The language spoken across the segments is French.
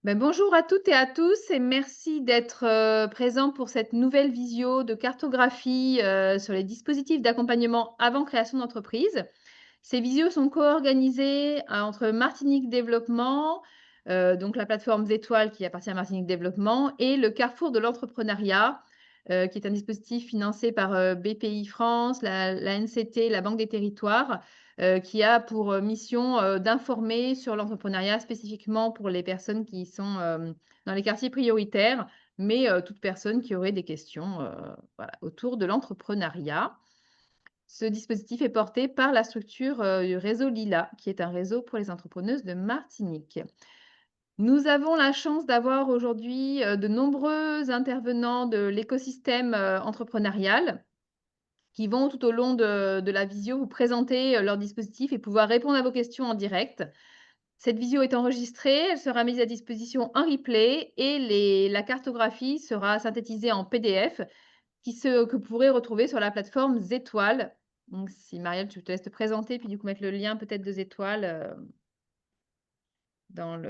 Bonjour à toutes et à tous et merci d'être, présents pour cette nouvelle visio de cartographie, sur les dispositifs d'accompagnement avant création d'entreprise. Ces visios sont co-organisées, entre Martinique Développement, donc la plateforme Zétoile qui appartient à Martinique Développement et le Carrefour de l'entrepreneuriat, qui est un dispositif financé par, BPI France, la NCT, la Banque des Territoires, qui a pour, mission, d'informer sur l'entrepreneuriat spécifiquement pour les personnes qui sont, dans les quartiers prioritaires, mais, toute personne qui aurait des questions, voilà, autour de l'entrepreneuriat. Ce dispositif est porté par la structure, du réseau Lila, qui est un réseau pour les entrepreneuses de Martinique. Nous avons la chance d'avoir aujourd'hui, de nombreux intervenants de l'écosystème, entrepreneurial qui vont tout au long de la visio vous présenter, leur dispositif et pouvoir répondre à vos questions en direct. Cette visio est enregistrée, elle sera mise à disposition en replay et la cartographie sera synthétisée en PDF que vous pourrez retrouver sur la plateforme Zétoile. Donc si Marielle, tu te laisses te présenter, puis du coup mettre le lien peut-être de Zétoile, dans le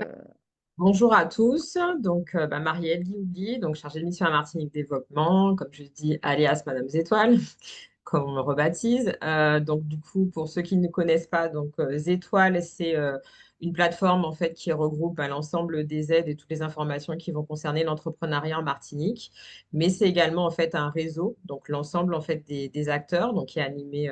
Bonjour à tous, donc Marielle Dioudi, donc chargée de mission à Martinique Développement, comme je dis, alias Madame Zétoile, comme on me rebaptise. Donc du coup, pour ceux qui ne connaissent pas, donc Zétoile, c'est une plateforme en fait qui regroupe l'ensemble des aides et toutes les informations qui vont concerner l'entrepreneuriat en Martinique, mais c'est également en fait un réseau, donc l'ensemble en fait des acteurs, donc qui est animé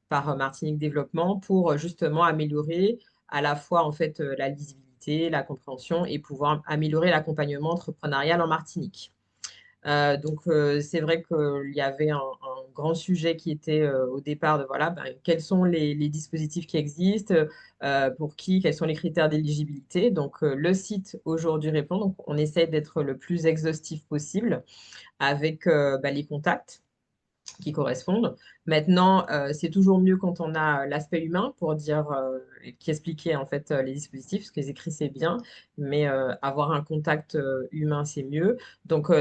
par Martinique Développement pour justement améliorer à la fois en fait la lisibilité, la compréhension et pouvoir améliorer l'accompagnement entrepreneurial en Martinique. C'est vrai qu'il y avait un grand sujet qui était au départ de voilà, quels sont les dispositifs qui existent, pour qui, quels sont les critères d'éligibilité. Le site aujourd'hui répond. Donc, on essaie d'être le plus exhaustif possible avec les contacts qui correspondent. Maintenant, c'est toujours mieux quand on a l'aspect humain pour dire, qui expliquait en fait les dispositifs, parce que les écrits c'est bien, mais avoir un contact humain c'est mieux.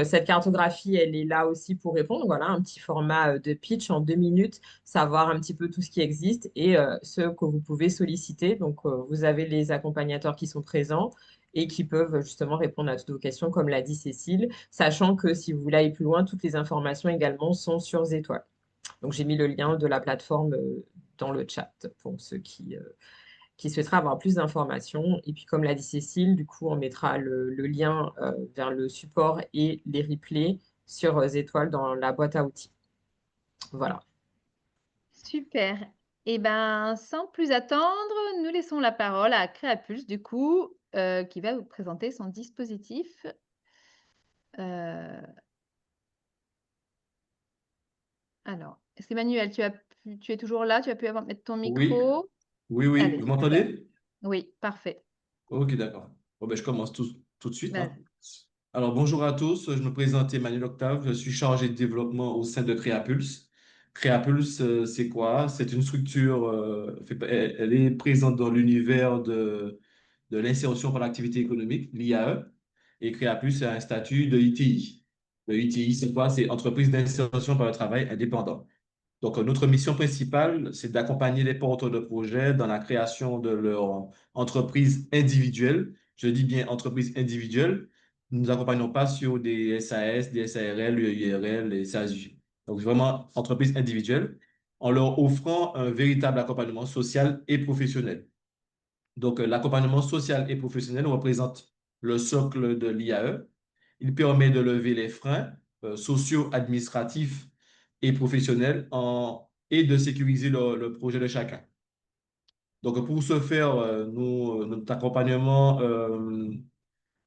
Cette cartographie, elle est là aussi pour répondre. Voilà, un petit format de pitch en 2 minutes, savoir un petit peu tout ce qui existe et ce que vous pouvez solliciter. Vous avez les accompagnateurs qui sont présents et qui peuvent justement répondre à toutes vos questions, comme l'a dit Cécile, sachant que si vous voulez aller plus loin, toutes les informations également sont sur Zétoile. Donc, j'ai mis le lien de la plateforme dans le chat pour ceux qui souhaiteraient avoir plus d'informations. Et puis, comme l'a dit Cécile, du coup, on mettra le lien vers le support et les replays sur Zétoile dans la boîte à outils. Voilà. super. Sans plus attendre, nous laissons la parole à Créapulse du coup, qui va vous présenter son dispositif. Heu, alors, est-ce qu'Emmanuel, tu es toujours là? Tu as pu avoir mettre ton Oui, micro? oui, oui. Allez, Vous super. m'entendez? Oui, parfait. Ok, d'accord. Bon, ben, je commence tout de suite, hein. Vas-y. Alors, bonjour à tous. Je me présente Emmanuel Octave. Je suis chargé de développement au sein de Créapulse. Créapulse, c'est quoi? C'est une structure, elle est présente dans l'univers de l'insertion par l'activité économique, l'IAE. Et Créapulse a un statut de ITI. Le ITI, c'est quoi? C'est entreprise d'insertion par le travail indépendant. Notre mission principale, c'est d'accompagner les porteurs de projets dans la création de leur entreprise individuelle. Je dis bien entreprise individuelle. Nous n'accompagnons pas sur des SAS, des SARL, URL et SASU. Donc, vraiment, entreprise individuelle, en leur offrant un véritable accompagnement social et professionnel. L'accompagnement social et professionnel représente le socle de l'IAE. Il permet de lever les freins sociaux, administratifs et professionnels et de sécuriser le projet de chacun. Pour ce faire, notre accompagnement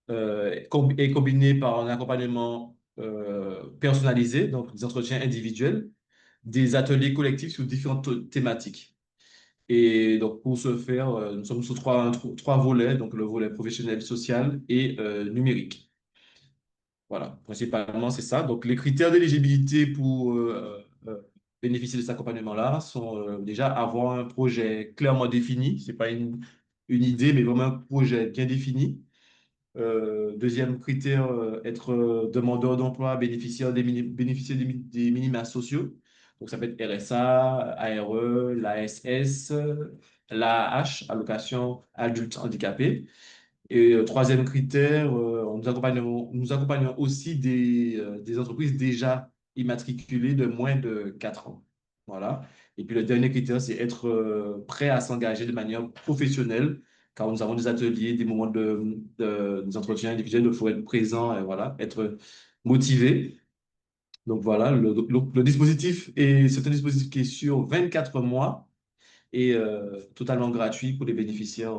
est combiné par un accompagnement personnalisé, donc des entretiens individuels, des ateliers collectifs sur différentes thématiques. Et donc, pour ce faire, nous sommes sur trois volets, donc le volet professionnel, social et numérique. Voilà, principalement, c'est ça. Donc, les critères d'éligibilité pour bénéficier de cet accompagnement-là sont déjà avoir un projet clairement défini. Ce n'est pas une idée, mais vraiment un projet bien défini. Deuxième critère, être demandeur d'emploi, bénéficier des minima sociaux. Donc, ça peut être RSA, ARE, l'ASS, l'AAH, allocation adulte handicapé. Et troisième critère, nous accompagnons aussi des entreprises déjà immatriculées de moins de 4 ans. Voilà. Et puis le dernier critère, c'est être prêt à s'engager de manière professionnelle, car nous avons des ateliers, des moments des entretiens individuels, il faut être présent, et voilà, être motivé. Donc voilà, le dispositif, c'est un dispositif qui est sur 24 mois et totalement gratuit pour les bénéficiaires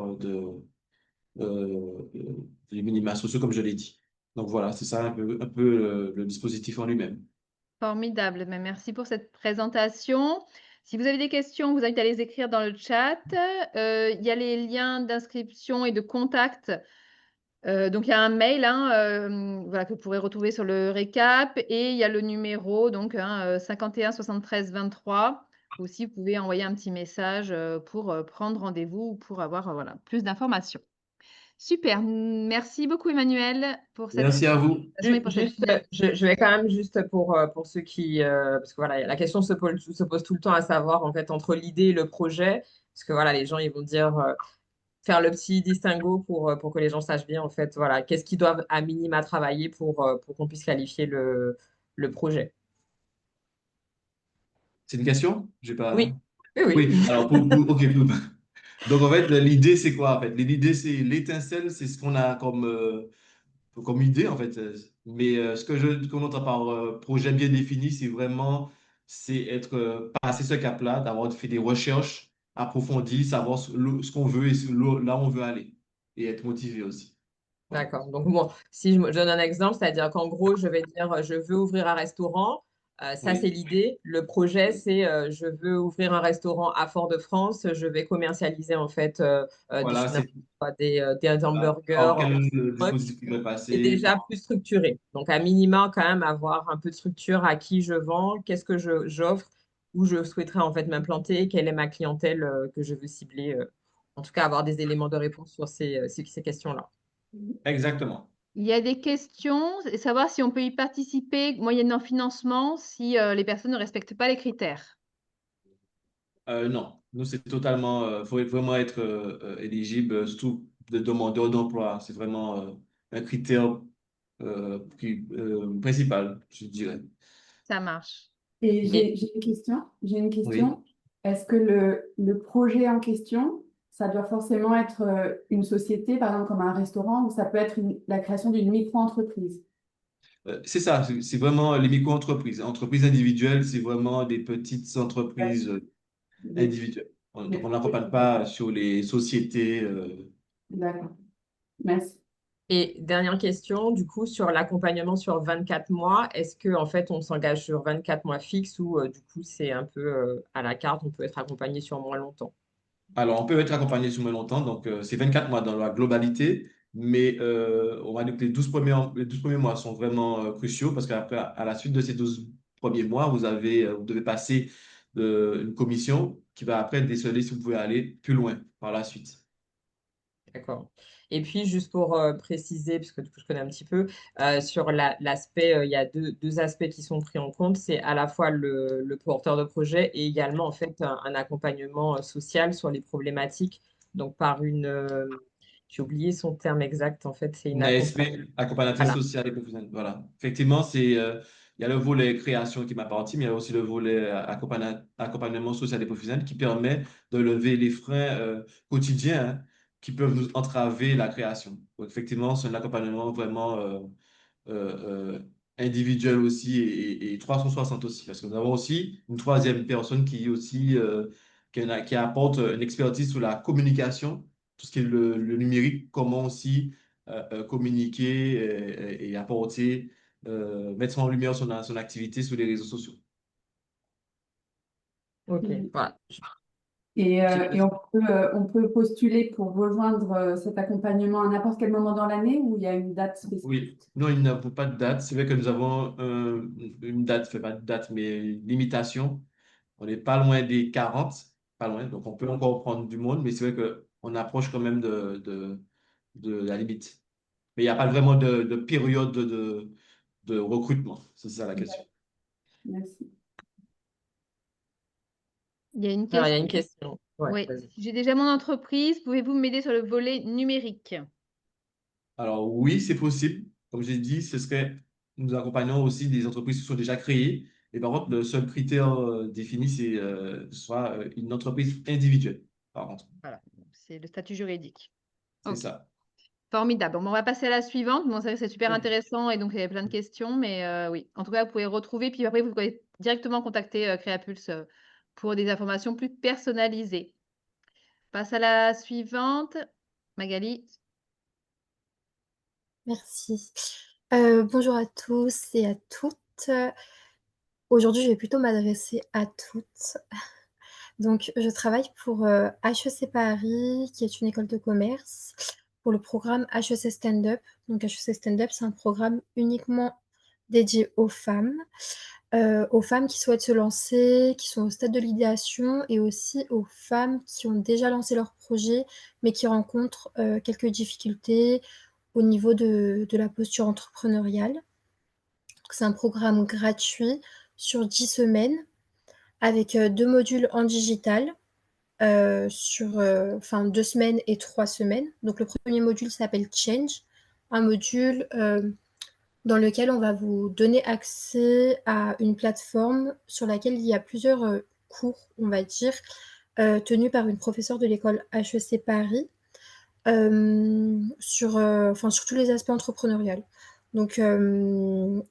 des minima sociaux, comme je l'ai dit. Donc voilà, c'est ça un peu le dispositif en lui-même. Formidable. Mais merci pour cette présentation. Si vous avez des questions, vous invite à les écrire dans le chat. Il y a les liens d'inscription et de contact. Donc, il y a un mail hein, voilà, que vous pourrez retrouver sur le récap et il y a le numéro, donc 51 73 23. Aussi, vous pouvez envoyer un petit message pour prendre rendez-vous ou pour avoir voilà, plus d'informations. Super. Merci beaucoup, Emmanuel, pour cette Merci à vous. présentation et pour cette Juste, je vais quand même juste pour ceux qui, parce que voilà, la question se pose tout le temps à savoir en fait entre l'idée et le projet, parce que voilà, les gens ils vont dire faire le petit distinguo pour que les gens sachent bien en fait, voilà, qu'est-ce qu'ils doivent à minima travailler pour qu'on puisse qualifier le projet. C'est une question? J'ai pas. Oui, oui, oui. Oui, alors ok. Donc en fait, l'idée c'est quoi en fait? L'idée c'est l'étincelle, c'est ce qu'on a comme idée en fait. Mais ce que qu'on entend par projet bien défini, c'est être passé ce cap-là, d'avoir fait des recherches approfondies, savoir ce qu'on veut et là où on veut aller et être motivé aussi. Voilà. D'accord. Donc, bon, si je donne un exemple, c'est-à-dire qu'en gros, je vais dire, je veux ouvrir un restaurant. Ça, c'est Oui, l'idée. Le projet, c'est, je veux ouvrir un restaurant à Fort-de-France. Je vais commercialiser, en fait, voilà, n'importe c'est quoi, des voilà. hamburgers, Par quel trucs. dispositif pourrait C'est passer? déjà plus structuré. Donc, à minima, quand même, avoir un peu de structure à qui je vends, qu'est-ce que j'offre, où je souhaiterais, en fait, m'implanter, quelle est ma clientèle que je veux cibler. En tout cas, avoir des éléments de réponse sur ces questions-là. Exactement. Il y a des questions, et savoir si on peut y participer moyennant financement si les personnes ne respectent pas les critères. Non, nous, c'est totalement, faut vraiment être éligible, surtout de demandeur d'emploi. C'est vraiment un critère principal, je dirais. Ça marche. Et Et j'ai une question. J'ai une Oui. question. Est-ce que le projet en question, ça doit forcément être une société, par exemple comme un restaurant, ou ça peut être la création d'une micro-entreprise? C'est ça, c'est vraiment les micro-entreprises. Entreprises individuelles, c'est vraiment des petites Ouais. entreprises Des- individuelles. Donc, on des- n'accompagne pas sur les sociétés. D'accord. Merci. Et dernière question, du coup, sur l'accompagnement sur 24 mois, est-ce que en fait on s'engage sur 24 mois fixes ou du coup c'est un peu à la carte, on peut être accompagné sur moins longtemps? Alors, on peut être accompagné sur moins longtemps, donc c'est 24 mois dans la globalité, mais on va dire que les 12 premiers mois sont vraiment cruciaux parce qu'après, à la suite de ces 12 premiers mois, vous devez passer une commission qui va après déceler si vous pouvez aller plus loin par la suite. D'accord. Et puis juste pour préciser, puisque du coup je connais un petit peu, sur l'aspect, il y a deux aspects qui sont pris en compte, c'est à la fois le porteur de projet et également en fait un accompagnement social sur les problématiques. Donc par j'ai oublié son terme exact, en fait, c'est une Une accompagnement. ASP, accompagnatrice Voilà. sociale et professionnelle. Voilà. Effectivement, il y a le volet création qui m'appartient, mais il y a aussi le volet accompagnement social et professionnel qui permet de lever les freins quotidiens hein, qui peuvent nous entraver la création. Donc, effectivement, c'est un accompagnement vraiment euh, individuel aussi et 360 aussi. Parce que nous avons aussi une troisième personne qui est aussi qui apporte une expertise sur la communication, tout ce qui est le numérique, comment aussi communiquer et apporter, mettre en lumière son activité sur les réseaux sociaux. Ok, Mm. voilà. Et on peut postuler pour rejoindre cet accompagnement à n'importe quel moment dans l'année ou il y a une date Oui, spécifique? non, il n'avons pas de date. C'est vrai que nous avons une date, fait pas de date, mais une limitation. On n'est pas loin des 40, pas loin. Donc, on peut encore prendre du monde, mais c'est vrai qu'on approche quand même de la limite. Mais il n'y a pas vraiment de période de recrutement. C'est ça la question. Merci. Il y a une Alors, il y a une question. question. Ouais, Oui. vas-y. J'ai déjà mon entreprise. Pouvez-vous m'aider sur le volet numérique? Alors oui, c'est possible. Comme j'ai dit, nous accompagnons aussi des entreprises qui sont déjà créées. Et par contre, le seul critère défini, c'est soit une entreprise individuelle, par contre. Voilà, c'est le statut juridique. C'est OK, ça. formidable. Bon, on va passer à la suivante. Bon, c'est vrai que c'est super Mhm. intéressant et donc il y avait plein de questions, mais oui. En tout cas, vous pouvez retrouver, puis après, vous pouvez directement contacter Créapulse pour des informations plus personnalisées. Passe à la suivante. Magali. Merci. Bonjour à tous et à toutes. Aujourd'hui, je vais plutôt m'adresser à toutes. Donc, je travaille pour, HEC Paris, qui est une école de commerce, pour le programme HEC Stand-up. Donc HEC Stand-up, c'est un programme uniquement dédié aux femmes qui souhaitent se lancer, qui sont au stade de l'idéation et aussi aux femmes qui ont déjà lancé leur projet, mais qui rencontrent, quelques difficultés au niveau de la posture entrepreneuriale. Donc c'est un programme gratuit sur 10 semaines avec, 2 modules en digital, sur, enfin 2 semaines et 3 semaines. Donc le premier module s'appelle Change, un module, dans lequel on va vous donner accès à une plateforme sur laquelle il y a plusieurs, cours, on va dire, tenus par une professeure de l'école HEC Paris, enfin sur tous les aspects entrepreneurial. Donc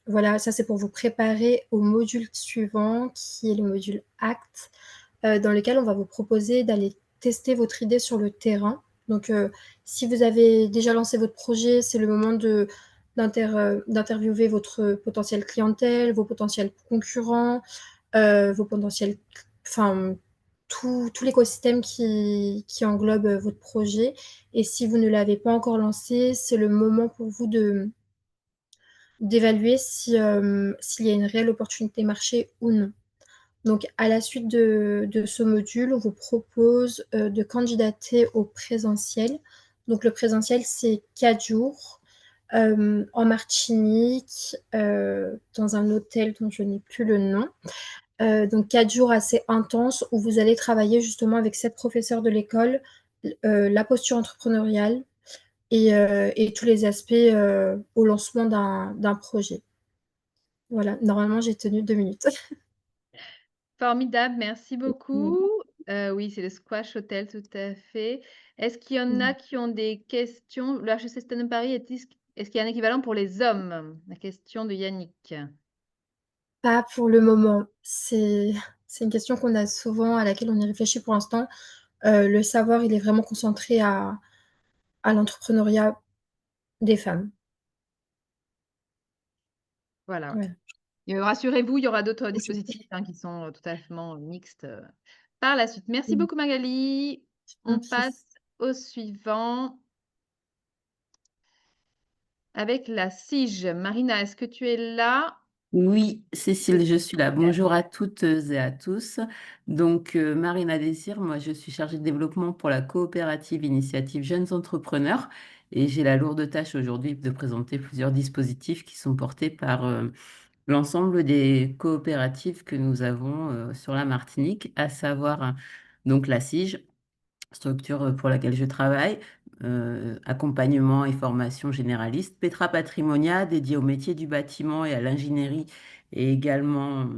voilà, ça c'est pour vous préparer au module suivant qui est le module ACT, dans lequel on va vous proposer d'aller tester votre idée sur le terrain. Donc si vous avez déjà lancé votre projet, c'est le moment d'interviewer votre potentielle clientèle, vos potentiels concurrents, vos potentiels, enfin tout l'écosystème qui englobe votre projet. Et si vous ne l'avez pas encore lancé, c'est le moment pour vous d'évaluer s'il y a une réelle opportunité marché ou non. Donc, à la suite de ce module, on vous propose de candidater au présentiel. Donc, le présentiel, c'est 4 jours en Martinique, dans un hôtel dont je n'ai plus le nom. Donc 4 jours assez intenses où vous allez travailler justement avec cette professeure de l'école, la posture entrepreneuriale et tous les aspects, au lancement d'un projet. Voilà, normalement j'ai tenu 2 minutes. Formidable, merci beaucoup. Mmh. Oui, c'est le Squash Hotel, tout à fait. Est-ce qu'il y en a qui ont des questions? Le HEC Stand Paris, est-ce qu'il y a un équivalent pour les hommes? La question de Yannick. Pas pour le moment. C'est une question qu'on a souvent, à laquelle on y réfléchit pour l'instant. Le savoir, il est vraiment concentré à l'entrepreneuriat des femmes. Voilà. Voilà. Et rassurez-vous, il y aura d'autres OK. dispositifs tout à fait mixtes par la suite. Merci Mmh. beaucoup, Magali. Je vous en On prie. passe au suivant avec la SIGE. Marina, est-ce que tu es là? Oui, Cécile, je suis là. Bonjour à toutes et à tous. Donc, Marina Désir, moi, je suis chargée de développement pour la coopérative Initiative Jeunes Entrepreneurs et j'ai la lourde tâche aujourd'hui de présenter plusieurs dispositifs qui sont portés par l'ensemble des coopératives que nous avons sur la Martinique, à savoir donc la SIGE, structure pour laquelle je travaille, accompagnement et formation généraliste, Petra Patrimonia, dédiée au métier du bâtiment et à l'ingénierie, et également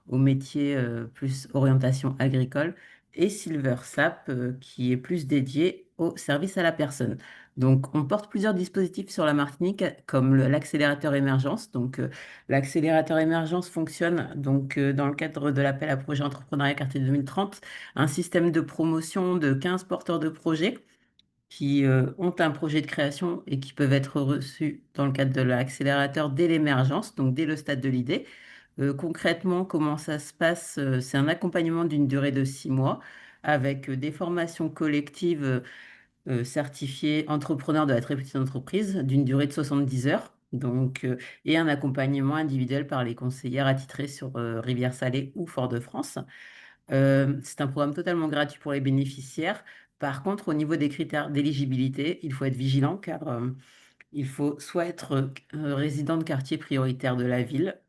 au métier plus orientation agricole, et Silver Sap, qui est plus dédié au service à la personne. Donc, on porte plusieurs dispositifs sur la Martinique, comme l'accélérateur émergence. Donc, l'accélérateur émergence fonctionne donc dans le cadre de l'appel à projet entrepreneuriat quartier 2030, un système de promotion de 15 porteurs de projets qui ont un projet de création et qui peuvent être reçus dans le cadre de l'accélérateur dès l'émergence, donc dès le stade de l'idée. Concrètement, comment ça se passe? C'est un accompagnement d'une durée de 6 mois avec des formations collectives certifiées entrepreneurs de la très petite entreprise d'une durée de 70 heures. Donc, et un accompagnement individuel par les conseillères attitrées sur Rivière-Salée ou Fort-de-France. C'est un programme totalement gratuit pour les bénéficiaires. Par contre, au niveau des critères d'éligibilité, il faut être vigilant car il faut soit être résident de quartier prioritaire de la ville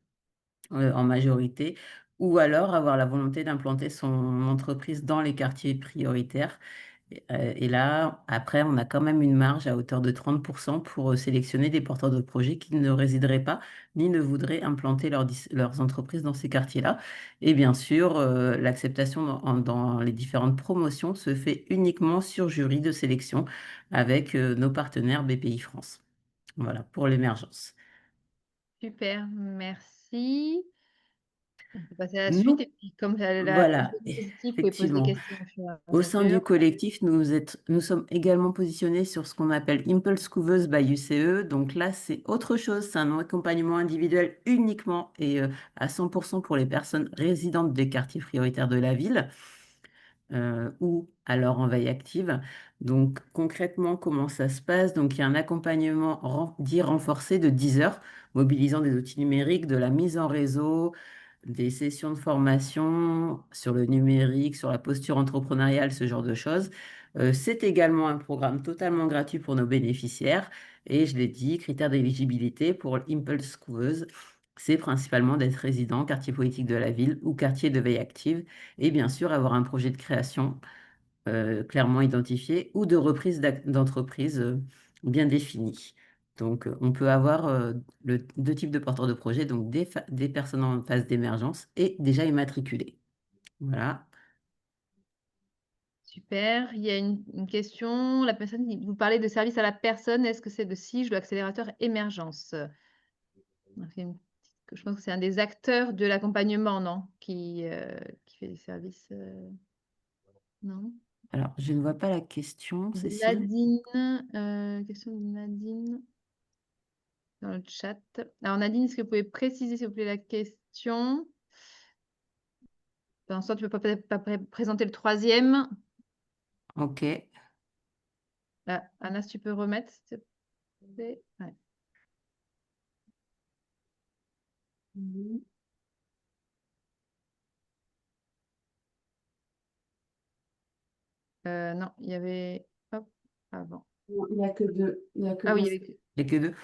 en majorité, ou alors avoir la volonté d'implanter son entreprise dans les quartiers prioritaires. Et là, après, on a quand même une marge à hauteur de 30% pour sélectionner des porteurs de projets qui ne résideraient pas ni ne voudraient implanter leurs entreprises dans ces quartiers-là. Et bien sûr, l'acceptation dans les différentes promotions se fait uniquement sur jury de sélection avec nos partenaires BPI France. Voilà, pour l'émergence. Super, merci. On peut passer à la suite. Nous, Et puis, comme la page voilà, de dispositif, vous pouvez poser des effectivement. questions au fur et à Au sein du mesure. collectif, nous sommes également positionnés sur ce qu'on appelle Impulse Couveuse by UCE. Donc là, c'est autre chose. C'est un accompagnement individuel uniquement et à 100% pour les personnes résidentes des quartiers prioritaires de la ville ou alors en veille active. Donc concrètement, comment ça se passe? Donc il y a un accompagnement dit renforcé de 10 heures, mobilisant des outils numériques, de la mise en réseau, des sessions de formation sur le numérique, sur la posture entrepreneuriale, ce genre de choses. C'est également un programme totalement gratuit pour nos bénéficiaires. Et je l'ai dit, critères d'éligibilité pour l'Impulse Couveuse, c'est principalement d'être résident, quartier politique de la ville ou quartier de veille active, et bien sûr avoir un projet de création clairement identifié ou de reprise d'entreprise bien défini. Donc, on peut avoir deux types de porteurs de projet, donc des personnes en phase d'émergence et déjà immatriculées. Voilà. Super. Il y a une question. La personne, vous parlez de service à la personne. Est-ce que c'est de SIGE, l'accélérateur émergence? On fait je pense que c'est un des acteurs de l'accompagnement, non? Qui fait des services. Non? Alors, je ne vois pas la question, De Cécile. Nadine, question de Nadine dans le chat. Alors Nadine, est-ce que vous pouvez préciser s'il vous plaît la question? Pour l'instant, tu ne peux pas présenter le troisième. OK. Anna, si tu peux remettre, s'il te plaît. Ouais. Non, il y avait. Hop, avant. Non, il n'y a que deux. Il y a que Ah oui, deux. il y avait. Il n'y a que deux.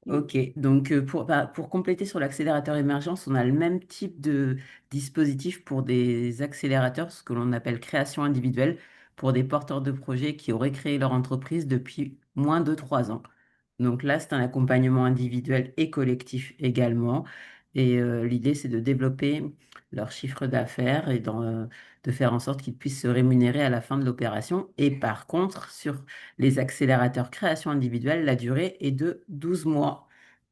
Ok, donc pour compléter sur l'accélérateur émergence, on a le même type de dispositif pour des accélérateurs, ce que l'on appelle création individuelle, pour des porteurs de projets qui auraient créé leur entreprise depuis moins de 3 ans. Donc là, c'est un accompagnement individuel et collectif également. Et l'idée, c'est de développer leur chiffre d'affaires et de faire en sorte qu'ils puissent se rémunérer à la fin de l'opération. Et par contre, sur les accélérateurs création individuelle, la durée est de 12 mois.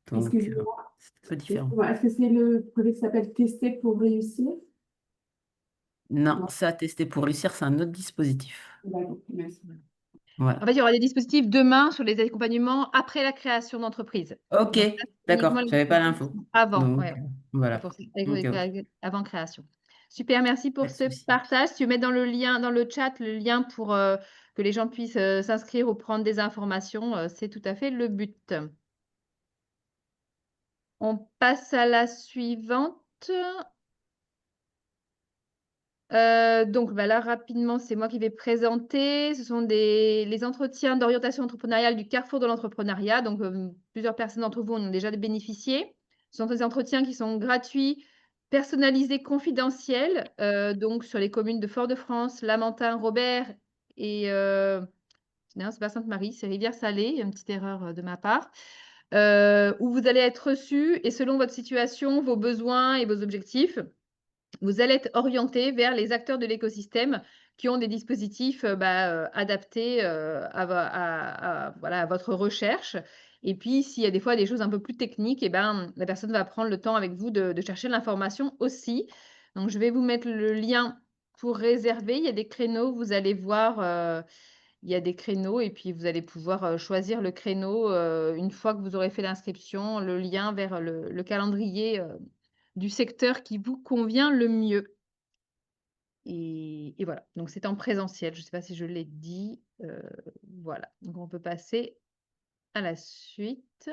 Donc, Excusez-moi. c'est un peu différent. Est-ce que c'est le projet qui s'appelle Tester pour réussir? Non, Non. ça, tester pour réussir, c'est un autre dispositif. D'accord, merci. Voilà. En fait, il y aura des dispositifs demain sur les accompagnements après la création d'entreprise. Ok, Donc, là, c'est uniquement d'accord, les j'avais pas dispositifs l'info. avant. Donc, Ouais. C'est voilà. pour ça, Ok, ok. avant création. Super, merci Pas pour de ce souci. partage. Si tu mets dans le lien, dans le chat, le lien pour que les gens puissent s'inscrire ou prendre des informations, c'est tout à fait le but. On passe à la suivante. Donc, bah là, rapidement, c'est moi qui vais présenter. Ce sont les entretiens d'orientation entrepreneuriale du Carrefour de l'entrepreneuriat. Donc, plusieurs personnes d'entre vous en ont déjà bénéficié. Ce sont des entretiens qui sont gratuits, personnalisés, confidentiels, donc sur les communes de Fort-de-France, Lamentin, Robert et non, c'est pas Sainte-Marie, c'est Rivière-Salée. Une petite erreur de ma part. Où vous allez être reçus et selon votre situation, vos besoins et vos objectifs, vous allez être orienté vers les acteurs de l'écosystème qui ont des dispositifs adaptés voilà, à votre recherche. Et puis, s'il y a des fois des choses un peu plus techniques, la personne va prendre le temps avec vous de chercher l'information aussi. Donc, je vais vous mettre le lien pour réserver. Il y a des créneaux, vous allez voir, il y a des créneaux et puis vous allez pouvoir choisir le créneau une fois que vous aurez fait l'inscription, le lien vers le calendrier du secteur qui vous convient le mieux. Et voilà, donc c'est en présentiel, je ne sais pas si je l'ai dit. Voilà, donc on peut passer à la suite.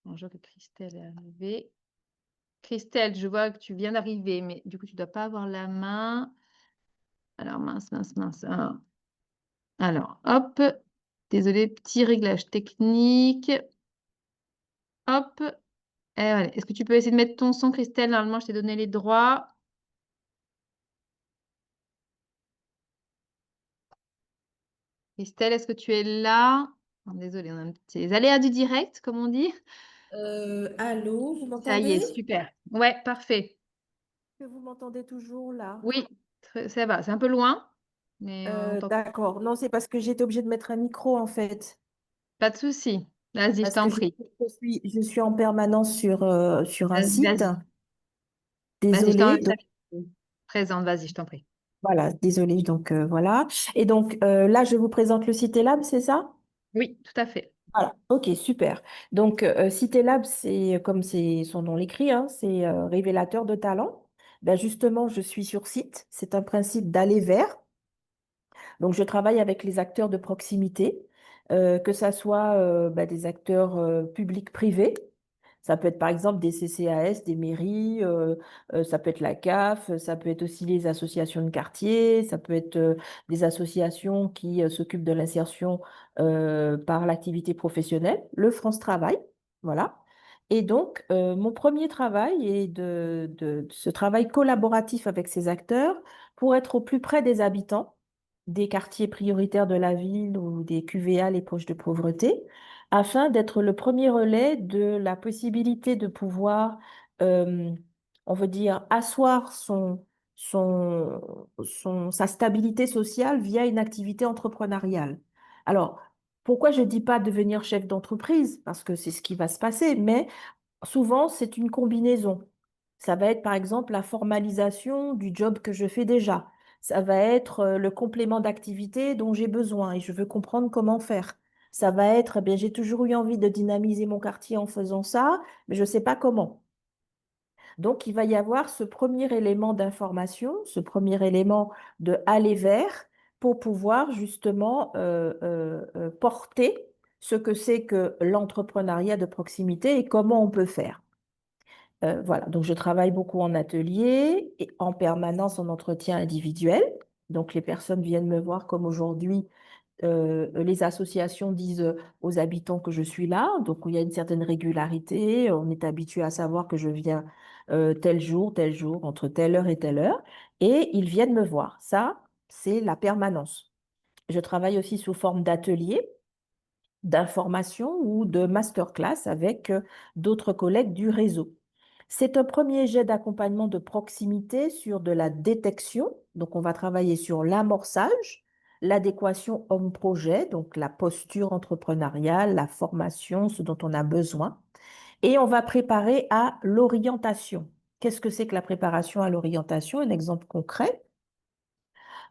Bonjour, que Christelle est arrivée. Christelle, je vois que tu viens d'arriver, mais du coup, tu ne dois pas avoir la main. Alors, mince. Alors, hop. Désolée, petit réglage technique. Hop. Et voilà. Est-ce que tu peux essayer de mettre ton son, Christelle? Normalement, je t'ai donné les droits. Christelle, est-ce que tu es là? Oh, désolée, on a un petit les aléas du direct, comme on dit. Allô, vous Ça y est, m'entendez? super. Ouais, parfait. Que vous m'entendez toujours là? Oui, ça va. C'est un peu loin, mais on t'entend. D'accord. Non, c'est parce que j'étais obligée de mettre un micro en fait. Pas de souci. Vas-y, je Parce que t'en prie. je suis en permanence sur un Vas-y, site. vas-y. Vas-y, Désolée. je Donc, présente, vas-y, je t'en prie. voilà, désolée. Donc, voilà. Et donc, là, je vous présente le Citélab, c'est ça? Oui, tout à fait. Voilà. OK, super. Donc, Citélab, c'est comme son nom l'écrit, hein, c'est révélateur de talent. Ben justement, je suis sur site. C'est un principe d'aller vers. Donc, je travaille avec les acteurs de proximité, que ça soit des acteurs publics-privés. Ça peut être par exemple des CCAS, des mairies, ça peut être la CAF, ça peut être aussi les associations de quartier, ça peut être des associations qui s'occupent de l'insertion par l'activité professionnelle, le France Travail, voilà. Et donc, mon premier travail est de ce travail collaboratif avec ces acteurs pour être au plus près des habitants des quartiers prioritaires de la ville ou des QVA, les poches de pauvreté, afin d'être le premier relais de la possibilité de pouvoir, euh, on veut dire, asseoir sa stabilité sociale via une activité entrepreneuriale. Alors, pourquoi je ne dis pas devenir chef d'entreprise? Parce que c'est ce qui va se passer, mais souvent, c'est une combinaison. Ça va être par exemple la formalisation du job que je fais déjà. Ça va être le complément d'activité dont j'ai besoin et je veux comprendre comment faire. Ça va être, eh bien, j'ai toujours eu envie de dynamiser mon quartier en faisant ça, mais je ne sais pas comment. Donc, il va y avoir ce premier élément d'information, ce premier élément de aller vers pour pouvoir justement porter ce que c'est que l'entrepreneuriat de proximité et comment on peut faire. Voilà, donc je travaille beaucoup en atelier et en permanence en entretien individuel. Donc les personnes viennent me voir comme aujourd'hui, les associations disent aux habitants que je suis là. Donc il y a une certaine régularité. On est habitué à savoir que je viens tel jour, entre telle heure et telle heure. Et ils viennent me voir. Ça, c'est la permanence. Je travaille aussi sous forme d'atelier, d'information ou de masterclass avec d'autres collègues du réseau. C'est un premier jet d'accompagnement de proximité sur de la détection. Donc, on va travailler sur l'amorçage, l'adéquation homme-projet, donc la posture entrepreneuriale, la formation, ce dont on a besoin. Et on va préparer à l'orientation. Qu'est-ce que c'est que la préparation à l'orientation? Un exemple concret.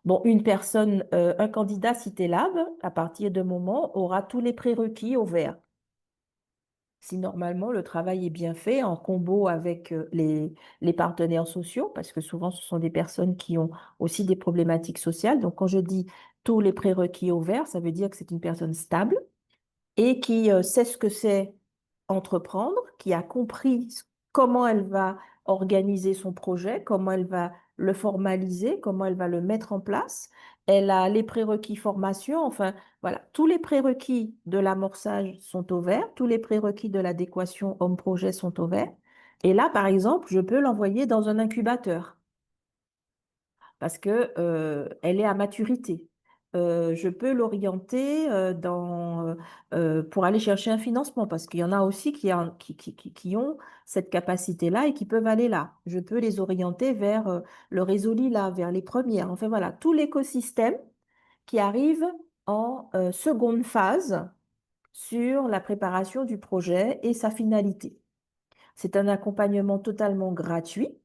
Bon, une personne, un candidat CitéLab, à partir de moment, aura tous les prérequis au vert. Si normalement le travail est bien fait en combo avec les partenaires sociaux, parce que souvent ce sont des personnes qui ont aussi des problématiques sociales. Donc quand je dis tous les prérequis au vert, ça veut dire que c'est une personne stable et qui sait ce que c'est entreprendre, qui a compris comment elle va organiser son projet, comment elle va le formaliser, comment elle va le mettre en place. Elle a les prérequis formation, enfin voilà, tous les prérequis de l'amorçage sont au vert, tous les prérequis de l'adéquation homme-projet sont au vert. Et là, par exemple, je peux l'envoyer dans un incubateur parce que, elle est à maturité. Je peux l'orienter pour aller chercher un financement parce qu'il y en a aussi qui ont cette capacité-là et qui peuvent aller là. Je peux les orienter vers le réseau Lila, vers les premières. Enfin voilà, tout l'écosystème qui arrive en seconde phase sur la préparation du projet et sa finalité. C'est un accompagnement totalement gratuit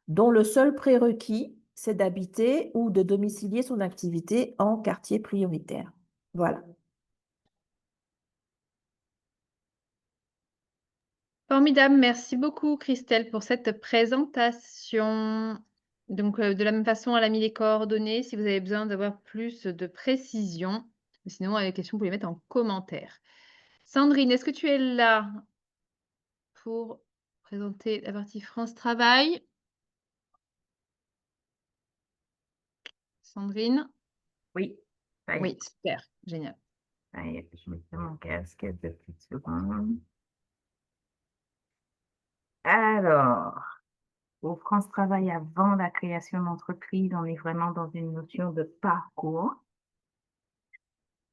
dont le seul prérequis, c'est d'habiter ou de domicilier son activité en quartier prioritaire. Voilà. Formidable, merci beaucoup Christelle pour cette présentation. Donc, de la même façon, elle a mis les coordonnées si vous avez besoin d'avoir plus de précision. Sinon, les questions, vous pouvez les mettre en commentaire. Sandrine, est-ce que tu es là pour présenter la partie France Travail? Sandrine? Oui, ça y est, Oui, super, génial. ça y est, je mets mon casque, 2 petites secondes. Alors, au France Travail, avant la création d'entreprise, on est vraiment dans une notion de parcours.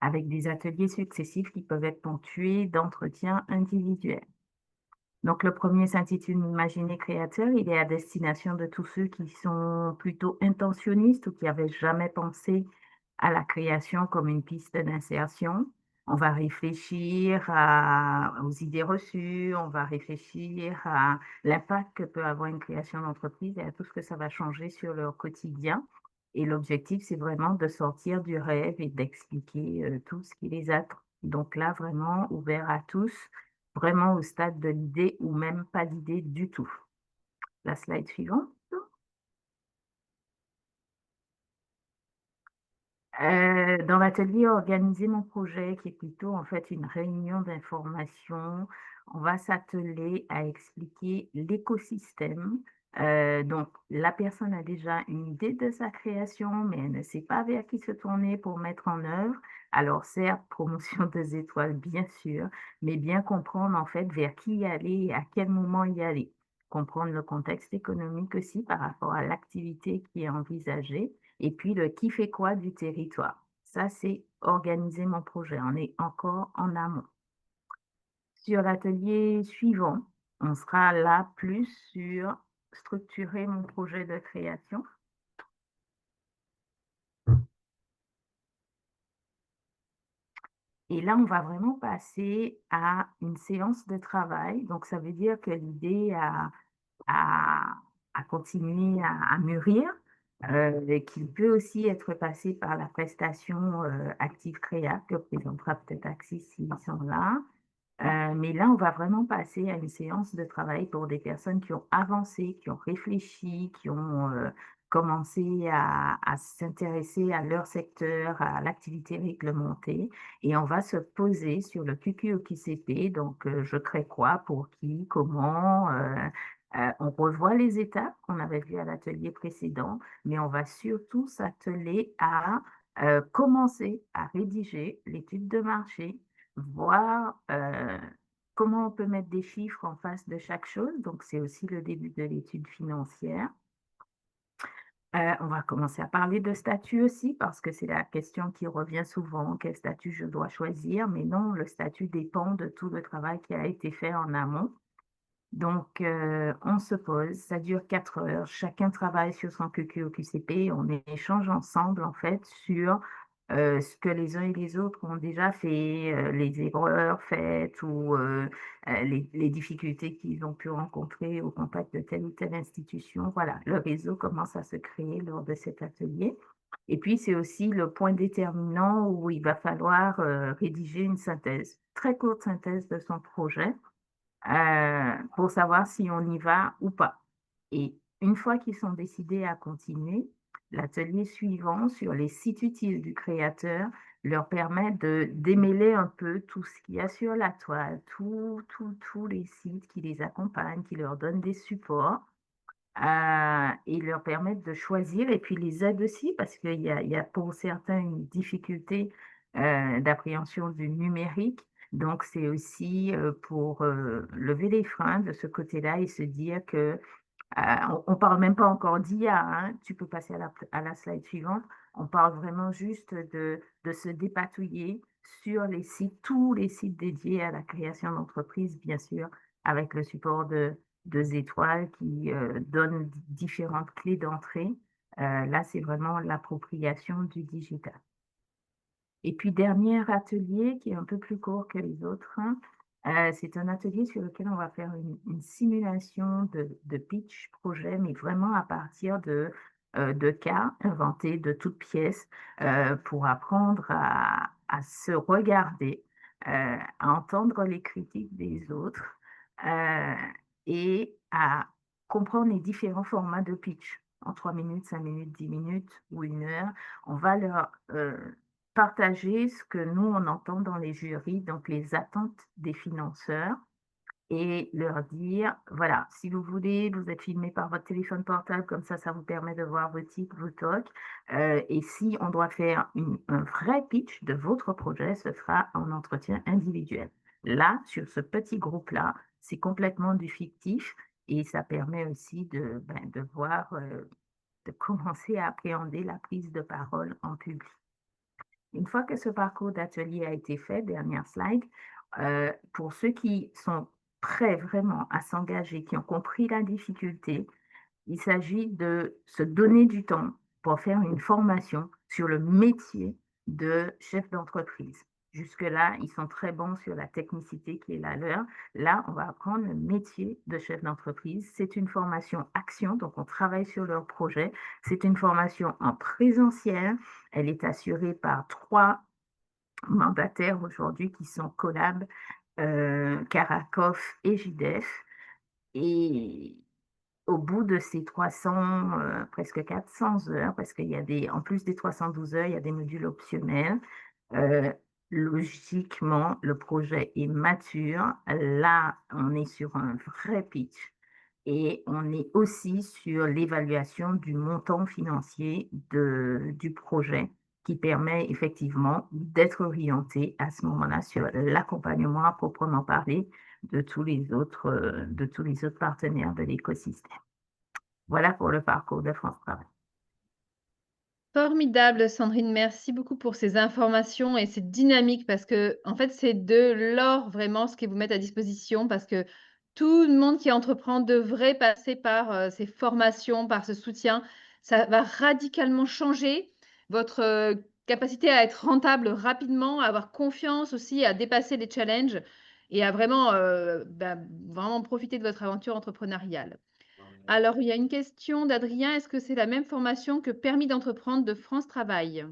avec des ateliers successifs qui peuvent être ponctués d'entretiens individuels. Donc, le premier s'intitule Imaginer créateur. Il est à destination de tous ceux qui sont plutôt intentionnistes ou qui n'avaient jamais pensé à la création comme une piste d'insertion. On va réfléchir aux idées reçues, on va réfléchir à l'impact que peut avoir une création d'entreprise et à tout ce que ça va changer sur leur quotidien. Et l'objectif, c'est vraiment de sortir du rêve et d'expliquer tout ce qui les attend. Donc là, vraiment ouvert à tous, vraiment au stade de l'idée ou même pas d'idée du tout. La slide suivante. Dans l'atelier Organiser mon projet, qui est plutôt en fait une réunion d'information, on va s'atteler à expliquer l'écosystème. Donc, la personne a déjà une idée de sa création, mais elle ne sait pas vers qui se tourner pour mettre en œuvre. Alors, certes, promotion des étoiles, bien sûr, mais bien comprendre en fait vers qui y aller et à quel moment y aller. Comprendre le contexte économique aussi par rapport à l'activité qui est envisagée et puis le qui fait quoi du territoire. Ça, c'est organiser mon projet. On est encore en amont. Sur l'atelier suivant, on sera là plus sur structurer mon projet de création. Et là, on va vraiment passer à une séance de travail. Donc, ça veut dire que l'idée à continuer à mûrir, et qu'il peut aussi être passé par la prestation Active Créa, que présentera peut-être Axis s'ils sont là. Mais là, on va vraiment passer à une séance de travail pour des personnes qui ont avancé, qui ont réfléchi, qui ont commencé à s'intéresser à leur secteur, à l'activité réglementée. Et on va se poser sur le QQOQCP, donc je crée quoi, pour qui, comment. On revoit les étapes qu'on avait vues à l'atelier précédent, mais on va surtout s'atteler à commencer à rédiger l'étude de marché, voir comment on peut mettre des chiffres en face de chaque chose. Donc, c'est aussi le début de l'étude financière. On va commencer à parler de statut aussi, parce que c'est la question qui revient souvent, quel statut je dois choisir. Mais non, le statut dépend de tout le travail qui a été fait en amont. Donc, on se pose, ça dure 4 heures, chacun travaille sur son QQOQCP, on échange ensemble en fait sur ce que les uns et les autres ont déjà fait, les erreurs faites ou les difficultés qu'ils ont pu rencontrer au contact de telle ou telle institution. Voilà, le réseau commence à se créer lors de cet atelier. Et puis, c'est aussi le point déterminant où il va falloir rédiger une synthèse, très courte synthèse de son projet pour savoir si on y va ou pas. Et une fois qu'ils sont décidés à continuer, l'atelier suivant sur les sites utiles du créateur leur permet de démêler un peu tout ce qu'il y a sur la toile, tous les sites qui les accompagnent, qui leur donnent des supports. Et leur permettre de choisir et puis les aide aussi parce qu'il y a pour certains une difficulté d'appréhension du numérique. Donc, c'est aussi pour lever les freins de ce côté-là et se dire que on ne parle même pas encore d'IA, hein. Tu peux passer à la slide suivante. On parle vraiment juste de se dépatouiller sur les sites, tous les sites dédiés à la création d'entreprises, bien sûr, avec le support de étoiles qui donnent différentes clés d'entrée. Là, c'est vraiment l'appropriation du digital. Et puis, dernier atelier qui est un peu plus court que les autres, hein, c'est un atelier sur lequel on va faire une simulation de pitch projet, mais vraiment à partir de cas inventés de toutes pièces pour apprendre à se regarder, à entendre les critiques des autres et à comprendre les différents formats de pitch en 3 minutes, 5 minutes, 10 minutes ou 1 heure. On va leur partager ce que nous, on entend dans les jurys, donc les attentes des financeurs, et leur dire, voilà, si vous voulez, vous êtes filmé par votre téléphone portable, comme ça vous permet de voir vos tics, vos tocs, et si on doit faire un vrai pitch de votre projet, ce sera en entretien individuel. Là, sur ce petit groupe-là, c'est complètement du fictif, et ça permet aussi de voir, de commencer à appréhender la prise de parole en public. une fois que ce parcours d'atelier a été fait, dernière slide, pour ceux qui sont prêts vraiment à s'engager, qui ont compris la difficulté, il s'agit de se donner du temps pour faire une formation sur le métier de chef d'entreprise. Jusque-là, ils sont très bons sur la technicité qui est la leur. Là, on va apprendre le métier de chef d'entreprise. C'est une formation action, donc on travaille sur leur projet. C'est une formation en présentiel. Elle est assurée par 3 mandataires aujourd'hui qui sont Collab, Caracof et JDEF. Et au bout de ces 300, presque 400 heures, parce qu'il y a en plus des 312 heures, il y a des modules optionnels. Logiquement, le projet est mature. Là, on est sur un vrai pitch et on est aussi sur l'évaluation du montant financier du projet qui permet effectivement d'être orienté à ce moment-là sur l'accompagnement à proprement parler de tous les autres partenaires de l'écosystème. Voilà pour le parcours de France Travail. Formidable, Sandrine. Merci beaucoup pour ces informations et cette dynamique parce que, en fait, c'est de l'or vraiment ce qu'ils vous mettent à disposition parce que tout le monde qui entreprend devrait passer par ces formations, par ce soutien. Ça va radicalement changer votre capacité à être rentable rapidement, à avoir confiance aussi, à dépasser les challenges et à vraiment, vraiment profiter de votre aventure entrepreneuriale. Alors, il y a une question d'Adrien. Est-ce que c'est la même formation que Permis d'entreprendre de France Travail?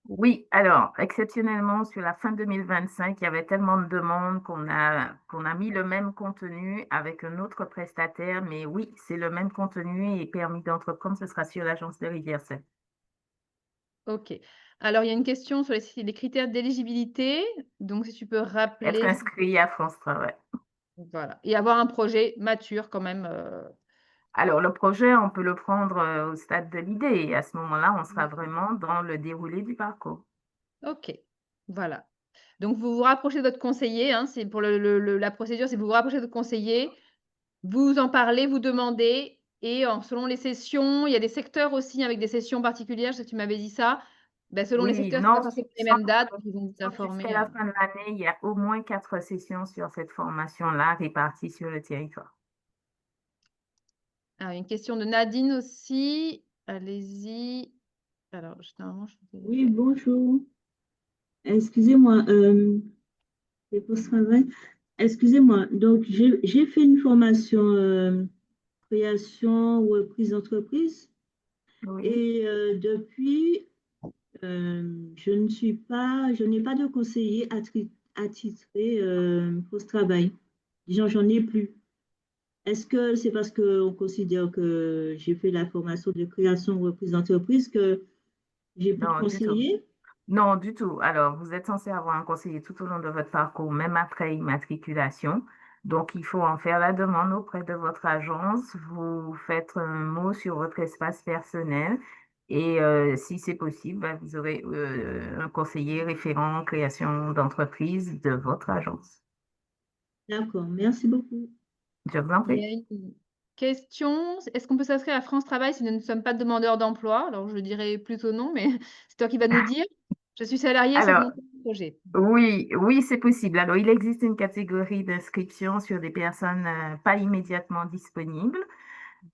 Oui, alors, exceptionnellement, sur la fin 2025, il y avait tellement de demandes qu'on a mis le même contenu avec un autre prestataire, mais oui, c'est le même contenu et permis d'entreprendre, ce sera sur l'agence de Rivière-Seine. OK. Alors, il y a une question sur les critères d'éligibilité. Donc, si tu peux Être rappeler, inscrit à France Travail. voilà, et avoir un projet mature quand même. Alors, le projet, on peut le prendre au stade de l'idée et à ce moment-là, on sera vraiment dans le déroulé du parcours. OK, voilà. Donc, vous vous rapprochez de votre conseiller, hein, c'est pour la procédure, c'est vous vous rapprochez de votre conseiller, vous en parlez, vous demandez et selon les sessions, il y a des secteurs aussi avec des sessions particulières, je sais que tu m'avais dit ça. Ben, selon les Oui, secteurs, c'est non, pas forcément les mêmes dates, donc ils vont vous jusqu'à informer. la fin de l'année, il y a au moins 4 sessions sur cette formation-là réparties sur le territoire. Alors, une question de Nadine aussi. Allez-y. Alors, normalement, Oui, bonjour. Excusez-moi, c'est pour ce travail. Excusez-moi, donc j'ai fait une formation création ou reprise d'entreprise Oui, et depuis, je n'ai pas de conseiller attitré pour ce travail. Disons, j'en ai plus. Est-ce que c'est parce qu'on considère que j'ai fait la formation de création ou reprise d'entreprise que j'ai plus de non, du tout. conseiller? Non, du tout. Alors, vous êtes censé avoir un conseiller tout au long de votre parcours, même après immatriculation. Donc, il faut en faire la demande auprès de votre agence. Vous faites un mot sur votre espace personnel et si c'est possible, vous aurez un conseiller référent en création d'entreprise de votre agence. D'accord, merci beaucoup. Je vous en Il y prie. a une question. Est-ce qu'on peut s'inscrire à France Travail si nous ne sommes pas demandeurs d'emploi? Alors, je dirais plutôt non, mais c'est toi qui vas nous dire. Je suis salarié, souhaite Alors, monter un projet. oui, oui, c'est possible. Alors, il existe une catégorie d'inscription sur des personnes pas immédiatement disponibles.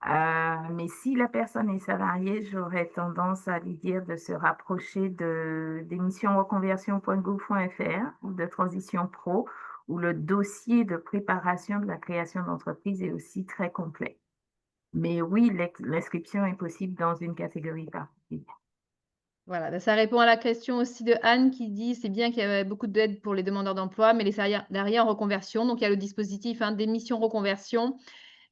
Mais si la personne est salariée, j'aurais tendance à lui dire de se rapprocher des missions reconversion.gouv.fr ou de Transition Pro, où le dossier de préparation de la création d'entreprise est aussi très complet. Mais oui, l'inscription est possible dans une catégorie particulière. Voilà, bah, ça répond à la question aussi de Anne qui dit: «C'est bien qu'il y avait beaucoup d'aide pour les demandeurs d'emploi, mais les salariés en reconversion». Donc il y a le dispositif, hein, des missions reconversion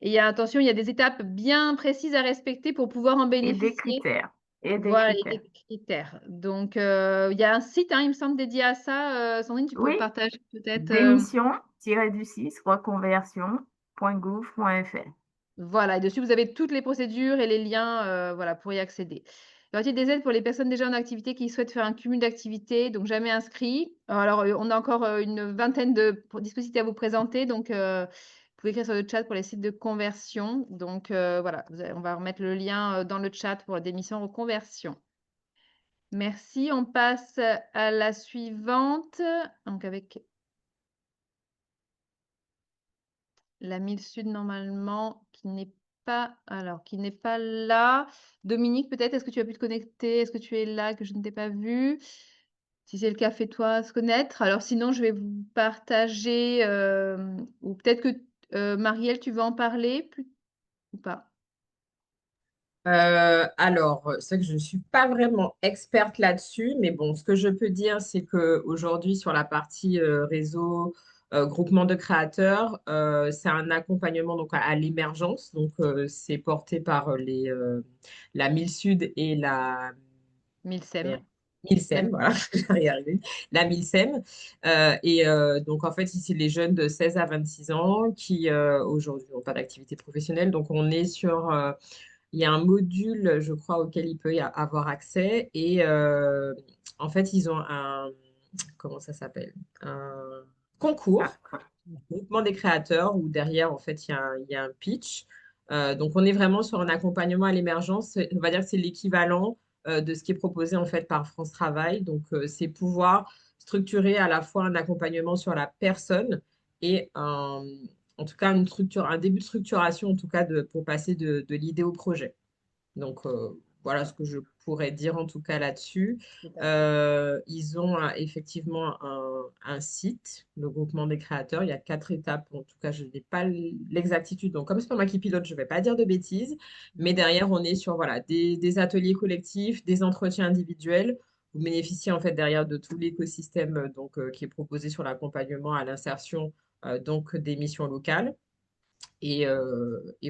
et il y a des étapes bien précises à respecter pour pouvoir en Et des bénéficier. critères. Et des Voilà, et critères. des critères. Donc il y a un site, hein, il me semble dédié à ça, Sandrine, tu peux le Oui, partager peut-être, démission-du-6 reconversion.gouv.fr. Voilà, et dessus, vous avez toutes les procédures et les liens, voilà, pour y accéder. Y aura-t-il des aides pour les personnes déjà en activité qui souhaitent faire un cumul d'activités, donc jamais inscrits? Alors, on a encore, une vingtaine de dispositifs à vous présenter, donc vous pouvez écrire sur le chat pour les sites de conversion. Donc voilà, on va remettre le lien, dans le chat pour des missions reconversion. Merci. On passe à la suivante. Donc, avec la Mille Sud, normalement, qui n'est pas là. Dominique, peut-être, est-ce que tu as pu te connecter? Est-ce que tu es là, que je ne t'ai pas vu? Si c'est le cas, fais-toi se connaître. Alors sinon, je vais vous partager, ou peut-être que, Marielle, tu veux en parler plus ou pas? Alors, c'est vrai que je ne suis pas vraiment experte là-dessus, mais bon, ce que je peux dire, c'est qu'aujourd'hui, sur la partie réseau, groupement de créateurs, c'est un accompagnement donc, à l'émergence. Donc, c'est porté par la Mille Sud et la Milsem. merde, Milsem, La voilà, j'arrive à y arriver, la Milsem. Donc, en fait, ici, les jeunes de 16 à 26 ans qui, aujourd'hui, n'ont pas d'activité professionnelle. Donc, on est sur il y a un module, je crois, auquel il peut y avoir accès. Et en fait, ils ont comment ça s'appelle? Un concours, groupement des créateurs, où derrière, en fait, il y a un pitch. Donc, on est vraiment sur un accompagnement à l'émergence. On va dire que c'est l'équivalent de ce qui est proposé, en fait, par France Travail. Donc, c'est pouvoir structurer à la fois un accompagnement sur la personne et en tout cas, un début de structuration, en tout cas, pour passer de l'idée au projet. Donc, voilà ce que je pourrais dire en tout cas là-dessus. Tout à fait. Ils ont effectivement un site, le groupement des créateurs. Il y a 4 étapes. En tout cas, je n'ai pas l'exactitude. Donc, comme c'est pas moi qui pilote, je ne vais pas dire de bêtises. Mais derrière, on est sur voilà, des ateliers collectifs, des entretiens individuels. Vous bénéficiez en fait derrière de tout l'écosystème qui est proposé sur l'accompagnement à l'insertion donc des missions locales. Et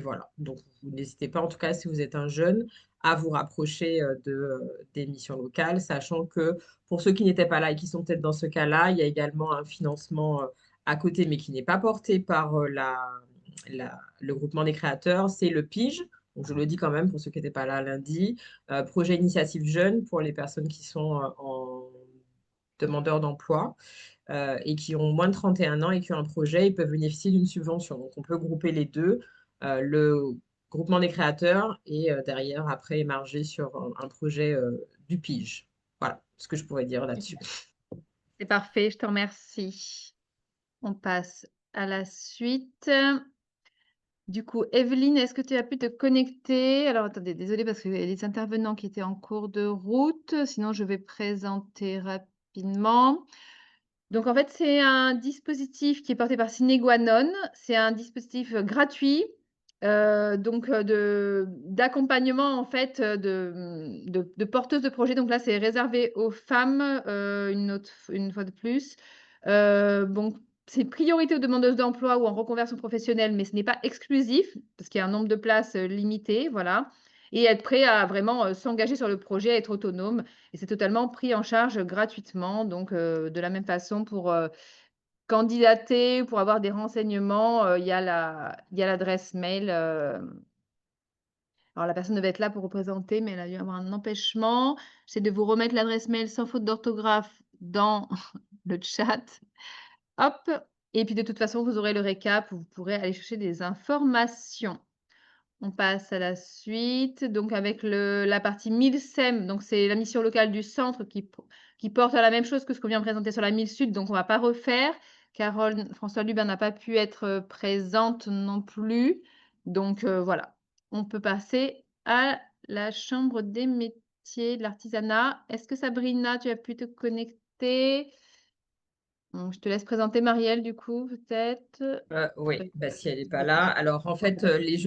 voilà. Donc, vous n'hésitez pas, en tout cas, si vous êtes un jeune, à vous rapprocher des missions locales, sachant que pour ceux qui n'étaient pas là et qui sont peut-être dans ce cas-là, il y a également un financement à côté, mais qui n'est pas porté par le groupement des créateurs, c'est le PIGE. Donc, je le dis quand même pour ceux qui n'étaient pas là lundi, projet initiative jeune pour les personnes qui sont en demandeurs d'emploi et qui ont moins de 31 ans et qui ont un projet, ils peuvent bénéficier d'une subvention. Donc, on peut grouper les deux, le groupement des créateurs et derrière, après, émarger sur un projet du PIGE. Voilà ce que je pourrais dire là-dessus. C'est parfait, je te remercie. On passe à la suite. Du coup, Evelyne, est-ce que tu as pu te connecter? Alors, attendez, désolée parce qu'il y a des intervenants qui étaient en cours de route. Sinon, je vais présenter rapidement. Donc, en fait, c'est un dispositif qui est porté par Sineguanon. C'est un dispositif gratuit, d'accompagnement, en fait, de porteuses de projets. Donc là, c'est réservé aux femmes, une fois de plus. Donc, c'est priorité aux demandeuses d'emploi ou en reconversion professionnelle, mais ce n'est pas exclusif parce qu'il y a un nombre de places, limité, voilà, et être prêt à vraiment, s'engager sur le projet, être autonome. Et c'est totalement pris en charge gratuitement. Donc, de la même façon pour, candidater, pour avoir des renseignements, il y a l'adresse mail, alors la personne devait être là pour représenter, mais elle a dû avoir un empêchement. J'essaie de vous remettre l'adresse mail sans faute d'orthographe dans le chat. Hop, et puis de toute façon, vous aurez le récap où vous pourrez aller chercher des informations. On passe à la suite, donc avec la partie Milsem, donc c'est la mission locale du centre qui porte à la même chose que ce qu'on vient de présenter sur la Mille Sud, donc on ne va pas refaire. Carole François Lubin n'a pas pu être présente non plus. Donc voilà, on peut passer à la chambre des métiers, de l'artisanat. Est-ce que Sabrina, tu as pu te connecter? Je te laisse présenter Marielle du coup, peut-être. Oui, bah, si elle n'est pas là. Alors, en fait, les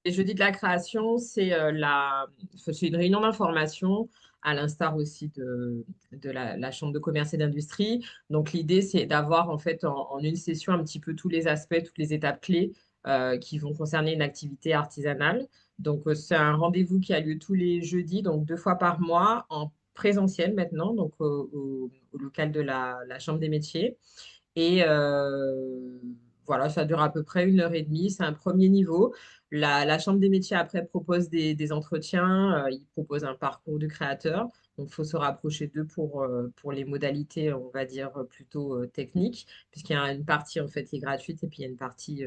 jeudis de la création, c'est une réunion d'information, à l'instar aussi de la Chambre de commerce et d'industrie. Donc, l'idée, c'est d'avoir en fait en une session un petit peu tous les aspects, toutes les étapes clés qui vont concerner une activité artisanale. Donc, c'est un rendez-vous qui a lieu tous les jeudis, donc 2 fois par mois, en présentiel maintenant, donc au local de la Chambre des métiers. Et voilà, ça dure à peu près 1 heure et demie. C'est un premier niveau. La Chambre des métiers, après, propose des entretiens. Il propose un parcours du créateur. Donc, il faut se rapprocher d'eux pour les modalités, on va dire, plutôt techniques, puisqu'il y a une partie, en fait, qui est gratuite et puis il y a une partie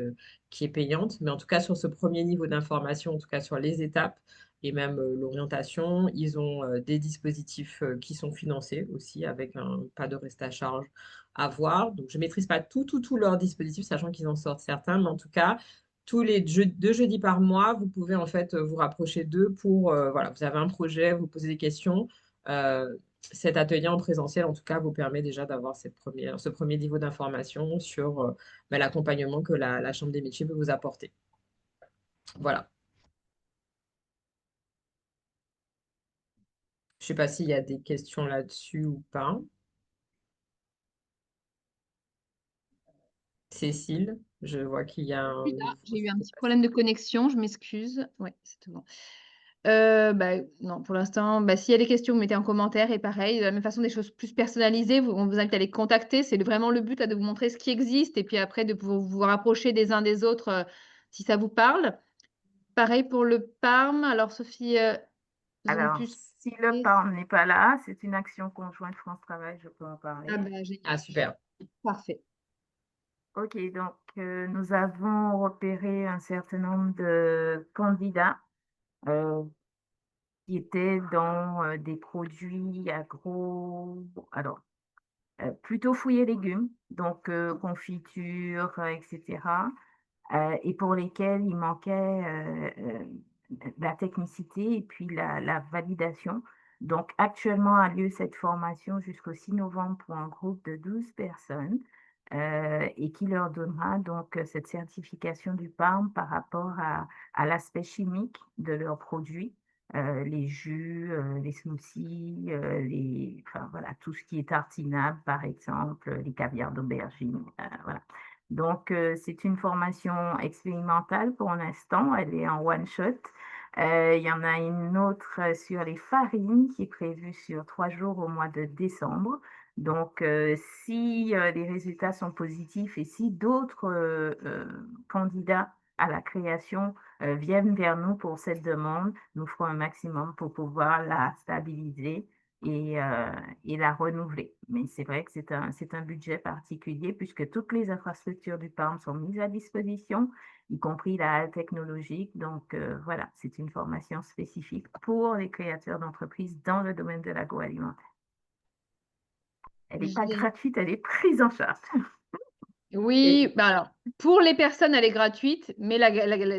qui est payante. Mais en tout cas, sur ce premier niveau d'information, en tout cas sur les étapes, et même l'orientation. Ils ont des dispositifs qui sont financés aussi avec pas de reste à charge à voir. Donc, je ne maîtrise pas tous leurs dispositifs, sachant qu'ils en sortent certains, mais en tout cas, tous les deux jeudis par mois, vous pouvez en fait vous rapprocher d'eux pour, voilà, vous avez un projet, vous posez des questions. Euh, Cet atelier en présentiel, en tout cas, vous permet déjà d'avoir ce premier niveau d'information sur l'accompagnement que la Chambre des métiers peut vous apporter. Voilà. Je ne sais pas s'il y a des questions là-dessus ou pas. Cécile, je vois qu'il y a un Oui, là, nouveau j'ai eu un qui est petit passé. problème de connexion, je m'excuse. Oui, c'est tout bon. Non, pour l'instant, s'il y a des questions, vous mettez en commentaire et pareil, de la même façon, des choses plus personnalisées, on vous invite à les contacter. C'est vraiment le but là, de vous montrer ce qui existe et puis après de pouvoir vous rapprocher des uns des autres si ça vous parle. Pareil pour le PARM. Alors, Sophie, vous avez Alors, pu. si le PARM n'est pas là, c'est une action conjointe France Travail, je peux en parler. Ah bah, génial. Ah, super. Parfait. Ok, donc nous avons repéré un certain nombre de candidats euh, qui étaient dans des produits agro, alors plutôt fruits et légumes, donc confiture, etc. Et pour lesquels il manquait la technicité et puis la validation. Donc, actuellement a lieu cette formation jusqu'au 6 novembre pour un groupe de 12 personnes et qui leur donnera donc cette certification du PARM par rapport à l'aspect chimique de leurs produits, les jus, les smoothies, enfin, voilà, tout ce qui est tartinable, par exemple, les caviars d'aubergine, voilà. Donc, c'est une formation expérimentale pour l'instant. Elle est en one shot. Il y en a une autre sur les farines qui est prévue sur 3 jours au mois de décembre. Donc, si les résultats sont positifs et si d'autres candidats à la création viennent vers nous pour cette demande, nous ferons un maximum pour pouvoir la stabiliser et, euh, et la renouveler. Mais c'est vrai que c'est un budget particulier puisque toutes les infrastructures du PARM sont mises à disposition, y compris la halle technologique. Donc voilà, c'est une formation spécifique pour les créateurs d'entreprises dans le domaine de l'agroalimentaire. Elle n'est pas gratuite, elle est prise en charge. Oui, alors, pour les personnes, elle est gratuite, mais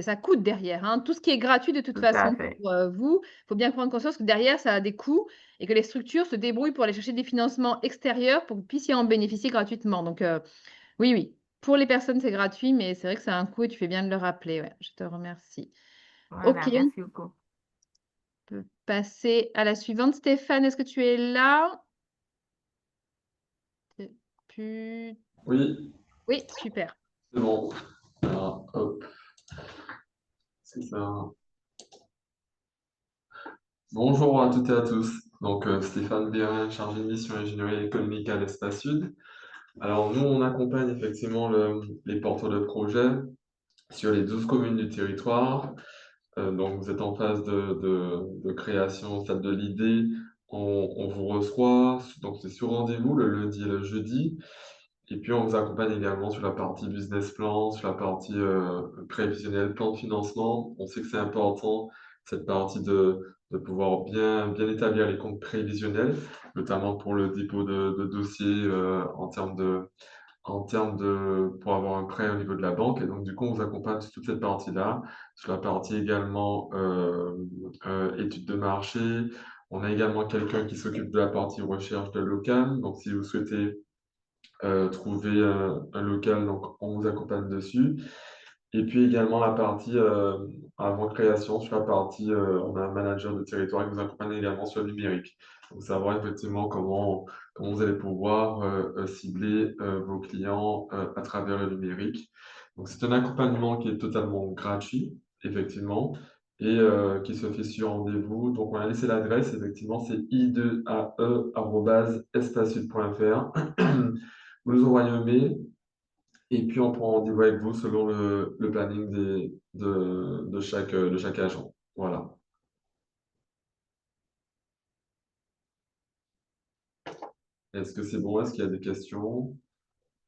ça coûte derrière, hein. Tout ce qui est gratuit, de toute Tout à façon, fait. pour vous, il faut bien prendre conscience que derrière, ça a des coûts et que les structures se débrouillent pour aller chercher des financements extérieurs pour que vous puissiez en bénéficier gratuitement. Donc, oui, oui, pour les personnes, c'est gratuit, mais c'est vrai que ça a un coût et tu fais bien de le rappeler. Ouais, je te remercie. Ok, Voilà, merci beaucoup. on peut passer à la suivante. Stéphane, est-ce que tu es là? Oui, Oui, super. c'est bon. Alors, hop, c'est ça. Bonjour à toutes et à tous. Donc, Stéphane Bérin, chargé de mission ingénierie économique à l'Espace Sud. Alors, nous, on accompagne effectivement les porteurs de projets sur les 12 communes du territoire. Donc, vous êtes en phase de création au stade de l'idée. On vous reçoit, donc c'est sur rendez-vous le lundi et le jeudi. Et puis, on vous accompagne également sur la partie business plan, sur la partie prévisionnelle, plan de financement. On sait que c'est important, cette partie de pouvoir bien établir les comptes prévisionnels, notamment pour le dépôt de dossiers pour avoir un prêt au niveau de la banque. Et donc, du coup, on vous accompagne sur toute cette partie-là, sur la partie également études de marché. On a également quelqu'un qui s'occupe de la partie recherche de local. Donc, si vous souhaitez trouver un local, donc on vous accompagne dessus. Et puis également la partie avant création, sur la partie, on a un manager de territoire qui vous accompagne également sur le numérique. Donc savoir effectivement comment vous allez pouvoir cibler vos clients à travers le numérique. Donc c'est un accompagnement qui est totalement gratuit, effectivement, et qui se fait sur rendez-vous. Donc on a laissé l'adresse, effectivement, c'est i2ae@espacesud.fr. Vous nous envoyez un mail et puis on prend rendez-vous avec vous selon le planning de chaque agent. Voilà. Est-ce que c'est bon? Est-ce qu'il y a des questions?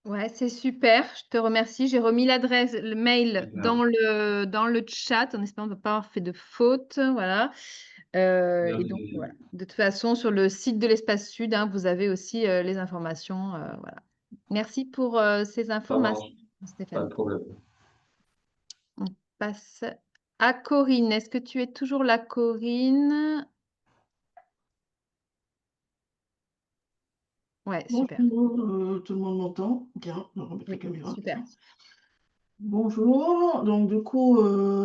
Ouais, c'est super, je te remercie. J'ai remis le mail Bien, dans le chat en espérant ne pas avoir fait de faute, voilà. bien Et donc vu. voilà. De toute façon, sur le site de l'Espace Sud, hein, vous avez aussi, les informations, voilà. Merci pour, ces Ça informations, marche, pas de Stéphanie. problème. On passe à Corinne. Est-ce que tu es toujours là, Corinne? Ouais, super. Bonjour, tout le monde m'entend? Bien, on va remettre la Oui, caméra. super. Bonjour, donc du coup,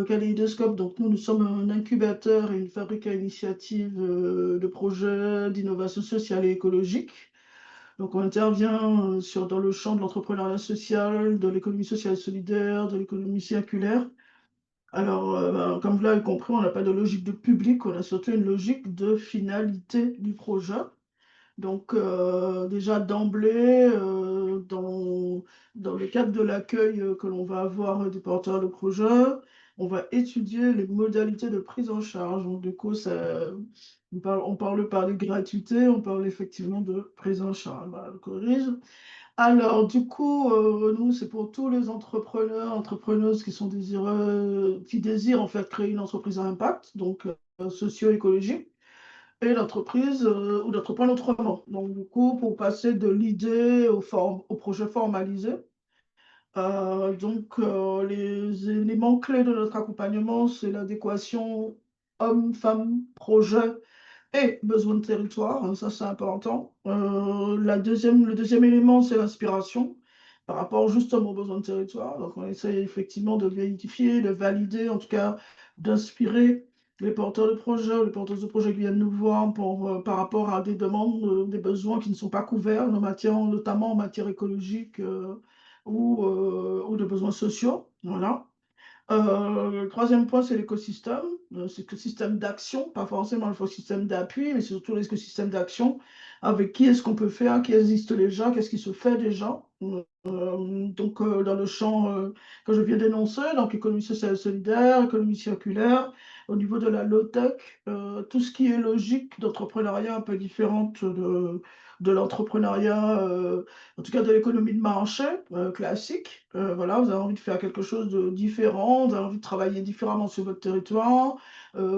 Kaléidoscope, donc nous sommes un incubateur et une fabrique à initiative de projets d'innovation sociale et écologique. Donc on intervient dans le champ de l'entrepreneuriat social, de l'économie sociale et solidaire, de l'économie circulaire. Alors, comme vous l'avez compris, on n'a pas de logique de public, on a surtout une logique de finalité du projet. Donc, déjà d'emblée, dans le cadre de l'accueil que l'on va avoir des porteurs de projets, on va étudier les modalités de prise en charge. Donc, du coup, on parle pas de gratuité, on parle effectivement de prise en charge. Voilà, je corrige. Alors, du coup, nous, c'est pour tous les entrepreneurs, entrepreneuses qui sont désireux, qui désirent en fait créer une entreprise à impact, donc socio-écologique et l'entreprise ou d'entreprendre autrement. Donc, du coup, pour passer de l'idée au projet formalisé, les éléments clés de notre accompagnement, c'est l'adéquation homme-femme, projet et besoin de territoire, hein, ça c'est important. Le deuxième élément, c'est l'inspiration par rapport justement aux besoins de territoire. Donc on essaie effectivement de vérifier, de valider, en tout cas d'inspirer les porteurs de projets ou les porteuses de projets qui viennent nous voir par rapport à des demandes, des besoins qui ne sont pas couverts, notamment en matière écologique ou de besoins sociaux. Voilà. Le troisième point, c'est l'écosystème. C'est l'écosystème d'action, pas forcément le système d'appui, mais c'est surtout l'écosystème d'action. Avec qui est-ce qu'on peut faire, qui existe déjà, qu'est-ce qui se fait déjà. Dans le champ que je viens d'énoncer, donc économie sociale et solidaire, économie circulaire, au niveau de la low-tech, tout ce qui est logique d'entrepreneuriat un peu différente de l'entrepreneuriat, en tout cas de l'économie de marché classique. Voilà, vous avez envie de faire quelque chose de différent, vous avez envie de travailler différemment sur votre territoire,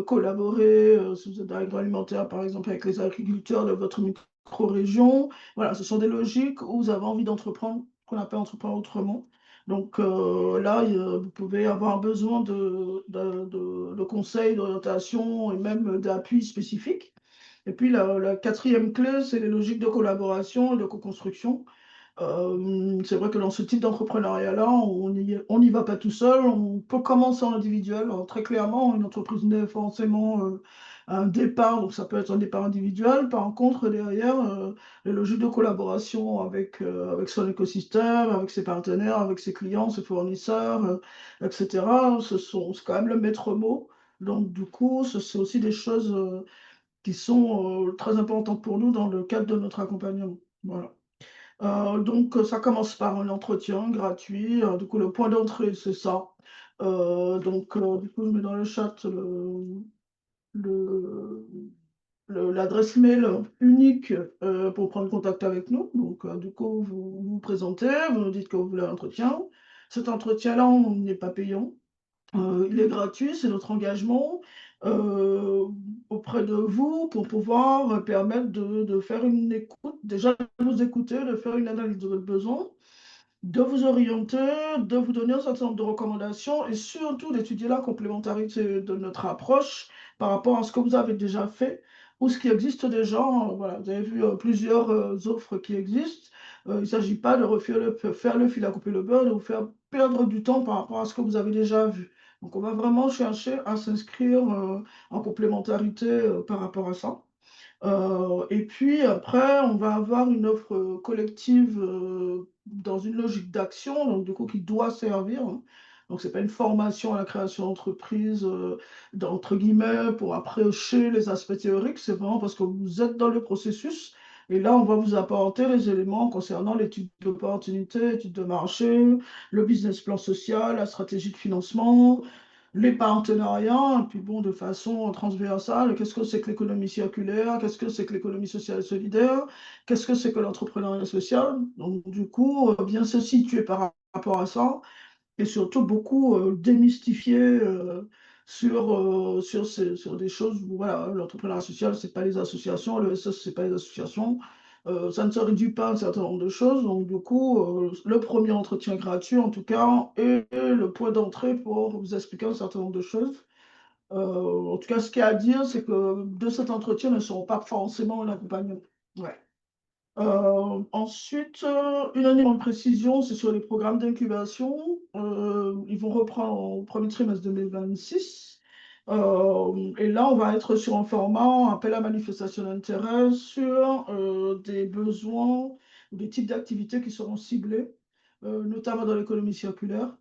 collaborer, si vous êtes dans l'agroalimentaire par exemple, avec les agriculteurs de votre micro-région. Voilà, ce sont des logiques où vous avez envie d'entreprendre, qu'on appelle entreprendre autrement. Donc là, vous pouvez avoir besoin de conseils, d'orientation et même d'appui spécifiques. Et puis la quatrième clé, c'est les logiques de collaboration et de co-construction. C'est vrai que dans ce type d'entrepreneuriat-là, on n'y va pas tout seul, on peut commencer en individuel. Alors, très clairement, une entreprise n'est pas forcément un départ, donc ça peut être un départ individuel. Par contre, derrière, les logiques de collaboration avec son écosystème, avec ses partenaires, avec ses clients, ses fournisseurs, etc., c'est quand même le maître mot. Donc, du coup, c'est aussi des choses qui sont très importantes pour nous dans le cadre de notre accompagnement. Voilà. Ça commence par un entretien gratuit. Du coup, le point d'entrée, c'est ça. Du coup, je mets dans le chat le- l'adresse mail unique pour prendre contact avec nous. Donc, du coup, vous vous présentez, vous nous dites que vous voulez un entretien. Cet entretien-là, on n'est pas payant. Il est gratuit, c'est notre engagement auprès de vous pour pouvoir permettre de faire une écoute, déjà de vous écouter, de faire une analyse de votre besoin, de vous orienter, de vous donner un certain nombre de recommandations et surtout d'étudier la complémentarité de notre approche par rapport à ce que vous avez déjà fait ou ce qui existe déjà. Voilà, vous avez vu plusieurs offres qui existent. Il ne s'agit pas de faire le fil à couper le beurre, de vous faire perdre du temps par rapport à ce que vous avez déjà vu. Donc, on va vraiment chercher à s'inscrire en complémentarité par rapport à ça. Et puis après, on va avoir une offre collective dans une logique d'action, donc du coup qui doit servir, hein. Donc c'est pas une formation à la création d'entreprise, entre guillemets, pour approcher les aspects théoriques, c'est vraiment parce que vous êtes dans le processus. Et là, on va vous apporter les éléments concernant l'étude d'opportunité, l'étude de marché, le business plan social, la stratégie de financement, les partenariats, et puis bon, de façon transversale, qu'est-ce que c'est que l'économie circulaire, qu'est-ce que c'est que l'économie sociale et solidaire, qu'est-ce que c'est que l'entrepreneuriat social. Donc, du coup, bien se situer par rapport à ça, et surtout beaucoup démystifier sur des choses où, voilà, l'entrepreneuriat social, c'est pas les associations, le SS, c'est pas les associations. Ça ne se réduit pas à un certain nombre de choses. Donc, du coup, le premier entretien gratuit, en tout cas, est le point d'entrée pour vous expliquer un certain nombre de choses. En tout cas, ce qu'il y a à dire, c'est que de cet entretien ne seront pas forcément un accompagnement. Ouais. Ensuite, une élément de précision, c'est sur les programmes d'incubation. Ils vont reprendre au premier trimestre 2026. Et là, on va être sur un format appel à manifestation d'intérêt sur des besoins, des types d'activités qui seront ciblés, notamment dans l'économie circulaire.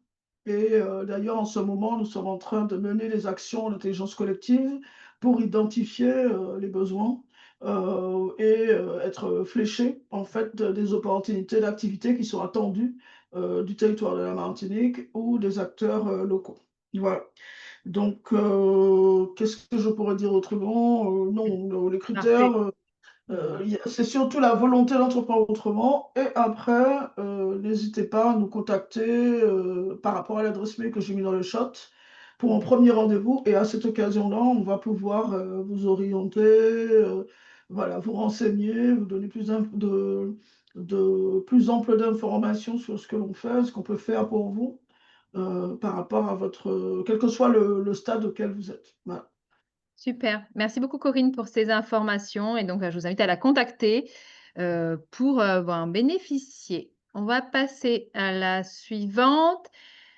Et d'ailleurs, en ce moment, nous sommes en train de mener des actions d'intelligence collective pour identifier les besoins et être fléché en fait des opportunités d'activités qui sont attendues du territoire de la Martinique ou des acteurs locaux. Voilà. Donc, qu'est-ce que je pourrais dire autrement? Non, les critères, Parfait. c'est surtout la volonté d'entreprendre autrement. Et après, n'hésitez pas à nous contacter par rapport à l'adresse mail que j'ai mis dans le chat pour un premier rendez-vous. Et à cette occasion-là, on va pouvoir vous orienter, voilà, vous renseigner, vous donner de plus ample d'informations sur ce que l'on fait, ce qu'on peut faire pour vous par rapport à votre, quel que soit le stade auquel vous êtes. Voilà. Super. Merci beaucoup, Corinne, pour ces informations. Et donc, je vous invite à la contacter pour en bénéficier. On va passer à la suivante.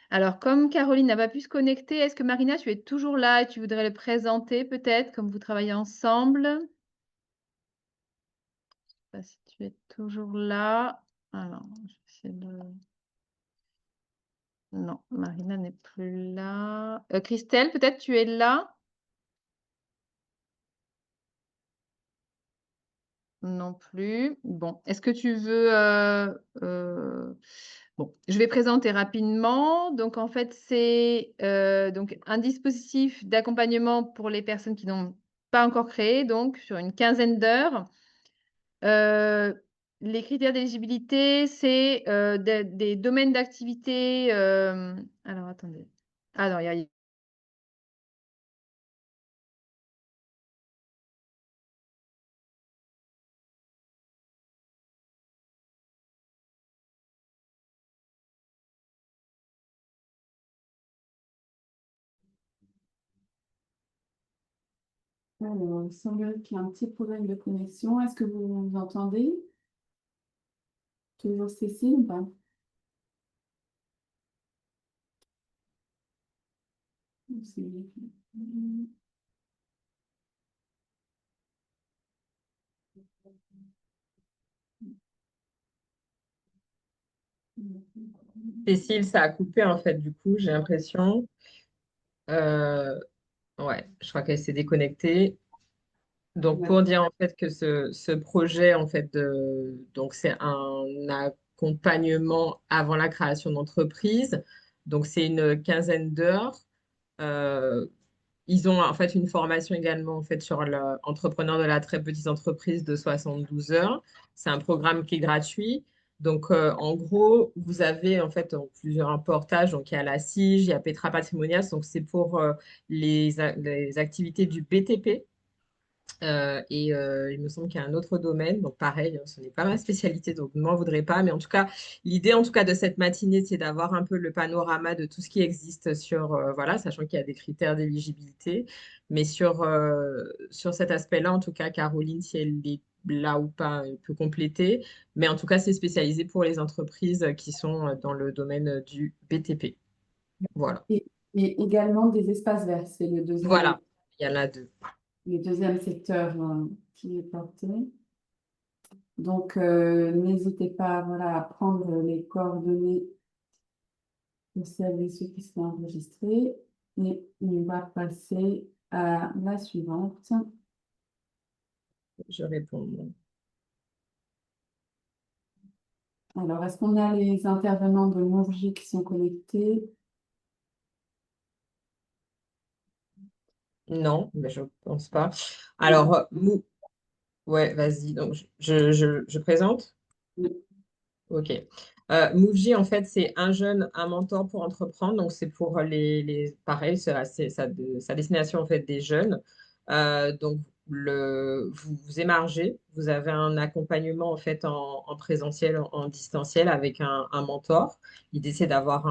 Alors, comme Caroline n'a pas pu se connecter, est-ce que Marina, tu es toujours là et tu voudrais le présenter peut-être, comme vous travaillez ensemble? Je ne sais pas si tu es toujours là. Alors, je vais essayer de... Non, Marina n'est plus là. Christelle, peut-être tu es là? Non plus. Bon, est-ce que tu veux... Bon, je vais présenter rapidement. Donc, en fait, c'est donc un dispositif d'accompagnement pour les personnes qui n'ont pas encore créé, donc sur une quinzaine d'heures. Les critères d'éligibilité, c'est des domaines d'activité. Alors, attendez. Ah non, il y a... Alors, il semble qu'il y a un petit problème de connexion. Est-ce que vous nous entendez? Toujours Cécile ou pas? Cécile, ça a coupé en fait, du coup, j'ai l'impression. Euh, ouais, je crois qu'elle s'est déconnectée. Donc, pour dire en fait que ce projet, en fait, donc c'est un accompagnement avant la création d'entreprise. Donc, c'est une quinzaine d'heures. Euh, Ils ont en fait une formation également en fait sur l'entrepreneur de la très petite entreprise de 72 heures. C'est un programme qui est gratuit. Donc, en gros, vous avez en fait plusieurs portages. Donc, il y a la CIGE, il y a Petra Patrimonial. Donc, c'est pour les activités du BTP. Il me semble qu'il y a un autre domaine, donc pareil, hein, ce n'est pas ma spécialité, donc ne m'en voudrez pas. Mais en tout cas, l'idée en tout cas de cette matinée, c'est d'avoir un peu le panorama de tout ce qui existe sur, voilà, sachant qu'il y a des critères d'éligibilité. Mais sur cet aspect-là, en tout cas, Caroline, si elle est là ou pas, elle peut compléter. Mais en tout cas, c'est spécialisé pour les entreprises qui sont dans le domaine du BTP. Voilà. Et également des espaces verts, c'est Voilà, il y en a deux. le deuxième secteur qui est porté. Donc, n'hésitez pas, voilà, à prendre les coordonnées de celles et ceux qui sont enregistrés. Et on va passer à la suivante. Je réponds. Alors, est-ce qu'on a les intervenants de Mourgy qui sont connectés? Non, mais je pense pas. Alors, ouais, vas-y. Donc, je présente. Oui. Ok. Mouv'J, en fait, c'est un jeune, un mentor pour entreprendre. Donc, c'est pour pareil, c'est sa destination, en fait, des jeunes. Donc, vous émargez, vous avez un accompagnement, en fait, en présentiel, en distanciel avec un mentor. L'idée, c'est d'avoir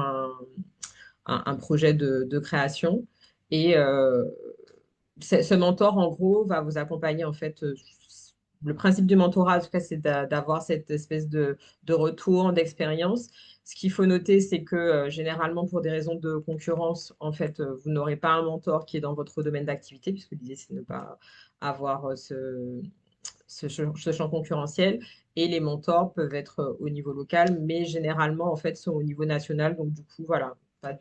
un projet de création. Et ce mentor, en gros, va vous accompagner, en fait. Le principe du mentorat, en tout cas, c'est d'avoir cette espèce de retour, d'expérience. Ce qu'il faut noter, c'est que généralement, pour des raisons de concurrence, en fait, vous n'aurez pas un mentor qui est dans votre domaine d'activité, puisque l'idée, c'est de ne pas avoir ce champ concurrentiel. Et les mentors peuvent être au niveau local, mais généralement, en fait, sont au niveau national. Donc, du coup, voilà, pas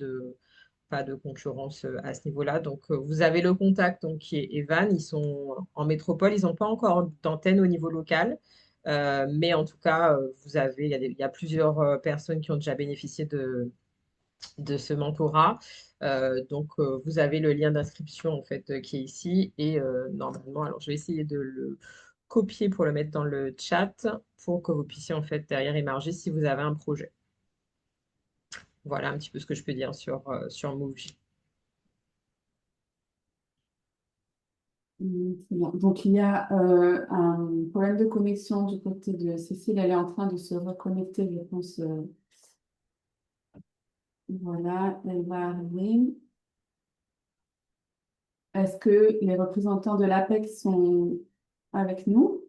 de concurrence à ce niveau-là. Donc, vous avez le contact donc, qui est Evan. Ils sont en métropole. Ils n'ont pas encore d'antenne au niveau local. Mais en tout cas, il y a plusieurs personnes qui ont déjà bénéficié de ce mentorat. Donc, vous avez le lien d'inscription en fait qui est ici. Et normalement, alors je vais essayer de le copier pour le mettre dans le chat pour que vous puissiez en fait derrière émarger si vous avez un projet. Voilà un petit peu ce que je peux dire sur Mouv'J. Très bien. Donc, il y a un problème de connexion du côté de Cécile. Elle est en train de se reconnecter, je pense. Voilà, elle va arriver. Est-ce que les représentants de l'APEC sont avec nous?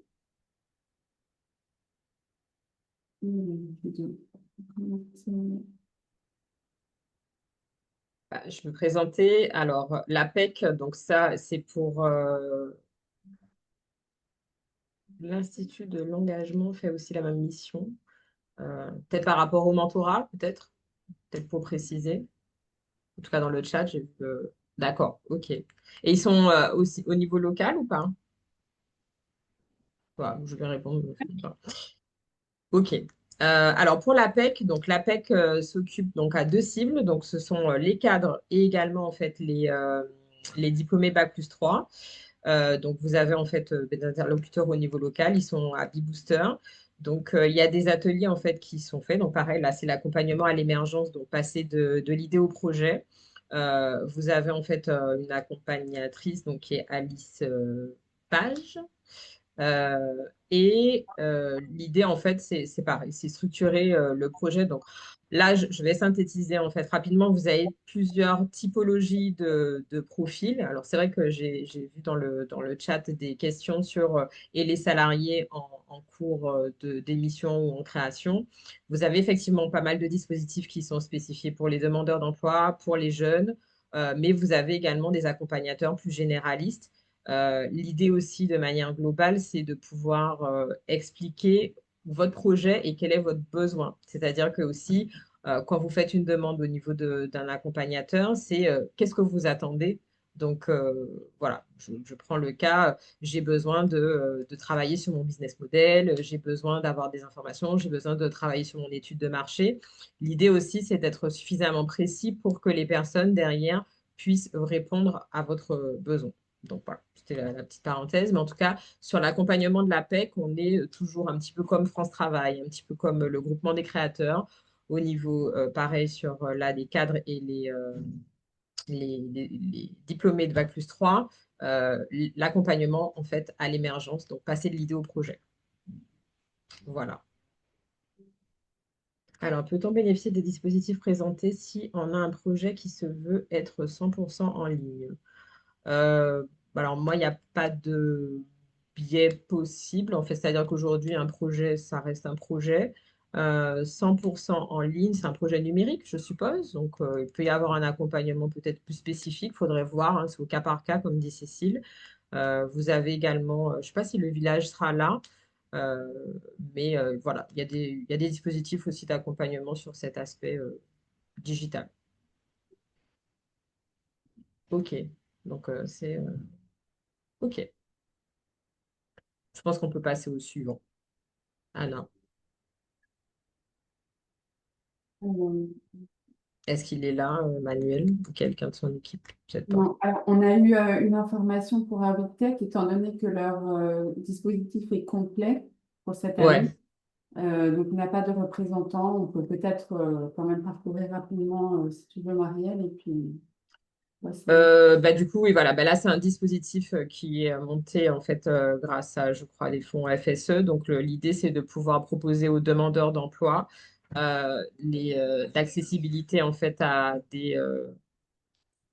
Bah, je vais me présenter. Alors, l'APEC, donc ça, c'est pour l'Institut de l'engagement, fait aussi la même mission. Peut-être par rapport au mentorat, peut-être pour préciser. En tout cas, dans le chat, j'ai vu D'accord, ok. Et ils sont aussi au niveau local ou pas? Voilà, je vais répondre. Ok. Alors pour l'APEC, donc l'APEC s'occupe donc à deux cibles. Donc ce sont les cadres et également en fait les diplômés Bac+3. Donc, vous avez en fait des interlocuteurs au niveau local, ils sont à B-Booster. Donc, il y a des ateliers en fait qui sont faits. Donc, pareil, là, c'est l'accompagnement à l'émergence, donc passer de l'idée au projet. Vous avez en fait une accompagnatrice donc, qui est Alice Page. Et l'idée, en fait, c'est pareil, c'est structurer le projet. Donc là, je vais synthétiser en fait rapidement. Vous avez plusieurs typologies de profils. Alors c'est vrai que j'ai vu dans le chat des questions sur et les salariés en cours d'émission ou en création. Vous avez effectivement pas mal de dispositifs qui sont spécifiés pour les demandeurs d'emploi, pour les jeunes, mais vous avez également des accompagnateurs plus généralistes. L'idée aussi, de manière globale, c'est de pouvoir expliquer votre projet et quel est votre besoin. C'est-à-dire que aussi, quand vous faites une demande au niveau d'un accompagnateur, c'est qu'est-ce que vous attendez? Donc, voilà, je prends le cas, j'ai besoin de travailler sur mon business model, j'ai besoin d'avoir des informations, j'ai besoin de travailler sur mon étude de marché. L'idée aussi, c'est d'être suffisamment précis pour que les personnes derrière puissent répondre à votre besoin. Donc voilà, c'était la petite parenthèse. Mais en tout cas, sur l'accompagnement de la PEC, on est toujours un petit peu comme France Travail, un petit peu comme le groupement des créateurs, au niveau, pareil, sur là, les cadres et les diplômés de Bac+3, l'accompagnement, en fait, à l'émergence, donc passer de l'idée au projet. Voilà. Alors, peut-on bénéficier des dispositifs présentés si on a un projet qui se veut être 100% en ligne? Euh, alors, moi, il n'y a pas de biais possible. En fait, c'est-à-dire qu'aujourd'hui, un projet, ça reste un projet. 100% en ligne, c'est un projet numérique, je suppose. Donc, il peut y avoir un accompagnement peut-être plus spécifique. Il faudrait voir, hein, c'est au cas par cas, comme dit Cécile. Vous avez également, je ne sais pas si le village sera là, euh, mais voilà, il y a des dispositifs aussi d'accompagnement sur cet aspect digital. OK. Donc, OK. Je pense qu'on peut passer au suivant. Anna. Euh, Est-ce qu'il est là, Manuel, ou quelqu'un de son équipe? Peut-être pas. Non, alors, on a eu une information pour Avitech, étant donné que leur dispositif est complet pour cette année. Ouais. Donc, il n'y a pas de représentant. On peut peut-être quand même parcourir rapidement, si tu veux, Marielle, et puis voici. Bah, du coup, oui, voilà. Bah, là, c'est un dispositif qui est monté en fait grâce à, je crois, les fonds FSE. Donc, l'idée, c'est de pouvoir proposer aux demandeurs d'emploi l'accessibilité en fait à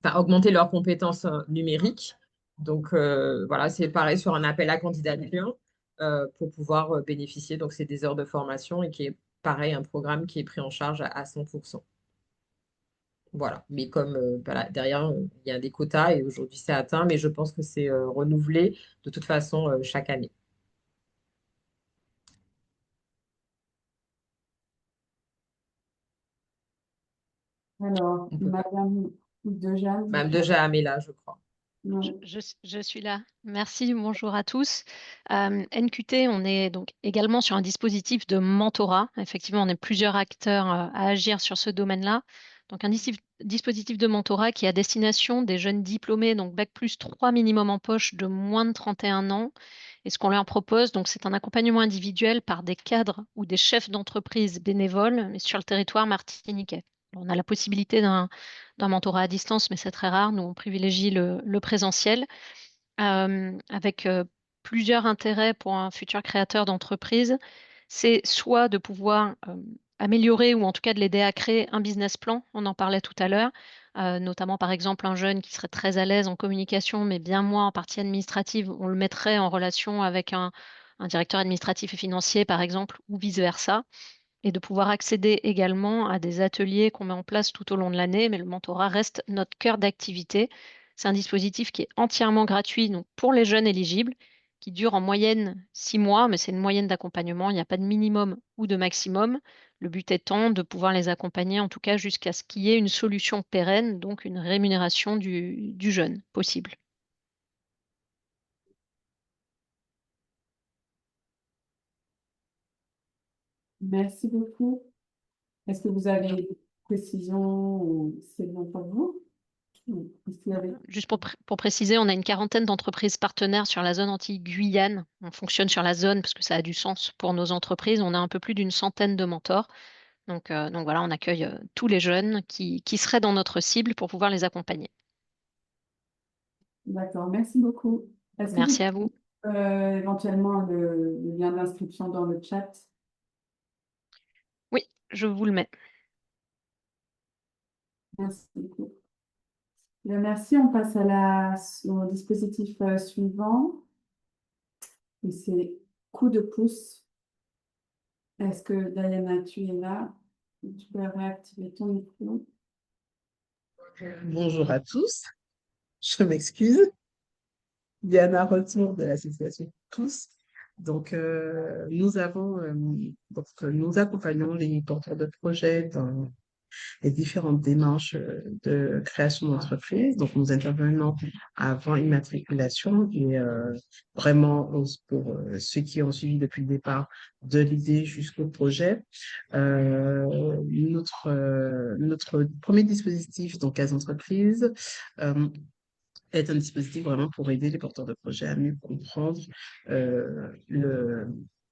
enfin, augmenter leurs compétences numériques. Donc, voilà, c'est pareil sur un appel à candidature pour pouvoir bénéficier. Donc, c'est des heures de formation et qui est pareil, un programme qui est pris en charge à 100%. Voilà, mais comme voilà, derrière, il y a des quotas et aujourd'hui c'est atteint, mais je pense que c'est renouvelé de toute façon chaque année. Alors, On peut... Madame de Jeanne, Madame de Jahamé là, je crois. non. Je suis là. Merci, bonjour à tous. NQT, on est donc également sur un dispositif de mentorat. Effectivement, on est plusieurs acteurs à agir sur ce domaine-là. Donc, un dispositif de mentorat qui est à destination des jeunes diplômés, donc Bac+3 minimum en poche de moins de 31 ans. Et ce qu'on leur propose, donc, c'est un accompagnement individuel par des cadres ou des chefs d'entreprise bénévoles, mais sur le territoire martiniquais. On a la possibilité d'un mentorat à distance, mais c'est très rare. Nous, on privilégie le présentiel avec plusieurs intérêts pour un futur créateur d'entreprise. C'est soit de pouvoir améliorer ou en tout cas de l'aider à créer un business plan. On en parlait tout à l'heure, notamment par exemple un jeune qui serait très à l'aise en communication, mais bien moins en partie administrative. On le mettrait en relation avec un directeur administratif et financier, par exemple, ou vice-versa et de pouvoir accéder également à des ateliers qu'on met en place tout au long de l'année, mais le mentorat reste notre cœur d'activité. C'est un dispositif qui est entièrement gratuit donc pour les jeunes éligibles, qui dure en moyenne 6 mois, mais c'est une moyenne d'accompagnement, il n'y a pas de minimum ou de maximum. Le but étant de pouvoir les accompagner, en tout cas jusqu'à ce qu'il y ait une solution pérenne, donc une rémunération du jeune possible. Merci beaucoup. Est-ce que vous avez des précisions ou c'est bon pour vous? Est-ce qu'il y avait- Juste pour préciser, on a une quarantaine d'entreprises partenaires sur la zone Antilles-Guyane. On fonctionne sur la zone parce que ça a du sens pour nos entreprises. On a un peu plus d'une centaine de mentors. Donc voilà, on accueille tous les jeunes qui seraient dans notre cible pour pouvoir les accompagner. D'accord, merci beaucoup. Est-ce que Merci vous à vous. éventuellement le lien d'inscription dans le chat? Oui, je vous le mets. Merci beaucoup. Bien, merci, on passe au dispositif suivant. Et c'est coup de pouce. Est-ce que Diana, tu es là? Tu peux réactiver ton micro. Bonjour à tous, je m'excuse. Diana Retour de l'association Tous. Donc, nous accompagnons les porteurs de projets dans les différentes démarches de création d'entreprise. Donc, nous intervenons avant immatriculation et vraiment pour ceux qui ont suivi depuis le départ de l'idée jusqu'au projet. Notre premier dispositif, donc Case Entreprise, est un dispositif vraiment pour aider les porteurs de projets à mieux comprendre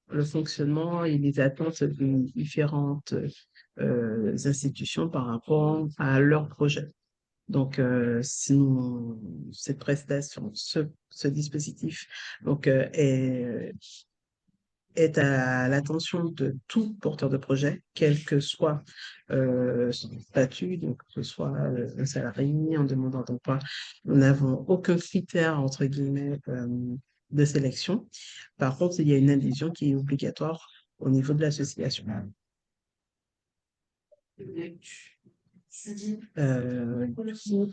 le fonctionnement et les attentes des différentes institutions par rapport à leur projet. Donc, cette prestation, ce dispositif donc, est à l'attention de tout porteur de projet, quel que soit son statut, donc que ce soit un salarié, un demandeur d'emploi. Nous n'avons aucun critère, entre guillemets, de sélection. Par contre, il y a une adhésion qui est obligatoire au niveau de l'association.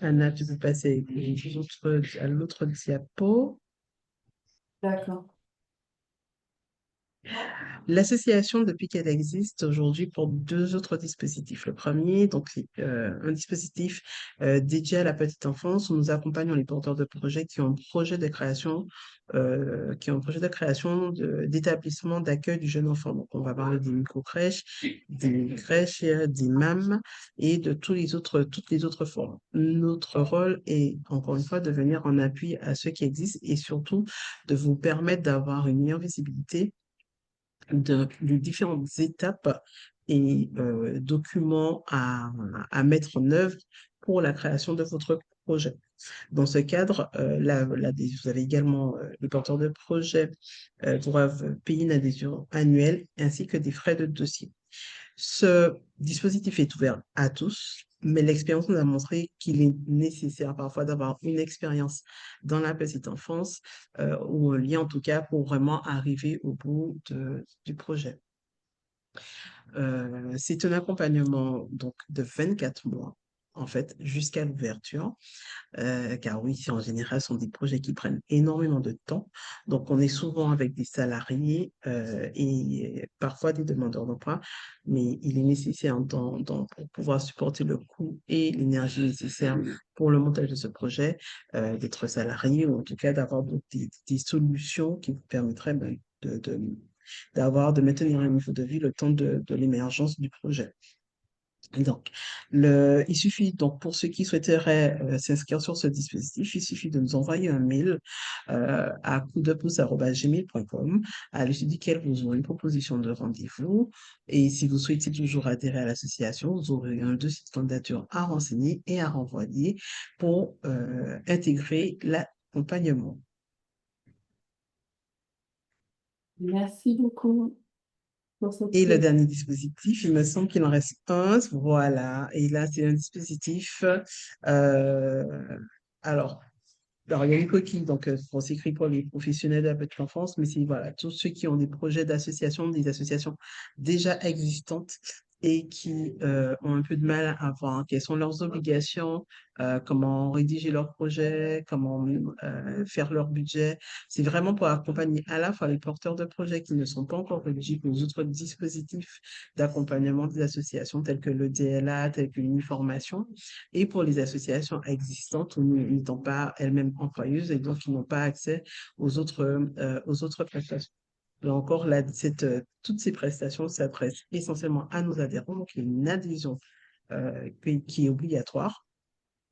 Anna, tu peux passer à l'autre diapo. D'accord. L'association, depuis qu'elle existe aujourd'hui, pour deux autres dispositifs. Le premier, donc, c'est un dispositif dédié à la petite enfance où nous accompagnons les porteurs de projets qui ont un projet de création, d'établissement d'accueil du jeune enfant. Donc, on va parler des micro-crèches, des crèches, des MAM et de toutes les autres formes. Notre rôle est, encore une fois, de venir en appui à ceux qui existent et surtout de vous permettre d'avoir une meilleure visibilité de différentes étapes et documents à mettre en œuvre pour la création de votre projet. Dans ce cadre, vous avez également les porteurs de projets doivent payer une adhésion annuelle ainsi que des frais de dossier. Ce dispositif est ouvert à tous, mais l'expérience nous a montré qu'il est nécessaire parfois d'avoir une expérience dans la petite enfance ou un lien en tout cas pour vraiment arriver au bout du projet. C'est un accompagnement donc de 24 mois en fait jusqu'à l'ouverture. Car oui, en général, ce sont des projets qui prennent énormément de temps. Donc, on est souvent avec des salariés et parfois des demandeurs d'emploi, mais il est nécessaire pour pouvoir supporter le coût et l'énergie nécessaire pour le montage de ce projet, d'être salarié ou en tout cas d'avoir des solutions qui vous permettraient de maintenir un niveau de vie le temps de l'émergence du projet. Donc, il suffit, donc, pour ceux qui souhaiteraient s'inscrire sur ce dispositif, il suffit de nous envoyer un mail à coupdepouce@gmail.com, à l'issue duquel vous aurez une proposition de rendez-vous. Et si vous souhaitez toujours adhérer à l'association, vous aurez un dossier de candidature à renseigner et à renvoyer pour intégrer l'accompagnement. Merci beaucoup pour cette Et le dernier dispositif, il me semble qu'il en reste un, voilà. Et là, c'est un dispositif. Alors, il y a une coquille, donc on s'écrit pour les professionnels de la petite enfance, mais c'est voilà, tous ceux qui ont des projets d'association, des associations déjà existantes et qui ont un peu de mal à voir quelles sont leurs obligations, comment rédiger leur projet, comment faire leur budget. C'est vraiment pour accompagner à la fois les porteurs de projets qui ne sont pas encore éligibles aux autres dispositifs d'accompagnement des associations tels que le DLA, tels que l'uniformation, et pour les associations existantes n'étant pas elles-mêmes employeuses et donc qui n'ont pas accès aux autres prestations. Là encore, toutes ces prestations s'adressent essentiellement à nos adhérents, donc il y a une adhésion qui est obligatoire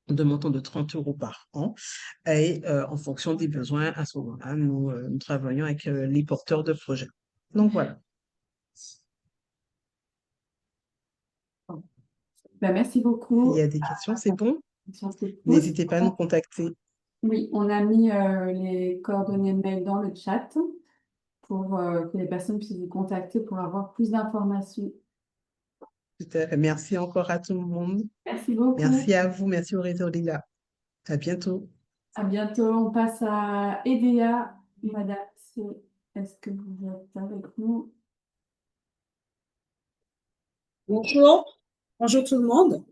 de montant de 30 € par an. Et en fonction des besoins, à ce moment-là, nous travaillons avec les porteurs de projets. Donc voilà. Ben, merci beaucoup. Il y a des questions, c'est bon? N'hésitez pas à nous contacter. Oui, on a mis les coordonnées mail dans le chat pour que les personnes puissent vous contacter pour avoir plus d'informations. Merci encore à tout le monde. Merci beaucoup. Merci à vous, merci au réseau Lila. À bientôt. À bientôt. On passe à Edea. Madame, est-ce que vous êtes avec nous? Bonjour, bonjour tout le monde.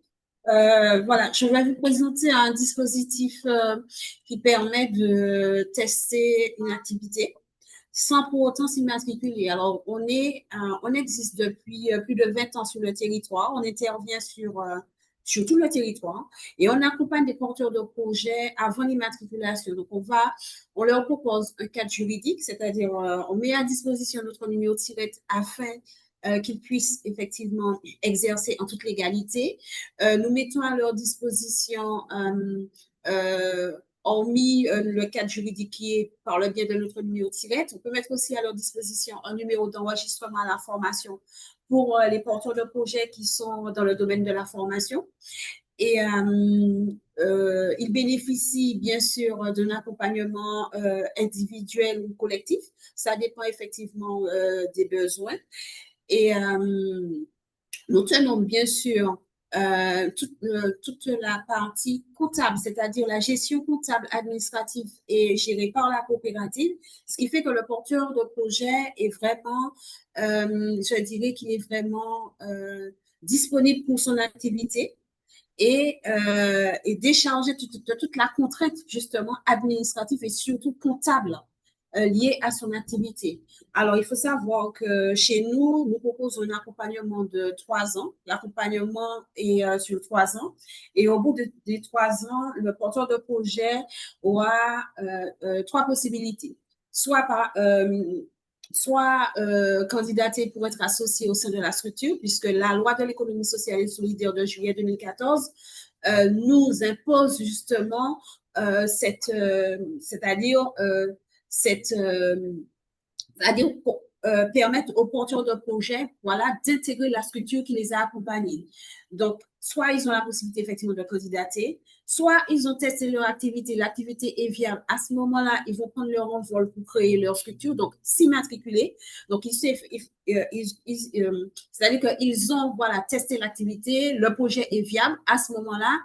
Voilà, je vais vous présenter un dispositif qui permet de tester une activité sans pour autant s'immatriculer. Alors, on existe depuis plus de 20 ans sur le territoire. On intervient sur tout le territoire et on accompagne des porteurs de projets avant l'immatriculation. Donc, on leur propose un cadre juridique, c'est-à-dire on met à disposition notre numéro de tirette afin qu'ils puissent effectivement exercer en toute légalité. Nous mettons à leur disposition hormis le cadre juridique qui est par le biais de notre numéro de tirette, on peut mettre aussi à leur disposition un numéro d'enregistrement à la formation pour les porteurs de projets qui sont dans le domaine de la formation. Et ils bénéficient bien sûr d'un accompagnement individuel ou collectif. Ça dépend effectivement des besoins. Et nous tenons bien sûr toute la partie comptable, c'est-à-dire la gestion comptable administrative est gérée par la coopérative, ce qui fait que le porteur de projet est vraiment, je dirais qu'il est vraiment disponible pour son activité et déchargé de toute la contrainte justement administrative et surtout comptable liées à son activité. Alors, il faut savoir que chez nous, nous proposons un accompagnement de 3 ans. L'accompagnement est sur 3 ans. Et au bout des 3 ans, le porteur de projet aura 3 possibilités. Soit candidater pour être associé au sein de la structure, puisque la loi de l'économie sociale et solidaire de juillet 2014 nous impose justement c'est-à-dire permettre aux porteurs de projet, voilà, d'intégrer la structure qui les a accompagnés. Donc, soit ils ont la possibilité effectivement de candidater, soit ils ont testé leur activité, l'activité est viable. À ce moment-là, ils vont prendre leur envol pour créer leur structure, donc s'immatriculer. Donc, c'est-à-dire qu'ils ont, voilà, testé l'activité, le projet est viable. À ce moment-là,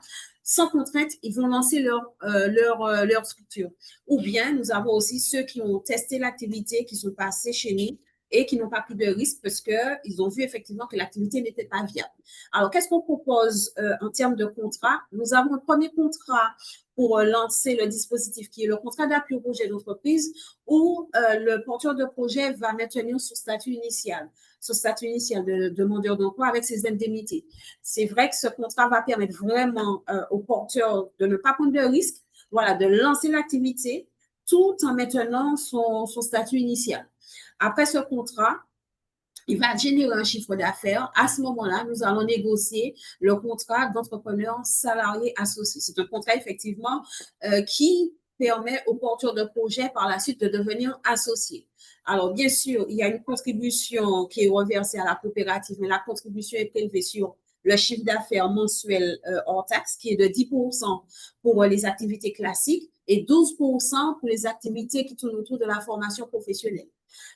sans contrainte, ils vont lancer leur structure. Ou bien, nous avons aussi ceux qui ont testé l'activité, qui sont passés chez nous et qui n'ont pas pris de risque parce qu'ils ont vu effectivement que l'activité n'était pas viable. Alors, qu'est-ce qu'on propose en termes de contrat? Nous avons un premier contrat pour lancer le dispositif qui est le contrat d'appui au projet d'entreprise où le porteur de projet va maintenir son statut initial de demandeur d'emploi avec ses indemnités. C'est vrai que ce contrat va permettre vraiment au porteur de ne pas prendre de risque, voilà, de lancer l'activité tout en maintenant son statut initial. Après ce contrat, il va générer un chiffre d'affaires. À ce moment-là, nous allons négocier le contrat d'entrepreneur salarié associé. C'est un contrat effectivement qui permet aux porteurs de projet par la suite de devenir associés. Alors, bien sûr, il y a une contribution qui est reversée à la coopérative, mais la contribution est prélevée sur le chiffre d'affaires mensuel hors taxe, qui est de 10% pour les activités classiques et 12% pour les activités qui tournent autour de la formation professionnelle.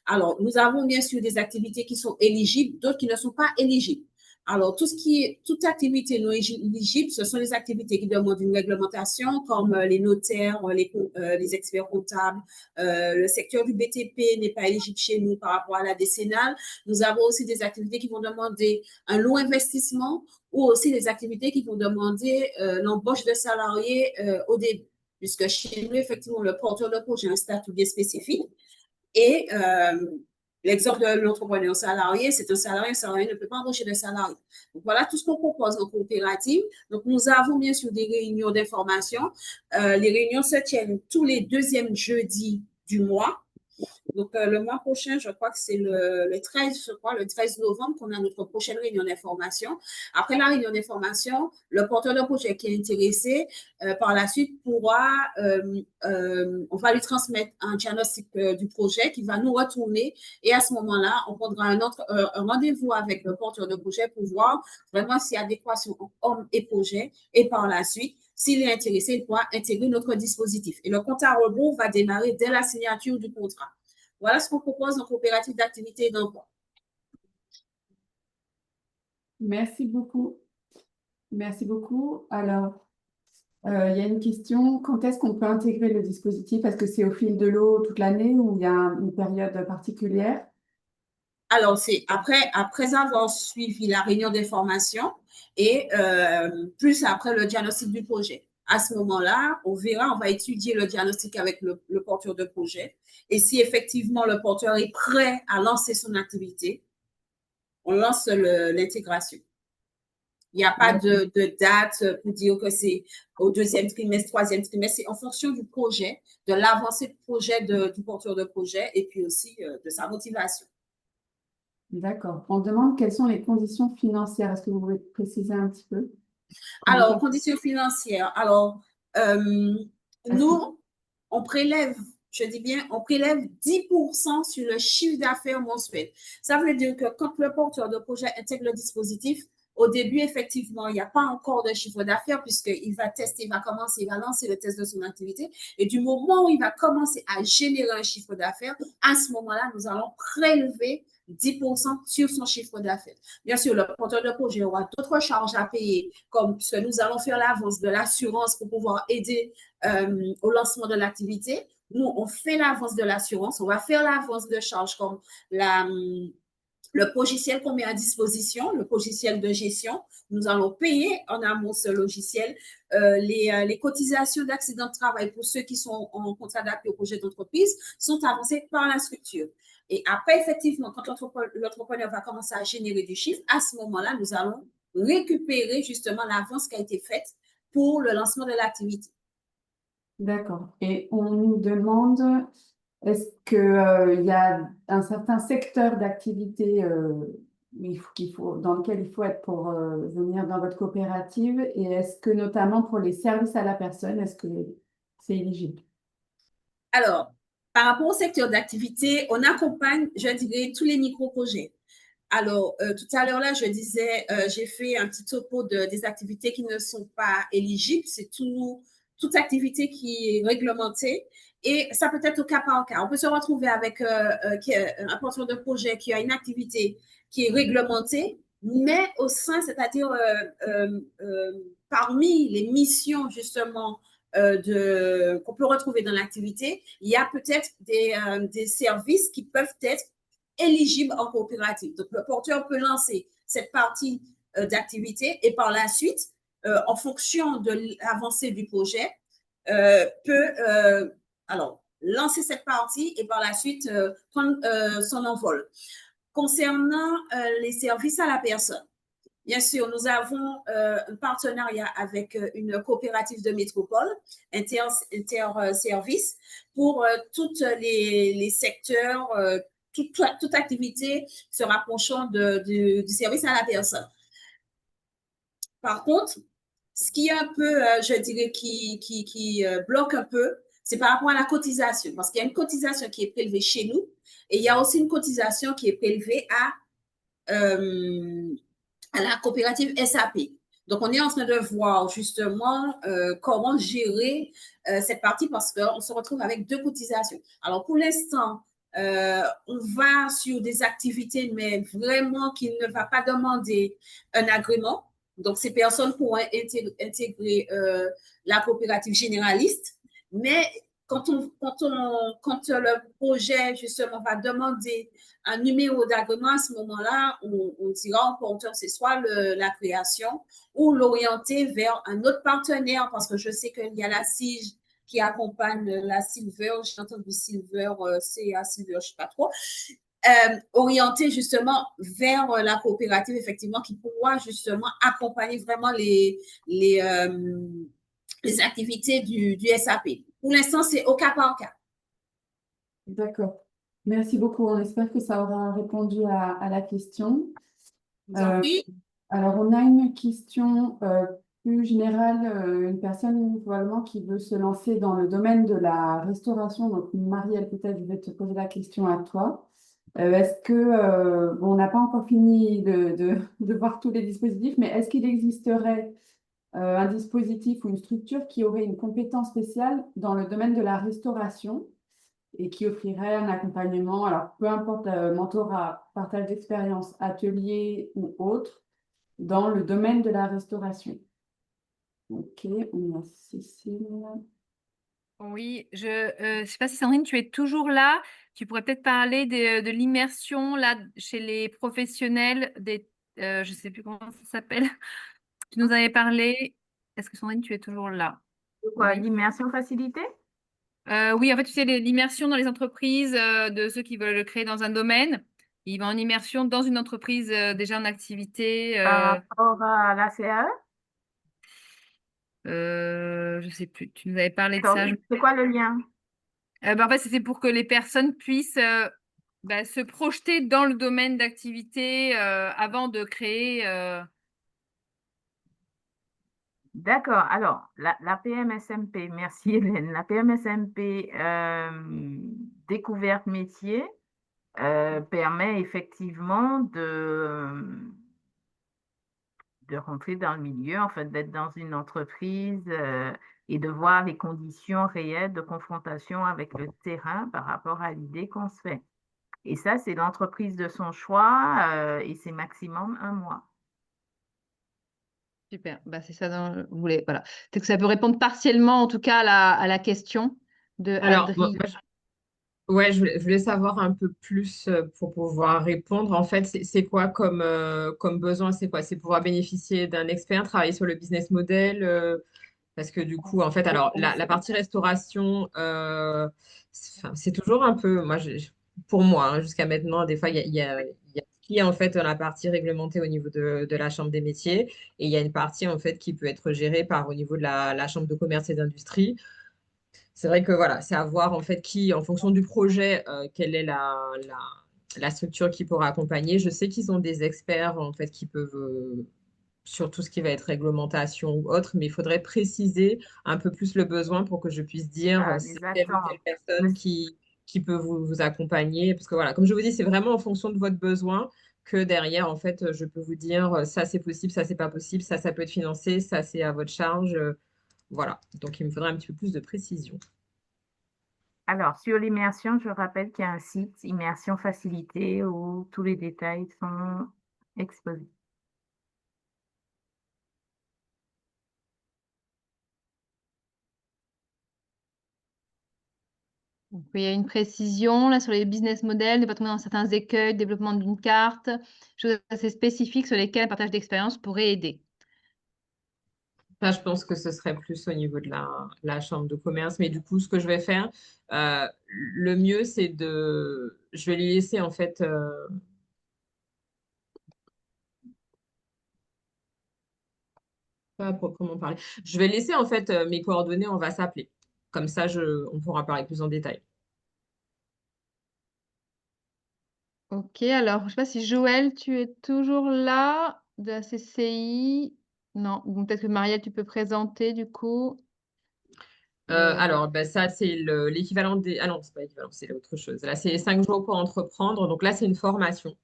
Alors, nous avons bien sûr des activités qui sont éligibles, d'autres qui ne sont pas éligibles. Alors, toute activité non éligible, ce sont les activités qui demandent une réglementation, comme les notaires, les experts comptables. Le secteur du BTP n'est pas éligible chez nous par rapport à la décennale. Nous avons aussi des activités qui vont demander un long investissement ou aussi des activités qui vont demander l'embauche de salariés au début, puisque chez nous, effectivement, le porteur de projet a un statut bien spécifique. Et l'exemple de l'entrepreneur salarié, c'est un salarié ne peut pas embaucher de salarié. Donc, voilà tout ce qu'on propose en coopérative. Donc, nous avons bien sûr des réunions d'information. Les réunions se tiennent tous les 2e jeudis du mois. Donc, le mois prochain, je crois que c'est le 13 novembre qu'on a notre prochaine réunion d'information. Après la réunion d'information, le porteur de projet qui est intéressé, par la suite, pourra, on va lui transmettre un diagnostic du projet qui va nous retourner et à ce moment-là, on prendra un rendez-vous avec le porteur de projet pour voir vraiment s'il y a adéquation entre homme et projet et par la suite, s'il est intéressé, il pourra intégrer notre dispositif. Et le compte à rebours va démarrer dès la signature du contrat. Voilà ce qu'on propose en coopérative d'activité et d'emploi. Merci beaucoup. Merci beaucoup. Alors, il y a une question. Quand est-ce qu'on peut intégrer le dispositif? Est-ce que c'est au fil de l'eau toute l'année ou il y a une période particulière? Alors, c'est après avoir suivi la réunion d'information et plus après le diagnostic du projet. À ce moment-là, on va étudier le diagnostic avec le porteur de projet. Et si effectivement le porteur est prêt à lancer son activité, on lance l'intégration. Il n'y a pas de date pour dire que c'est au 2e trimestre, 3e trimestre. C'est en fonction du projet, de l'avancée du projet du porteur de projet et puis aussi de sa motivation. D'accord. On demande quelles sont les conditions financières. Est-ce que vous pouvez préciser un petit peu? Alors, conditions financières. Alors, nous, on prélève, je dis bien, on prélève 10% sur le chiffre d'affaires mensuel. Ça veut dire que quand le porteur de projet intègre le dispositif, au début, effectivement, il n'y a pas encore de chiffre d'affaires puisqu'il va tester, il va lancer le test de son activité. Et du moment où il va commencer à générer un chiffre d'affaires, à ce moment-là, nous allons prélever 10% sur son chiffre d'affaires. Bien sûr, le porteur de projet aura d'autres charges à payer, comme puisque nous allons faire l'avance de l'assurance pour pouvoir aider au lancement de l'activité. Nous, on fait l'avance de l'assurance, on va faire l'avance de charges comme le logiciel qu'on met à disposition, le logiciel de gestion, nous allons payer en amont ce logiciel. Les cotisations d'accident de travail pour ceux qui sont en contrat d'appui au projet d'entreprise sont avancées par la structure. Et après, effectivement, quand l'entrepreneur va commencer à générer du chiffre, à ce moment-là, nous allons récupérer justement l'avance qui a été faite pour le lancement de l'activité. D'accord. Et on nous demande, est-ce qu'il y a un certain secteur d'activité dans lequel il faut être pour venir dans votre coopérative? Et est-ce que notamment pour les services à la personne, est-ce que c'est éligible? Alors, par rapport au secteur d'activité, on accompagne, je dirais, tous les micro-projets. Alors, tout à l'heure, là, je disais, j'ai fait un petit topo des activités qui ne sont pas éligibles. C'est toute activité qui est réglementée. Et ça peut être au cas par cas. On peut se retrouver avec un porteur de projet qui a une activité qui est réglementée, mais au sein, c'est-à-dire parmi les missions, justement, qu'on peut retrouver dans l'activité, il y a peut-être des services qui peuvent être éligibles en coopérative. Donc, le porteur peut lancer cette partie d'activité et par la suite, en fonction de l'avancée du projet, peut lancer cette partie et par la suite prendre son envol. Concernant les services à la personne, bien sûr, nous avons un partenariat avec une coopérative de métropole, Interservice, pour tous les secteurs, toute activité se rapprochant du service à la personne. Par contre, ce qui est un peu, je dirais, qui bloque un peu, c'est par rapport à la cotisation, parce qu'il y a une cotisation qui est prélevée chez nous et il y a aussi une cotisation qui est prélevée à la coopérative SAP. Donc, on est en train de voir justement comment gérer cette partie parce qu'on se retrouve avec 2 cotisations. Alors, pour l'instant, on va sur des activités, mais vraiment qui ne va pas demander un agrément. Donc, ces personnes pourront intégrer la coopérative généraliste. Mais quand le projet, justement, va demander un numéro d'agrément, à ce moment-là, on dira au porteur, c'est soit la création ou l'orienter vers un autre partenaire, parce que je sais qu'il y a la SIGE qui accompagne la Silver, j'ai entendu Silver, CA Silver, je ne sais pas trop, orienter justement vers la coopérative, effectivement, qui pourra justement accompagner vraiment les activités du SAP. Pour l'instant, c'est au cas par cas. D'accord. Merci beaucoup. On espère que ça aura répondu à la question. Alors, on a une question plus générale, une personne probablement qui veut se lancer dans le domaine de la restauration. Donc, Marielle, peut-être je vais te poser la question à toi. Est-ce que, on n'a pas encore fini de voir tous les dispositifs, mais est-ce qu'il existerait un dispositif ou une structure qui aurait une compétence spéciale dans le domaine de la restauration et qui offrirait un accompagnement, alors peu importe mentorat, partage d'expérience, atelier ou autre, dans le domaine de la restauration? Ok, on a Cécile. Oui, je ne sais pas si Sandrine, tu es toujours là. Tu pourrais peut-être parler de l'immersion là chez les professionnels je ne sais plus comment ça s'appelle. Tu nous avais parlé. Est-ce que Sandrine, tu es toujours là? Quoi, Oui. l'immersion facilitée? Oui, en fait, tu sais, l'immersion dans les entreprises de ceux qui veulent le créer dans un domaine. Ils vont en immersion dans une entreprise déjà en activité. Par rapport à la CAE? Je ne sais plus. Tu nous avais parlé de ça. C'est quoi le lien? En fait, c'était pour que les personnes puissent se projeter dans le domaine d'activité avant de créer. D'accord. Alors, la PMSMP, merci Hélène. La PMSMP découverte métier permet effectivement de rentrer dans le milieu, en fait, d'être dans une entreprise et de voir les conditions réelles de confrontation avec le terrain par rapport à l'idée qu'on se fait. Et ça, c'est l'entreprise de son choix et c'est maximum 1 mois. Super, c'est ça dont vous voulez. Voilà. Peut-être que ça peut répondre partiellement, en tout cas, à la question de Alors, Adrien. Ouais, je voulais savoir un peu plus pour pouvoir répondre. En fait, c'est quoi comme besoin? C'est quoi? C'est pouvoir bénéficier d'un expert, travailler sur le business model. Parce que du coup, en fait, alors la partie restauration, c'est toujours un peu, pour moi, hein, jusqu'à maintenant, des fois, il y a ce qui est en fait la partie réglementée au niveau de la Chambre des métiers et il y a une partie en fait qui peut être gérée par au niveau de la Chambre de commerce et d'industrie. C'est vrai que voilà, c'est à voir en fait qui, en fonction du projet, quelle est la structure qui pourra accompagner. Je sais qu'ils ont des experts en fait qui peuvent sur tout ce qui va être réglementation ou autre, mais il faudrait préciser un peu plus le besoin pour que je puisse dire c'est Les telle ou telle attentes. personne qui peut vous accompagner. Parce que voilà, comme je vous dis, c'est vraiment en fonction de votre besoin que derrière, en fait, je peux vous dire ça c'est possible, ça c'est pas possible, ça peut être financé, ça c'est à votre charge. Voilà, donc il me faudrait un petit peu plus de précision. Alors, sur l'immersion, je rappelle qu'il y a un site Immersion Facilitée où tous les détails sont exposés. Donc, il y a une précision là sur les business models, ne pas tomber dans certains écueils, développement d'une carte, choses assez spécifiques sur lesquelles un partage d'expérience pourrait aider. Ça, je pense que ce serait plus au niveau de la chambre de commerce. Mais du coup, ce que je vais faire, le mieux, c'est de... Je vais lui laisser, en fait... pas proprement parler. Je vais laisser, en fait, mes coordonnées, on va s'appeler. Comme ça, on pourra parler plus en détail. Ok, alors je ne sais pas si Joël, tu es toujours là de la CCI. Non, donc peut-être que Marielle, tu peux présenter du coup. Alors, ben, ça, c'est l'équivalent des... Ah non, c'est pas l'équivalent, c'est autre chose. Là, c'est 5 jours pour entreprendre. Donc là, c'est une formation.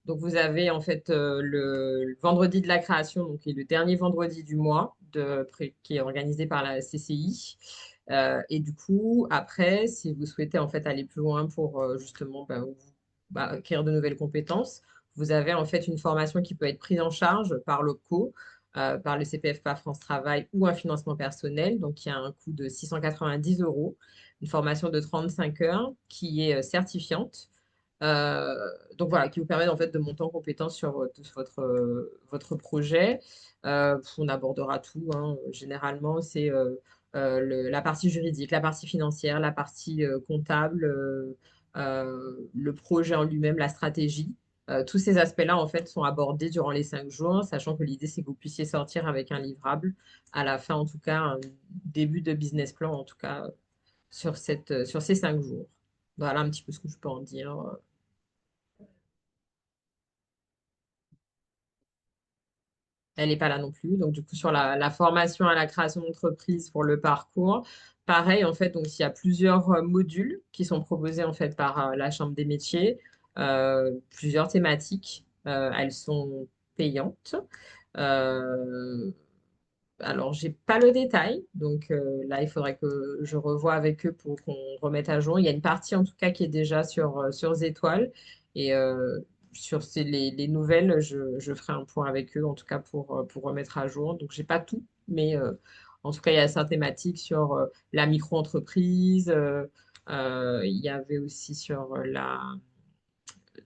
Donc, vous avez en fait le vendredi de la création, donc qui est le dernier vendredi du mois, qui est organisé par la CCI. Et du coup, après, si vous souhaitez en fait aller plus loin pour justement acquérir de nouvelles compétences, vous avez en fait une formation qui peut être prise en charge par l'OPCO par le CPF par France Travail ou un financement personnel. Donc, il y a un coût de 690 €, une formation de 35 heures qui est certifiante. Euh, donc voilà, qui vous permet en fait de monter en compétence sur votre projet. On abordera tout, hein. Généralement, c'est la partie juridique, la partie financière, la partie comptable, le projet en lui-même, la stratégie. Tous ces aspects-là, en fait, sont abordés durant les 5 jours, sachant que l'idée, c'est que vous puissiez sortir avec un livrable à la fin, en tout cas, un début de business plan, en tout cas, sur ces 5 jours. Voilà un petit peu ce que je peux en dire. Elle n'est pas là non plus. Donc, du coup, sur la formation à la création d'entreprise pour le parcours, pareil, en fait, donc il y a plusieurs modules qui sont proposés en fait par la Chambre des métiers, plusieurs thématiques. Elles sont payantes. Euh, alors, j'ai pas le détail, donc là, il faudrait que je revoie avec eux pour qu'on remette à jour. Il y a une partie, en tout cas, qui est déjà sur Zétoile. Et sur les nouvelles, je ferai un point avec eux, en tout cas, pour remettre à jour. Donc, j'ai pas tout, mais en tout cas, il y a certaines thématiques sur la micro-entreprise. Il y avait aussi sur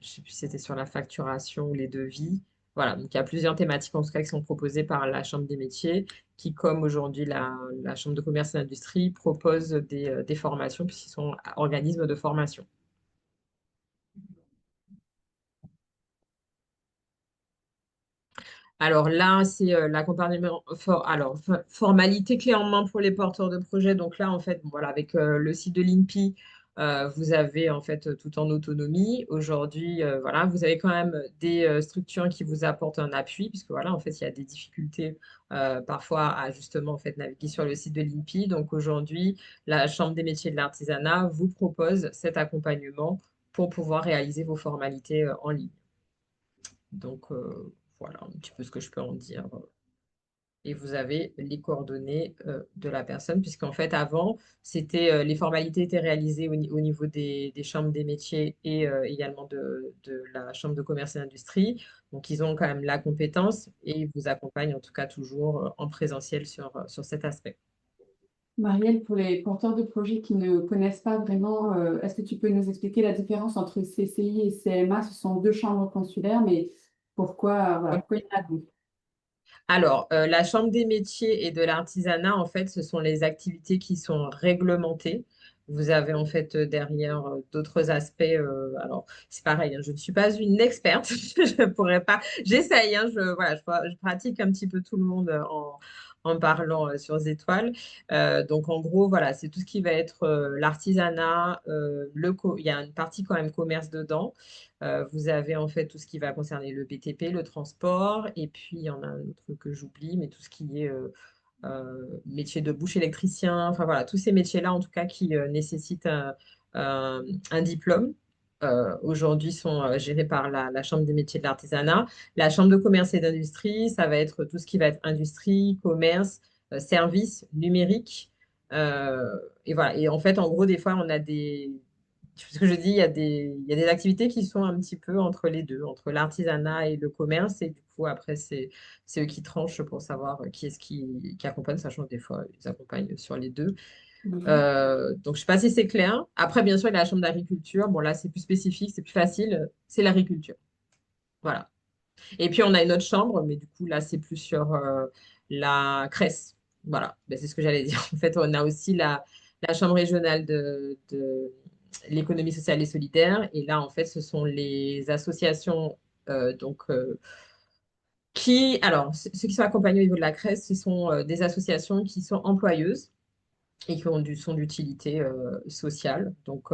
je sais plus si c'était sur la facturation ou les devis. Voilà, donc il y a plusieurs thématiques en tout cas qui sont proposées par la Chambre des métiers, qui, comme aujourd'hui la Chambre de commerce et d'industrie, propose des formations puisqu'ils sont organismes de formation. Alors là, c'est l'accompagnement, formalité clé en main pour les porteurs de projets. Donc là, en fait, bon, voilà, avec le site de l'INPI, vous avez en fait tout en autonomie. Aujourd'hui, voilà, vous avez quand même des structures qui vous apportent un appui, puisque voilà, en fait, il y a des difficultés parfois à justement en fait naviguer sur le site de l'INPI. Donc aujourd'hui, la Chambre des métiers de l'artisanat vous propose cet accompagnement pour pouvoir réaliser vos formalités en ligne. Donc, voilà un petit peu ce que je peux en dire. Et vous avez les coordonnées de la personne, puisqu'en fait, avant, les formalités étaient réalisées au niveau des chambres des métiers et également de la chambre de commerce et d'industrie. Donc, ils ont quand même la compétence et ils vous accompagnent en tout cas toujours en présentiel sur cet aspect. Marielle, pour les porteurs de projets qui ne connaissent pas vraiment, est-ce que tu peux nous expliquer la différence entre CCI et CMA? Ce sont deux chambres consulaires, mais pourquoi, voilà, pourquoi il y en a deux? Alors, la Chambre des métiers et de l'artisanat, en fait, ce sont les activités qui sont réglementées. Vous avez en fait derrière d'autres aspects. Alors, c'est pareil, hein, je ne suis pas une experte. Je pourrais pas. J'essaye. Hein, voilà, je pratique un petit peu tout le monde en parlant sur les étoiles. Donc, en gros, voilà, c'est tout ce qui va être l'artisanat. Il y a une partie quand même commerce dedans. Vous avez en fait tout ce qui va concerner le BTP, le transport, et puis il y en a un autre que j'oublie, mais tout ce qui est métier de bouche électricien, enfin voilà, tous ces métiers-là en tout cas qui nécessitent un diplôme. Aujourd'hui sont gérés par la Chambre des métiers de l'artisanat. La Chambre de commerce et d'industrie, ça va être tout ce qui va être industrie, commerce, services, numérique. Et voilà. Et en fait, en gros, des fois, on a des, ce que je dis, il y a des activités qui sont un petit peu entre les deux, entre l'artisanat et le commerce. Et du coup, après, c'est eux qui tranchent pour savoir qui est-ce qui accompagne, sachant que des fois, ils accompagnent sur les deux. Donc, je ne sais pas si c'est clair. Après, bien sûr, il y a la chambre d'agriculture. Bon, là, c'est plus spécifique, c'est plus facile. C'est l'agriculture. Voilà. Et puis, on a une autre chambre, mais du coup, là, c'est plus sur la CRES. Voilà, ben, c'est ce que j'allais dire. En fait, on a aussi la chambre régionale de l'économie sociale et solidaire. Et là, en fait, ce sont les associations alors, ceux qui sont accompagnés au niveau de la CRES, ce sont des associations qui sont employeuses et qui sont d'utilité sociale. Donc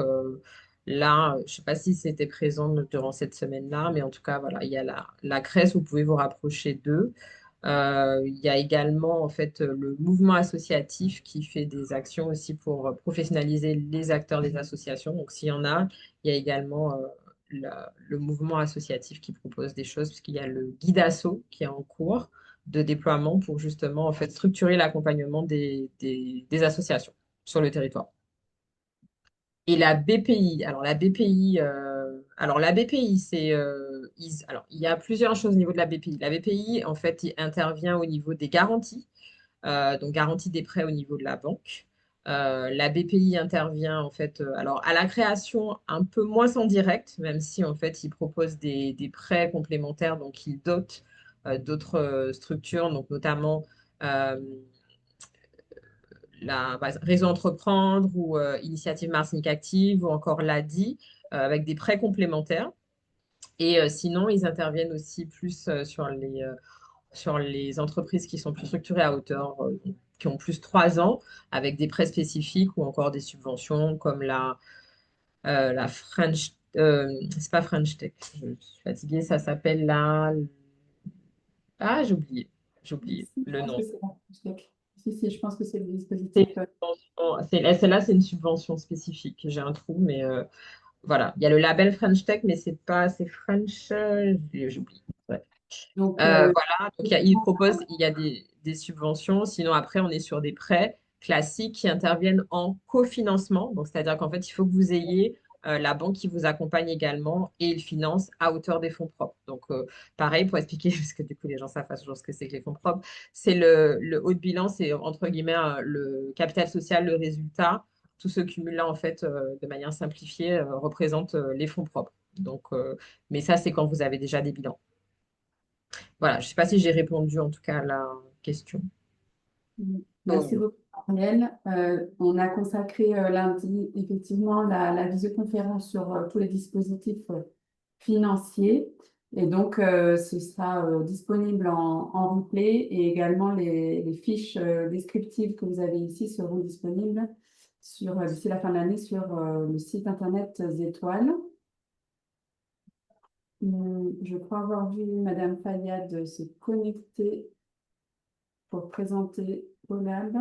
là, je ne sais pas si c'était présent durant cette semaine-là, mais en tout cas, voilà, il y a la CRES, vous pouvez vous rapprocher d'eux. Il y a également en fait le mouvement associatif qui fait des actions aussi pour professionnaliser les acteurs des associations. Donc s'il y en a, il y a également le mouvement associatif qui propose des choses, puisqu'il y a le guide asso qui est en cours de déploiement pour justement en fait structurer l'accompagnement des associations sur le territoire. Et la BPI, alors la BPI, alors il y a plusieurs choses au niveau de la BPI. La BPI, en fait, il intervient au niveau des garanties, donc garantie des prêts au niveau de la banque. La BPI intervient en fait, alors à la création un peu moins en direct, même si en fait il propose des prêts complémentaires, donc il dote d'autres structures, donc notamment Réseau Entreprendre ou Initiative Martinique Active ou encore l'ADI avec des prêts complémentaires. Et sinon, ils interviennent aussi plus sur les entreprises qui sont plus structurées à hauteur, qui ont plus 3 ans, avec des prêts spécifiques ou encore des subventions comme la French. C'est pas French Tech, je suis fatiguée, ça s'appelle la. Ah, j'ai oublié Si, je le pense nom. que c'est la si, je pense que c'est le C'est dispositif. Celle-là, c'est une subvention spécifique. J'ai un trou, mais voilà. Il y a le label French Tech, mais c'est French. J'oublie. Ouais. Donc, Voilà. Donc, il y a des subventions. Sinon, après, on est sur des prêts classiques qui interviennent en cofinancement. Donc, c'est-à-dire qu'en fait, il faut que vous ayez la banque qui vous accompagne également et il finance à hauteur des fonds propres. Donc, pareil, pour expliquer, parce que du coup, les gens savent pas toujours ce que c'est que les fonds propres, c'est le haut de bilan, c'est entre guillemets le capital social, le résultat. Tout ce cumul-là, en fait, de manière simplifiée, représente les fonds propres. Donc, mais ça, c'est quand vous avez déjà des bilans. Voilà, je ne sais pas si j'ai répondu en tout cas à la question. Merci beaucoup, Marielle. On a consacré lundi effectivement la visioconférence sur tous les dispositifs financiers. Et donc, ce sera disponible en replay et également les fiches descriptives que vous avez ici seront disponibles d'ici la fin de l'année sur le site internet Zétoile. Je crois avoir vu Madame Fayad se connecter pour présenter Olab.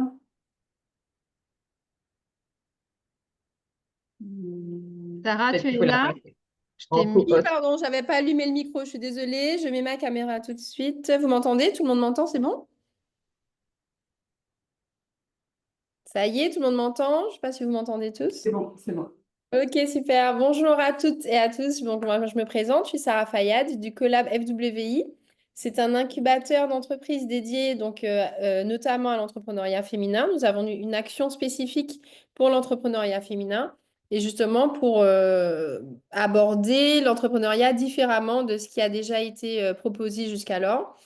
Sarah, tu es là? Je t'ai mis. Oui, pardon, j'avais pas allumé le micro, je suis désolée. Je mets ma caméra tout de suite. Vous m'entendez? Tout le monde m'entend, c'est bon? Ça y est, tout le monde m'entend. Je ne sais pas si vous m'entendez tous. C'est bon, c'est bon. Ok, super. Bonjour à toutes et à tous. Donc, moi, je me présente, je suis Sarah Fayad du Collab FWI. C'est un incubateur d'entreprises dédié donc, notamment à l'entrepreneuriat féminin. Nous avons une action spécifique pour l'entrepreneuriat féminin et justement pour aborder l'entrepreneuriat différemment de ce qui a déjà été proposé jusqu'alors.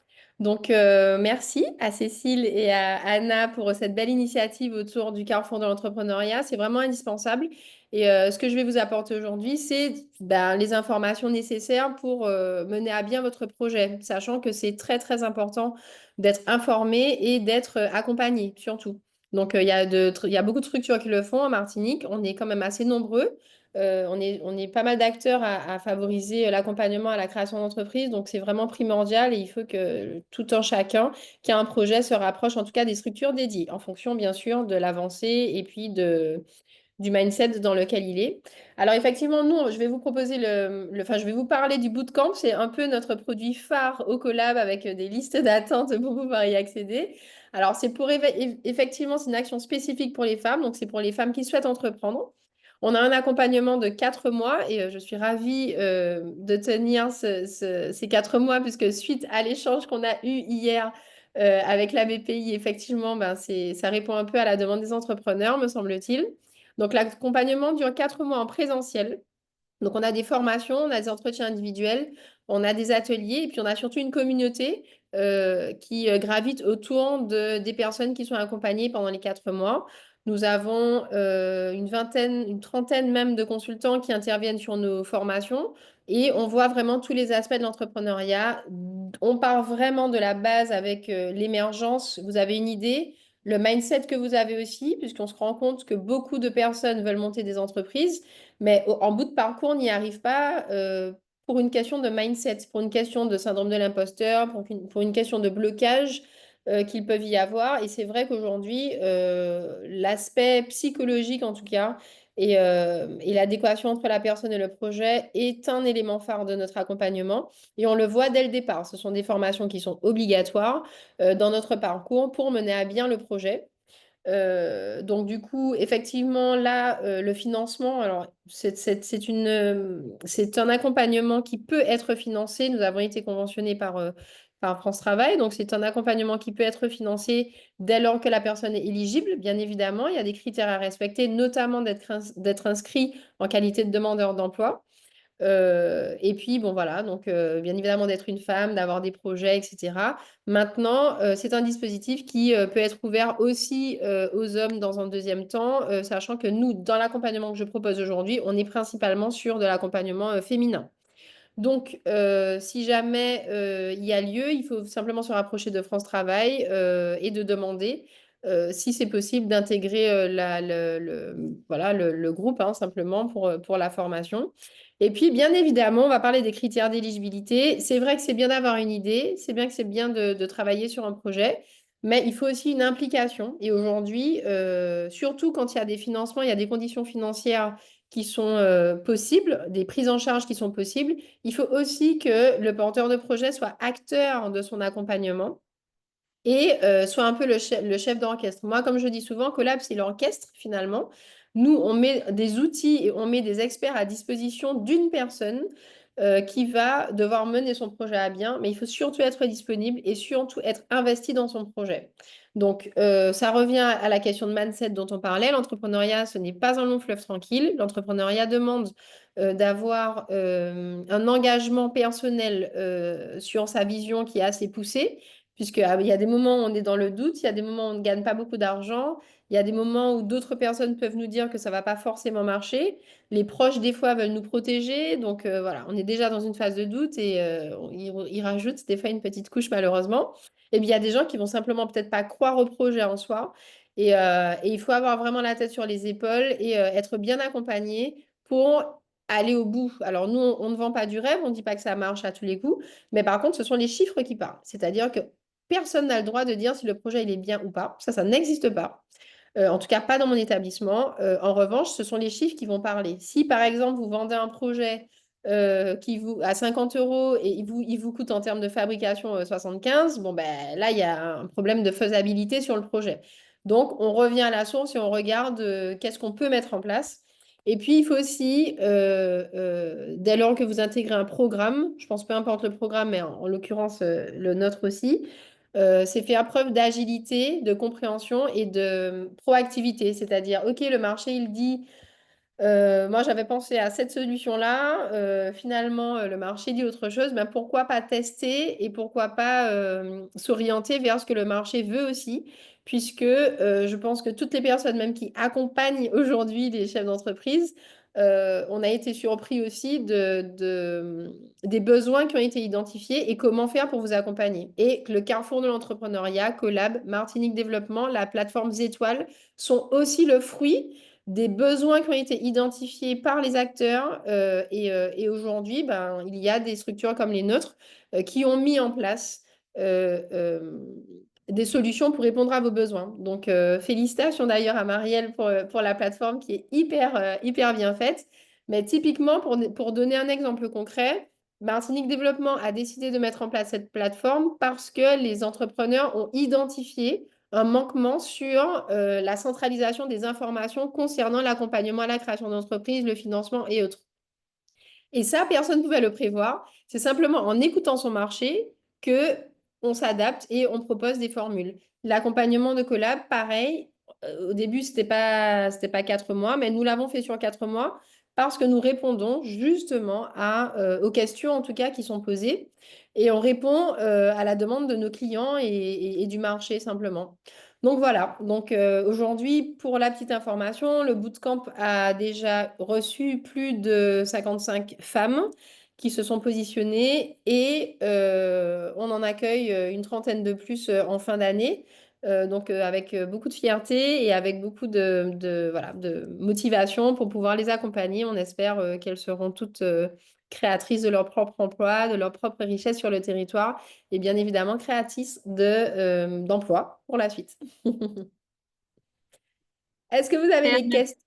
Donc, merci à Cécile et à Anna pour cette belle initiative autour du Carrefour de l'entrepreneuriat. C'est vraiment indispensable. Et ce que je vais vous apporter aujourd'hui, c'est les informations nécessaires pour mener à bien votre projet, sachant que c'est très, très important d'être informé et d'être accompagné, surtout. Donc, il y a beaucoup de structures qui le font en Martinique. On est quand même assez nombreux. On est pas mal d'acteurs à favoriser l'accompagnement à la création d'entreprise, donc c'est vraiment primordial et il faut que tout un chacun qui a un projet se rapproche en tout cas des structures dédiées, en fonction bien sûr de l'avancée et puis du mindset dans lequel il est. Alors effectivement, nous, je vais vous proposer je vais vous parler du bootcamp, c'est un peu notre produit phare au collab avec des listes d'attente pour pouvoir y accéder. Alors c'est effectivement, c'est une action spécifique pour les femmes, donc c'est pour les femmes qui souhaitent entreprendre. On a un accompagnement de 4 mois et je suis ravie de tenir ces 4 mois puisque suite à l'échange qu'on a eu hier avec la BPI, effectivement, ça répond un peu à la demande des entrepreneurs, me semble-t-il. Donc l'accompagnement dure 4 mois en présentiel. Donc, on a des formations, on a des entretiens individuels, on a des ateliers et puis on a surtout une communauté qui gravite autour des personnes qui sont accompagnées pendant les 4 mois. Nous avons une trentaine même de consultants qui interviennent sur nos formations et on voit vraiment tous les aspects de l'entrepreneuriat. On part vraiment de la base avec l'émergence. Vous avez une idée, le mindset que vous avez aussi, puisqu'on se rend compte que beaucoup de personnes veulent monter des entreprises. Mais en bout de parcours, on n'y arrive pas pour une question de mindset, pour une question de syndrome de l'imposteur, pour une question de blocage qu'ils peuvent y avoir. Et c'est vrai qu'aujourd'hui, l'aspect psychologique, en tout cas, et l'adéquation entre la personne et le projet est un élément phare de notre accompagnement. Et on le voit dès le départ. Ce sont des formations qui sont obligatoires dans notre parcours pour mener à bien le projet. Donc du coup, effectivement, là, le financement, alors c'est un accompagnement qui peut être financé. Nous avons été conventionnés par France Travail, donc c'est un accompagnement qui peut être financé dès lors que la personne est éligible. Bien évidemment, il y a des critères à respecter, notamment d'être inscrit en qualité de demandeur d'emploi. Et puis, bon, voilà, donc bien évidemment d'être une femme, d'avoir des projets, etc. Maintenant, c'est un dispositif qui peut être ouvert aussi aux hommes dans un deuxième temps, sachant que nous, dans l'accompagnement que je propose aujourd'hui, on est principalement sur de l'accompagnement féminin. Donc, si jamais il y a lieu, il faut simplement se rapprocher de France Travail et de demander si c'est possible d'intégrer le groupe, hein, simplement pour la formation. Et puis, bien évidemment, on va parler des critères d'éligibilité. C'est vrai que c'est bien d'avoir une idée, c'est bien que c'est bien de travailler sur un projet, mais il faut aussi une implication. Et aujourd'hui, surtout quand il y a des financements, il y a des conditions financières qui sont possibles, des prises en charge qui sont possibles, il faut aussi que le porteur de projet soit acteur de son accompagnement et soit un peu le chef d'orchestre. Moi, comme je dis souvent, Collab, c'est l'orchestre finalement. Nous, on met des outils et on met des experts à disposition d'une personne qui va devoir mener son projet à bien, mais il faut surtout être disponible et surtout être investi dans son projet. Donc, ça revient à la question de mindset dont on parlait. L'entrepreneuriat, ce n'est pas un long fleuve tranquille. L'entrepreneuriat demande d'avoir un engagement personnel sur sa vision qui est assez poussé puisqu'il y a des moments où on est dans le doute, il y a des moments où on ne gagne pas beaucoup d'argent, il y a des moments où d'autres personnes peuvent nous dire que ça ne va pas forcément marcher. Les proches, des fois, veulent nous protéger. Donc, voilà, on est déjà dans une phase de doute et ils rajoutent des fois une petite couche, malheureusement. Et puis, il y a des gens qui vont simplement peut-être pas croire au projet en soi. Et il faut avoir vraiment la tête sur les épaules et être bien accompagné pour aller au bout. Alors, nous, on ne vend pas du rêve, on ne dit pas que ça marche à tous les coups. Mais par contre, ce sont les chiffres qui parlent. C'est-à-dire que personne n'a le droit de dire si le projet il est bien ou pas. Ça n'existe pas. En tout cas, pas dans mon établissement. En revanche, ce sont les chiffres qui vont parler. Si, par exemple, vous vendez un projet à 50 € et il vous coûte en termes de fabrication 75, bon, ben, là, il y a un problème de faisabilité sur le projet. Donc, on revient à la source et on regarde qu'est-ce qu'on peut mettre en place. Et puis, il faut aussi, dès lors que vous intégrez un programme, je pense peu importe le programme, mais en l'occurrence le nôtre aussi, c'est faire preuve d'agilité, de compréhension et de proactivité. C'est-à-dire, OK, le marché, il dit, moi j'avais pensé à cette solution-là, finalement le marché dit autre chose, mais pourquoi pas tester et pourquoi pas s'orienter vers ce que le marché veut aussi, puisque je pense que toutes les personnes même qui accompagnent aujourd'hui les chefs d'entreprise, on a été surpris aussi des besoins qui ont été identifiés et comment faire pour vous accompagner. Et que le carrefour de l'entrepreneuriat, Collab, Martinique Développement, la plateforme Zétoile sont aussi le fruit des besoins qui ont été identifiés par les acteurs et aujourd'hui, ben, il y a des structures comme les nôtres qui ont mis en place euh, euh, des solutions pour répondre à vos besoins. Donc, félicitations d'ailleurs à Marielle pour la plateforme qui est hyper bien faite. Mais typiquement, pour donner un exemple concret, Martinique Développement a décidé de mettre en place cette plateforme parce que les entrepreneurs ont identifié un manquement sur la centralisation des informations concernant l'accompagnement à la création d'entreprise, le financement et autres. Et ça, personne ne pouvait le prévoir. C'est simplement en écoutant son marché que on s'adapte et on propose des formules. L'accompagnement de Collab, pareil. Au début, c'était pas 4 mois, mais nous l'avons fait sur 4 mois parce que nous répondons justement aux questions, en tout cas, qui sont posées. Et on répond à la demande de nos clients et du marché, simplement. Donc voilà, donc aujourd'hui, pour la petite information, le bootcamp a déjà reçu plus de 55 femmes qui se sont positionnées et on en accueille une trentaine de plus en fin d'année. Donc avec beaucoup de fierté et avec beaucoup voilà, de motivation pour pouvoir les accompagner. On espère qu'elles seront toutes créatrices de leur propre emploi, de leur propre richesse sur le territoire et bien évidemment créatrices d'emploi pour la suite. Est-ce que vous avez des questions?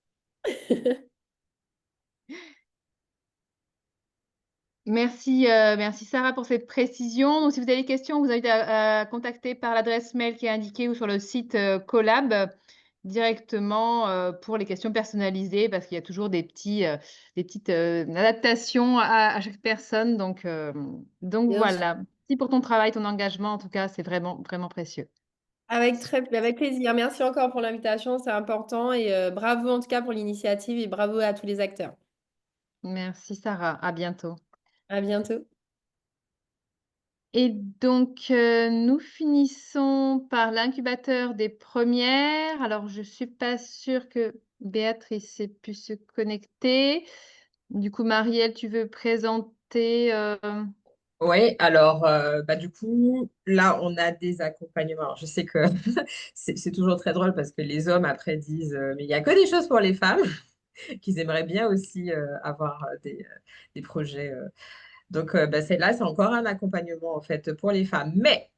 Merci, merci Sarah pour cette précision. Donc, si vous avez des questions, vous invite à contacter par l'adresse mail qui est indiquée ou sur le site Collab directement pour les questions personnalisées parce qu'il y a toujours des petites adaptations à chaque personne. Donc Bien sûr. voilà. Merci pour ton travail, ton engagement. En tout cas, c'est vraiment, vraiment précieux. Avec plaisir. Merci encore pour l'invitation, c'est important et bravo en tout cas pour l'initiative et bravo à tous les acteurs. Merci Sarah. À bientôt. À bientôt. Et donc, nous finissons par l'incubateur des premières. Alors, je ne suis pas sûre que Béatrice ait pu se connecter. Du coup, Marielle, tu veux présenter Oui, alors du coup, là, on a des accompagnements. Alors, je sais que c'est toujours très drôle parce que les hommes après disent mais il n'y a que des choses pour les femmes, qu'ils aimeraient bien aussi avoir des projets. Donc, là, c'est encore un accompagnement en fait pour les femmes. Mais,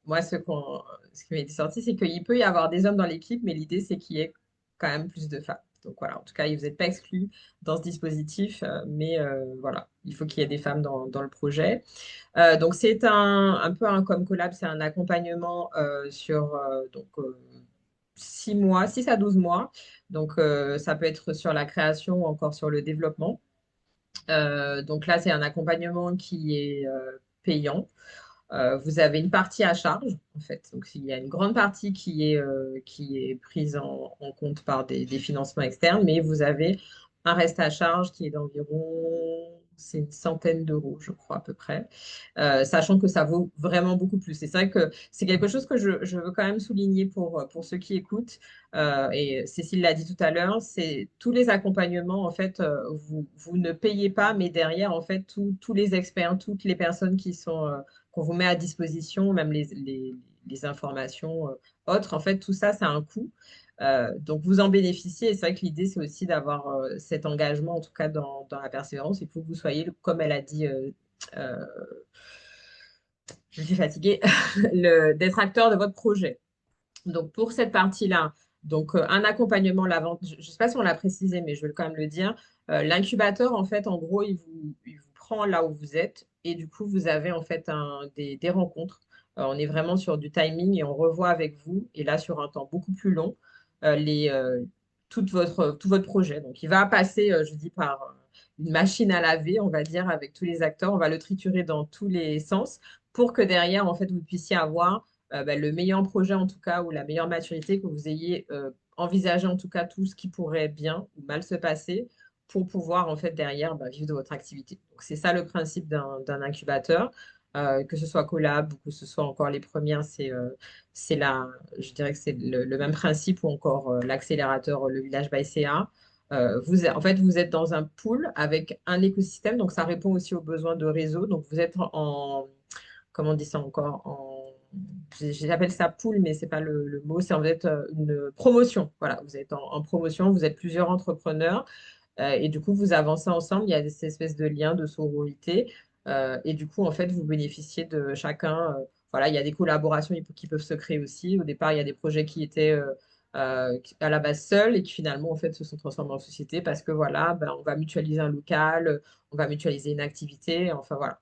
moi, ce qui m'est sorti, c'est qu'il peut y avoir des hommes dans l'équipe, mais l'idée, c'est qu'il y ait quand même plus de femmes. Donc voilà, en tout cas, vous n'êtes pas exclus dans ce dispositif, mais voilà, il faut qu'il y ait des femmes dans le projet. Donc, c'est un peu comme Collab, c'est un accompagnement sur 6 mois, 6 à 12 mois. Donc, ça peut être sur la création ou encore sur le développement. Donc là, c'est un accompagnement qui est payant. Vous avez une partie à charge, en fait. Donc, il y a une grande partie qui est prise en compte par des financements externes, mais vous avez un reste à charge qui est d'environ, c'est une centaine d'euros, je crois, à peu près, sachant que ça vaut vraiment beaucoup plus. Et c'est vrai que c'est quelque chose que je veux quand même souligner pour ceux qui écoutent. Et Cécile l'a dit tout à l'heure, c'est tous les accompagnements, en fait, vous ne payez pas, mais derrière, en fait, tous les experts, toutes les personnes qu'on vous met à disposition, même les informations autres, en fait, tout ça, ça a un coût. Donc, vous en bénéficiez. Et c'est vrai que l'idée, c'est aussi d'avoir cet engagement, en tout cas dans la persévérance. Il faut que vous soyez, comme elle a dit, je suis fatiguée, d'être acteur de votre projet. Donc, pour cette partie-là, donc un accompagnement, la vente, je ne sais pas si on l'a précisé, mais je vais quand même le dire. L'incubateur, en fait, en gros, il vous prend là où vous êtes et du coup, vous avez en fait des rencontres. On est vraiment sur du timing et on revoit avec vous, et là, sur un temps beaucoup plus long, tout votre projet. Donc, il va passer, je dis, par une machine à laver, on va dire, avec tous les acteurs. On va le triturer dans tous les sens pour que derrière, en fait, vous puissiez avoir le meilleur projet, en tout cas, ou la meilleure maturité, que vous ayez envisagé, en tout cas, tout ce qui pourrait bien ou mal se passer pour pouvoir, en fait, derrière, vivre de votre activité. Donc, c'est ça le principe d'un incubateur. Que ce soit Collab ou que ce soit encore les premières, je dirais que c'est le même principe ou encore l'accélérateur, le Village by CA. En fait, vous êtes dans un pool avec un écosystème, donc ça répond aussi aux besoins de réseau. Donc, vous êtes comment on dit ça encore, j'appelle ça pool, mais c'est pas le mot, c'est en fait une promotion. Voilà, vous êtes en promotion, vous êtes plusieurs entrepreneurs et du coup, vous avancez ensemble, il y a ces espèces de liens de sororité. Et du coup, en fait, vous bénéficiez de chacun. Voilà, il y a des collaborations qui peuvent se créer aussi. Au départ, il y a des projets qui étaient à la base seuls et qui finalement, en fait, se sont transformés en société parce que voilà, on va mutualiser un local, on va mutualiser une activité. Enfin, voilà.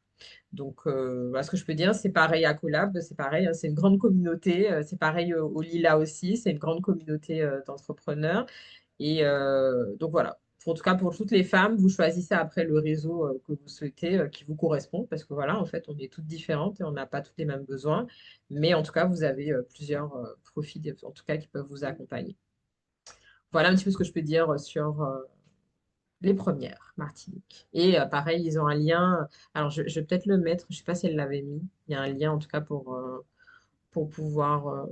Donc, voilà ce que je peux dire. C'est pareil à Collab, c'est pareil, hein, c'est une grande communauté. C'est pareil au Lila aussi, c'est une grande communauté d'entrepreneurs. Et donc voilà, en tout cas pour toutes les femmes, vous choisissez après le réseau que vous souhaitez, qui vous correspond, parce que voilà, en fait, on est toutes différentes et on n'a pas tous les mêmes besoins. Mais en tout cas, vous avez plusieurs profils, en tout cas, qui peuvent vous accompagner. Voilà un petit peu ce que je peux dire sur les premières, Martinique. Et pareil, ils ont un lien. Alors, je vais peut-être le mettre, je ne sais pas si elle l'avait mis. Il y a un lien en tout cas pour pouvoir.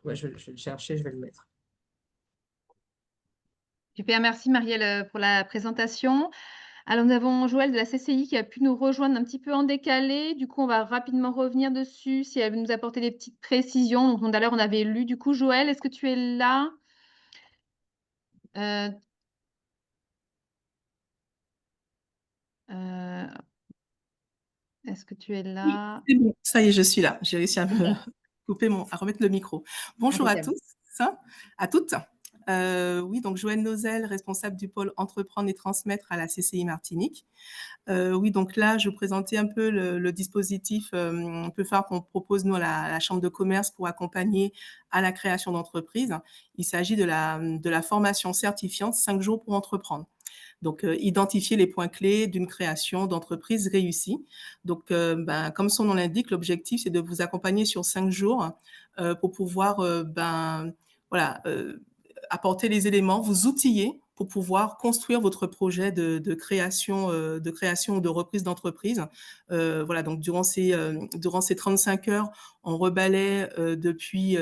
Ouais, je vais le chercher, je vais le mettre. Super, merci Marielle pour la présentation. Alors, nous avons Joëlle de la CCI qui a pu nous rejoindre un petit peu en décalé. Du coup, on va rapidement revenir dessus si elle veut nous apporter des petites précisions. Donc, tout à l'heure, on avait lu. Du coup, Joëlle, est-ce que tu es là? Euh, euh, Est-ce que tu es Oui, là? c'est bon, ça y est, je suis là. J'ai réussi à à remettre le micro. Bonjour à Impeccable. tous, à toutes. Oui, donc Joëlle Nozel, responsable du pôle Entreprendre et Transmettre à la CCI Martinique. Oui, donc là, je vais vous présenter un peu le dispositif un peu phare qu'on propose, nous, à la Chambre de commerce pour accompagner à la création d'entreprises. Il s'agit de la formation certifiante 5 jours pour entreprendre. Donc, identifier les points clés d'une création d'entreprise réussie. Donc, comme son nom l'indique, l'objectif, c'est de vous accompagner sur 5 jours pour pouvoir voilà, apporter les éléments, vous outiller pour pouvoir construire votre projet de création ou de reprise d'entreprise. Voilà, donc durant ces 35 heures, on rebalait depuis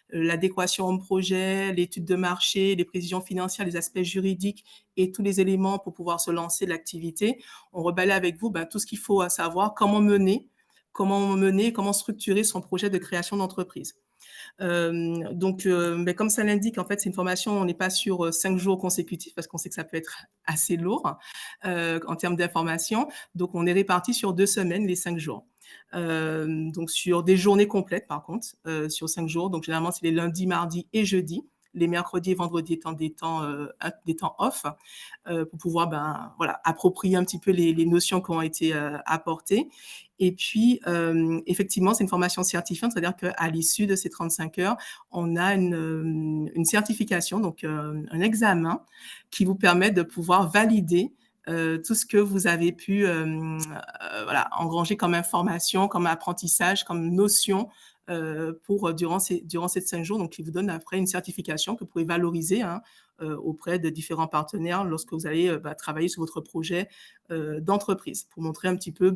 l'adéquation au projet, l'étude de marché, les prévisions financières, les aspects juridiques et tous les éléments pour pouvoir se lancer l'activité. On rebalait avec vous tout ce qu'il faut savoir, comment mener, comment structurer son projet de création d'entreprise. Mais comme ça l'indique, en fait, c'est une formation, on n'est pas sur 5 jours consécutifs parce qu'on sait que ça peut être assez lourd en termes d'information. Donc, on est réparti sur 2 semaines, les 5 jours. Donc, sur des journées complètes, par contre, sur 5 jours. Donc, généralement, c'est les lundis, mardis et jeudis. Les mercredis et vendredis étant des temps off pour pouvoir voilà, approprier un petit peu les notions qui ont été apportées. Et puis, effectivement, c'est une formation certifiante, c'est-à-dire qu'à l'issue de ces 35 heures, on a une certification, donc un examen qui vous permet de pouvoir valider tout ce que vous avez pu voilà, engranger comme information, comme apprentissage, comme notion durant ces 5 jours, donc qui vous donne après une certification que vous pouvez valoriser auprès de différents partenaires lorsque vous allez travailler sur votre projet d'entreprise pour montrer un petit peu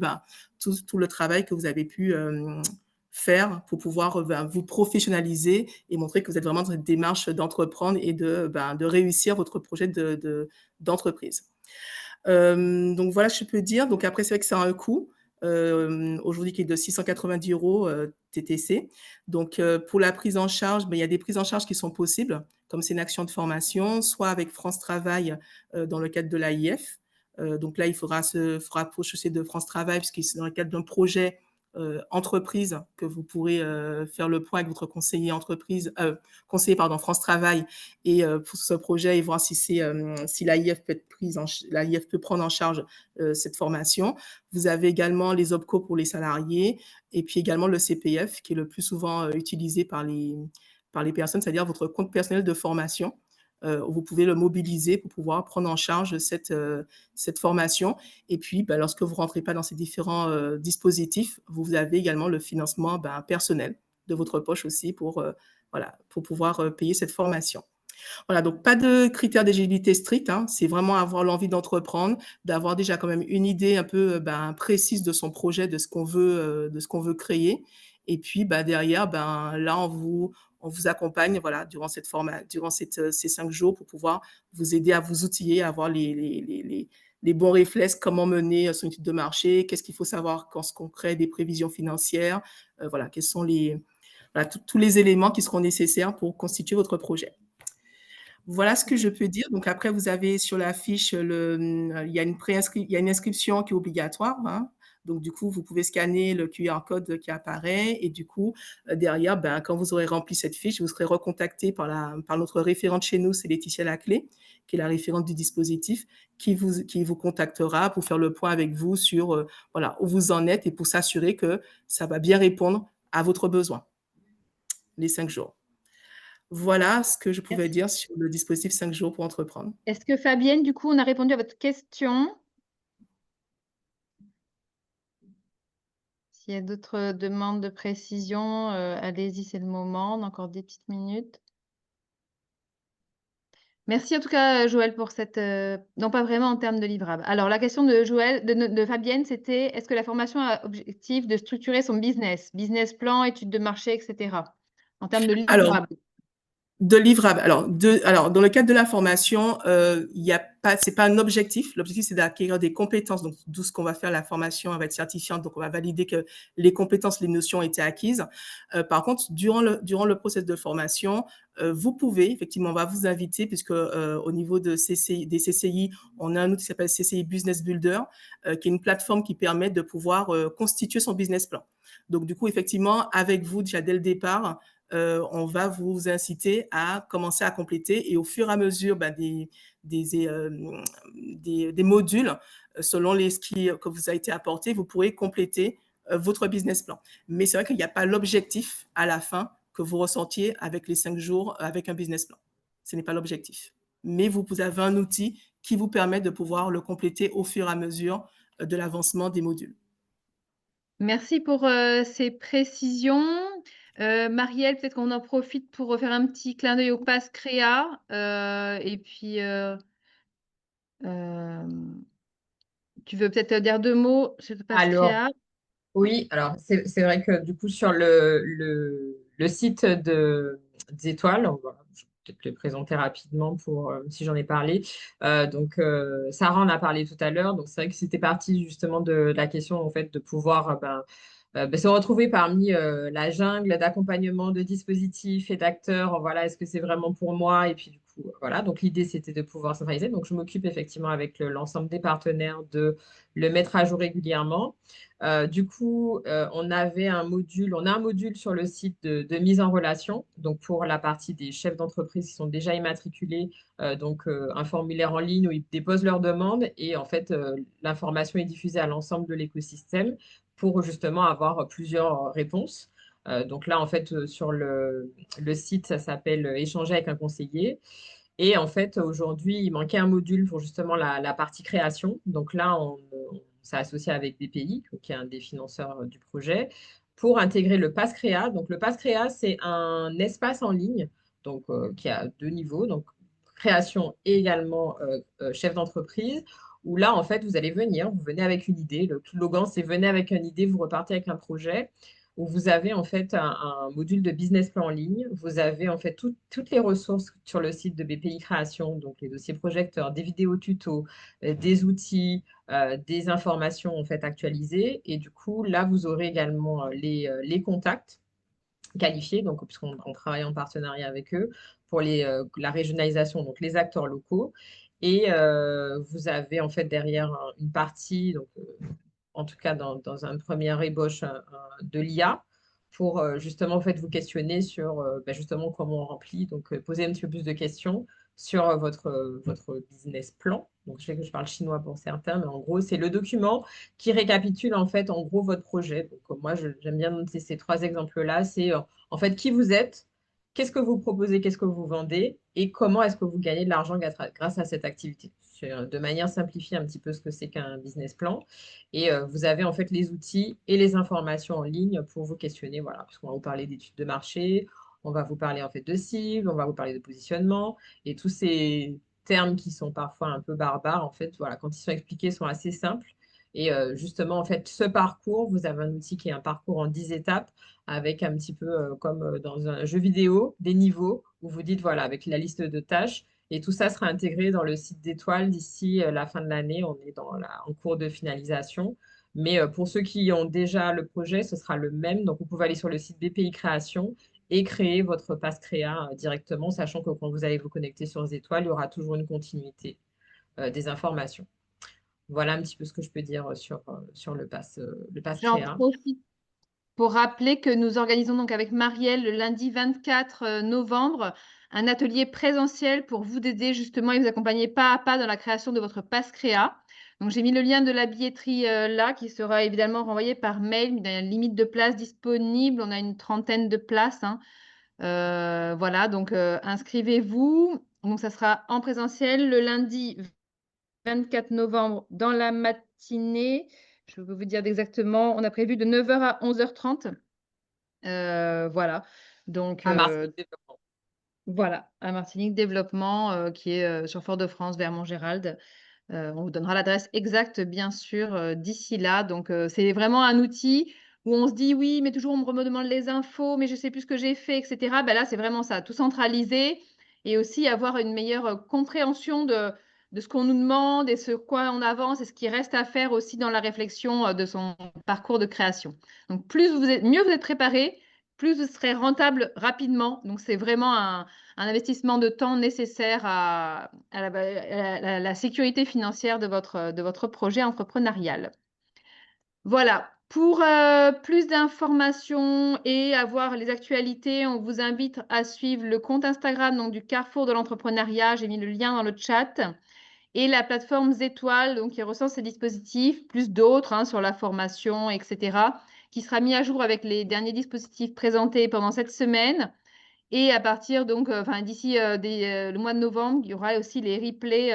tout le travail que vous avez pu faire pour pouvoir vous professionnaliser et montrer que vous êtes vraiment dans cette démarche d'entreprendre et de réussir votre projet d'entreprise. Donc voilà, je peux dire. Donc après, c'est vrai que ça a un coût. Aujourd'hui qui est de 690 € TTC. Donc, pour la prise en charge, il y a des prises en charge qui sont possibles, comme c'est une action de formation, soit avec France Travail dans le cadre de l'AIF. Donc là, il faudra se rapprocher de France Travail, puisque c'est dans le cadre d'un projet entreprise que vous pourrez faire le point avec votre conseiller France Travail et pour ce projet et voir si l'AIF peut prendre en charge cette formation. Vous avez également les OPCO pour les salariés et puis également le CPF qui est le plus souvent utilisé par les personnes, c'est-à-dire votre compte personnel de formation. vous pouvez le mobiliser pour pouvoir prendre en charge cette formation. Et puis, lorsque vous ne rentrez pas dans ces différents dispositifs, vous avez également le financement personnel de votre poche aussi pour pouvoir payer cette formation. Voilà, donc pas de critères d'éligibilité stricts, hein, c'est vraiment avoir l'envie d'entreprendre, d'avoir déjà quand même une idée un peu précise de son projet, de ce qu'on veut créer. Et puis derrière, là, on vous accompagne durant ces 5 jours pour pouvoir vous aider à vous outiller, à avoir les bons réflexes, comment mener son étude de marché, qu'est-ce qu'il faut savoir quand on crée des prévisions financières, quels sont tous les éléments qui seront nécessaires pour constituer votre projet. Voilà ce que je peux dire. Donc après, vous avez sur la fiche, il y a une inscription qui est obligatoire, hein. Donc du coup, vous pouvez scanner le QR code qui apparaît et du coup, derrière, quand vous aurez rempli cette fiche, vous serez recontacté par notre référente chez nous, c'est Laetitia Laclé, qui est la référente du dispositif, qui vous contactera pour faire le point avec vous sur où vous en êtes et pour s'assurer que ça va bien répondre à votre besoin, les 5 jours. Voilà ce que je pouvais dire sur le dispositif 5 jours pour entreprendre. Est-ce que Fabienne, du coup, on a répondu à votre question? S'il y a d'autres demandes de précision, allez-y, c'est le moment. On a encore des petites minutes. Merci en tout cas, Joël, pour cette... Non, pas vraiment en termes de livrable. Alors, la question de Fabienne, c'était: est-ce que la formation a objectif de structurer son business plan, études de marché, etc. en termes de livrable? De livrable. Alors, dans le cadre de la formation, c'est pas un objectif. L'objectif, c'est d'acquérir des compétences. Donc, d'où ce qu'on va faire, la formation, elle va être certifiante. Donc, on va valider que les compétences, les notions ont été acquises. Par contre, durant le process de formation, vous pouvez, effectivement, on va vous inviter, puisque au niveau des CCI, on a un outil qui s'appelle CCI Business Builder, qui est une plateforme qui permet de pouvoir constituer son business plan. Donc, du coup, effectivement, avec vous, déjà dès le départ, on va vous inciter à commencer à compléter et au fur et à mesure des modules, selon ce que vous a été apporté, vous pourrez compléter votre business plan. Mais c'est vrai qu'il n'y a pas l'objectif à la fin que vous ressentiez avec les 5 jours avec un business plan. Ce n'est pas l'objectif. Mais vous avez un outil qui vous permet de pouvoir le compléter au fur et à mesure de l'avancement des modules. Merci pour ces précisions. Marielle, peut-être qu'on en profite pour refaire un petit clin d'œil au Pass Créa. Et puis, tu veux peut-être dire 2 mots sur le Pass Créa? Oui, alors c'est vrai que du coup, sur le site des étoiles, on va peut-être le présenter rapidement si j'en ai parlé. Donc, Sarah en a parlé tout à l'heure. Donc, c'est vrai que c'était parti justement de la question en fait, de pouvoir se retrouver parmi la jungle d'accompagnement, de dispositifs et d'acteurs. Voilà, est-ce que c'est vraiment pour moi? Et puis, du coup, voilà. Donc, l'idée, c'était de pouvoir centraliser. Donc, je m'occupe effectivement avec l'ensemble des partenaires de le mettre à jour régulièrement. Du coup, on a un module sur le site de mise en relation, donc pour la partie des chefs d'entreprise qui sont déjà immatriculés, un formulaire en ligne où ils déposent leurs demandes et en fait, l'information est diffusée à l'ensemble de l'écosystème pour justement avoir plusieurs réponses. Donc là, en fait, sur le site, ça s'appelle Échanger avec un conseiller. Et en fait, aujourd'hui, il manquait un module pour justement la partie création. Donc là, on s'est associé avec BPI, qui est un des financeurs du projet, pour intégrer le Pass Créa. Donc le Pass Créa, c'est un espace en ligne qui a 2 niveaux, donc création et également chef d'entreprise, où là, en fait, vous venez avec une idée. Le slogan, c'est venez avec une idée, vous repartez avec un projet où vous avez en fait un module de business plan en ligne. Vous avez en fait toutes les ressources sur le site de BPI Création, donc les dossiers projecteurs, des vidéos tutos, des outils, des informations en fait actualisées. Et du coup, là, vous aurez également les contacts qualifiés, donc puisqu'on travaille en partenariat avec eux pour la régionalisation, donc les acteurs locaux. Et vous avez en fait derrière une partie, donc en tout cas dans un premier ébauche de l'IA, pour justement en fait, vous questionner sur justement comment on remplit, donc poser un petit peu plus de questions sur votre business plan. Donc, je sais que je parle chinois pour certains, mais en gros, c'est le document qui récapitule en fait, en gros, votre projet. Donc, moi, j'aime bien noter ces 3 exemples-là. C'est en fait qui vous êtes, qu'est-ce que vous proposez, qu'est-ce que vous vendez et comment est-ce que vous gagnez de l'argent grâce à cette activité. C'est de manière simplifiée un petit peu ce que c'est qu'un business plan. Et vous avez en fait les outils et les informations en ligne pour vous questionner, voilà, parce qu'on va vous parler d'études de marché, on va vous parler en fait de cibles, on va vous parler de positionnement et tous ces termes qui sont parfois un peu barbares, en fait, voilà, quand ils sont expliqués, sont assez simples. Et justement, en fait, ce parcours, vous avez un outil qui est un parcours en 10 étapes avec un petit peu comme dans un jeu vidéo, des niveaux où vous dites, voilà, avec la liste de tâches. Et tout ça sera intégré dans le site d'Étoile d'ici la fin de l'année. On est en cours de finalisation. Mais pour ceux qui ont déjà le projet, ce sera le même. Donc, vous pouvez aller sur le site BPI Création et créer votre passe créa directement, sachant que quand vous allez vous connecter sur les étoiles, il y aura toujours une continuité des informations. Voilà un petit peu ce que je peux dire sur le pass J'en créa. profite pour rappeler que nous organisons donc avec Marielle le lundi 24 novembre un atelier présentiel pour vous aider justement et vous accompagner pas à pas dans la création de votre passe créa. Donc j'ai mis le lien de la billetterie là qui sera évidemment renvoyé par mail, mais il y a une limite de places disponible, on a une 30aine de places. Hein. Voilà, donc inscrivez-vous. Donc ça sera en présentiel le lundi 24 novembre dans la matinée. Je vais vous dire exactement, on a prévu de 9h à 11h30. Voilà, donc À Martinique Développement. voilà, à Martinique Développement qui est sur Fort-de-France vers Montgérald. On vous donnera l'adresse exacte, bien sûr, d'ici là. Donc, c'est vraiment un outil où on se dit oui, mais toujours on me demande les infos, mais je ne sais plus ce que j'ai fait, etc. Ben là, c'est vraiment ça, tout centraliser et aussi avoir une meilleure compréhension de ce qu'on nous demande et sur quoi on avance et ce qui reste à faire aussi dans la réflexion de son parcours de création. Donc, mieux vous êtes préparé, plus vous serez rentable rapidement. Donc, c'est vraiment un investissement de temps nécessaire à la sécurité financière de votre projet entrepreneurial. Voilà, pour plus d'informations et avoir les actualités, on vous invite à suivre le compte Instagram donc, du Carrefour de l'entrepreneuriat. J'ai mis le lien dans le chat. Et la plateforme Zétoile, donc qui recense ces dispositifs, plus d'autres hein, sur la formation, etc., qui sera mis à jour avec les derniers dispositifs présentés pendant cette semaine. Et à partir donc, d'ici le mois de novembre, il y aura aussi les replays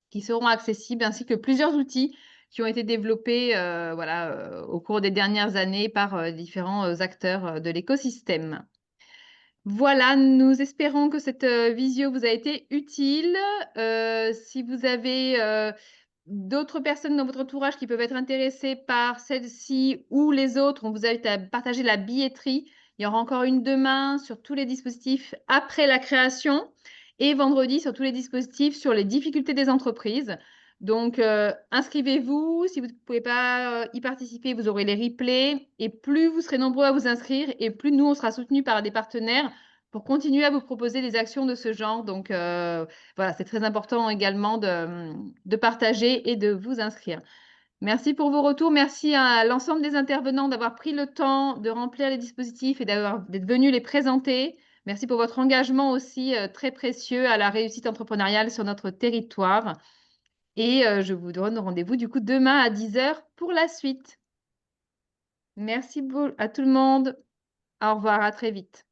qui seront accessibles, ainsi que plusieurs outils qui ont été développés au cours des dernières années par différents acteurs de l'écosystème. Voilà, nous espérons que cette visio vous a été utile. Si vous avez d'autres personnes dans votre entourage qui peuvent être intéressées par celle-ci ou les autres, on vous invite à partager la billetterie. Il y aura encore une demain sur tous les dispositifs après la création et vendredi sur tous les dispositifs sur les difficultés des entreprises. Donc, inscrivez-vous. Si vous ne pouvez pas y participer, vous aurez les replays. Et plus vous serez nombreux à vous inscrire et plus nous, on sera soutenus par des partenaires pour continuer à vous proposer des actions de ce genre. Donc, voilà, c'est très important également de partager et de vous inscrire. Merci pour vos retours. Merci à l'ensemble des intervenants d'avoir pris le temps de remplir les dispositifs et d'être venus les présenter. Merci pour votre engagement aussi très précieux à la réussite entrepreneuriale sur notre territoire. Et je vous donne rendez-vous du coup demain à 10h pour la suite. Merci à tout le monde. Au revoir, à très vite.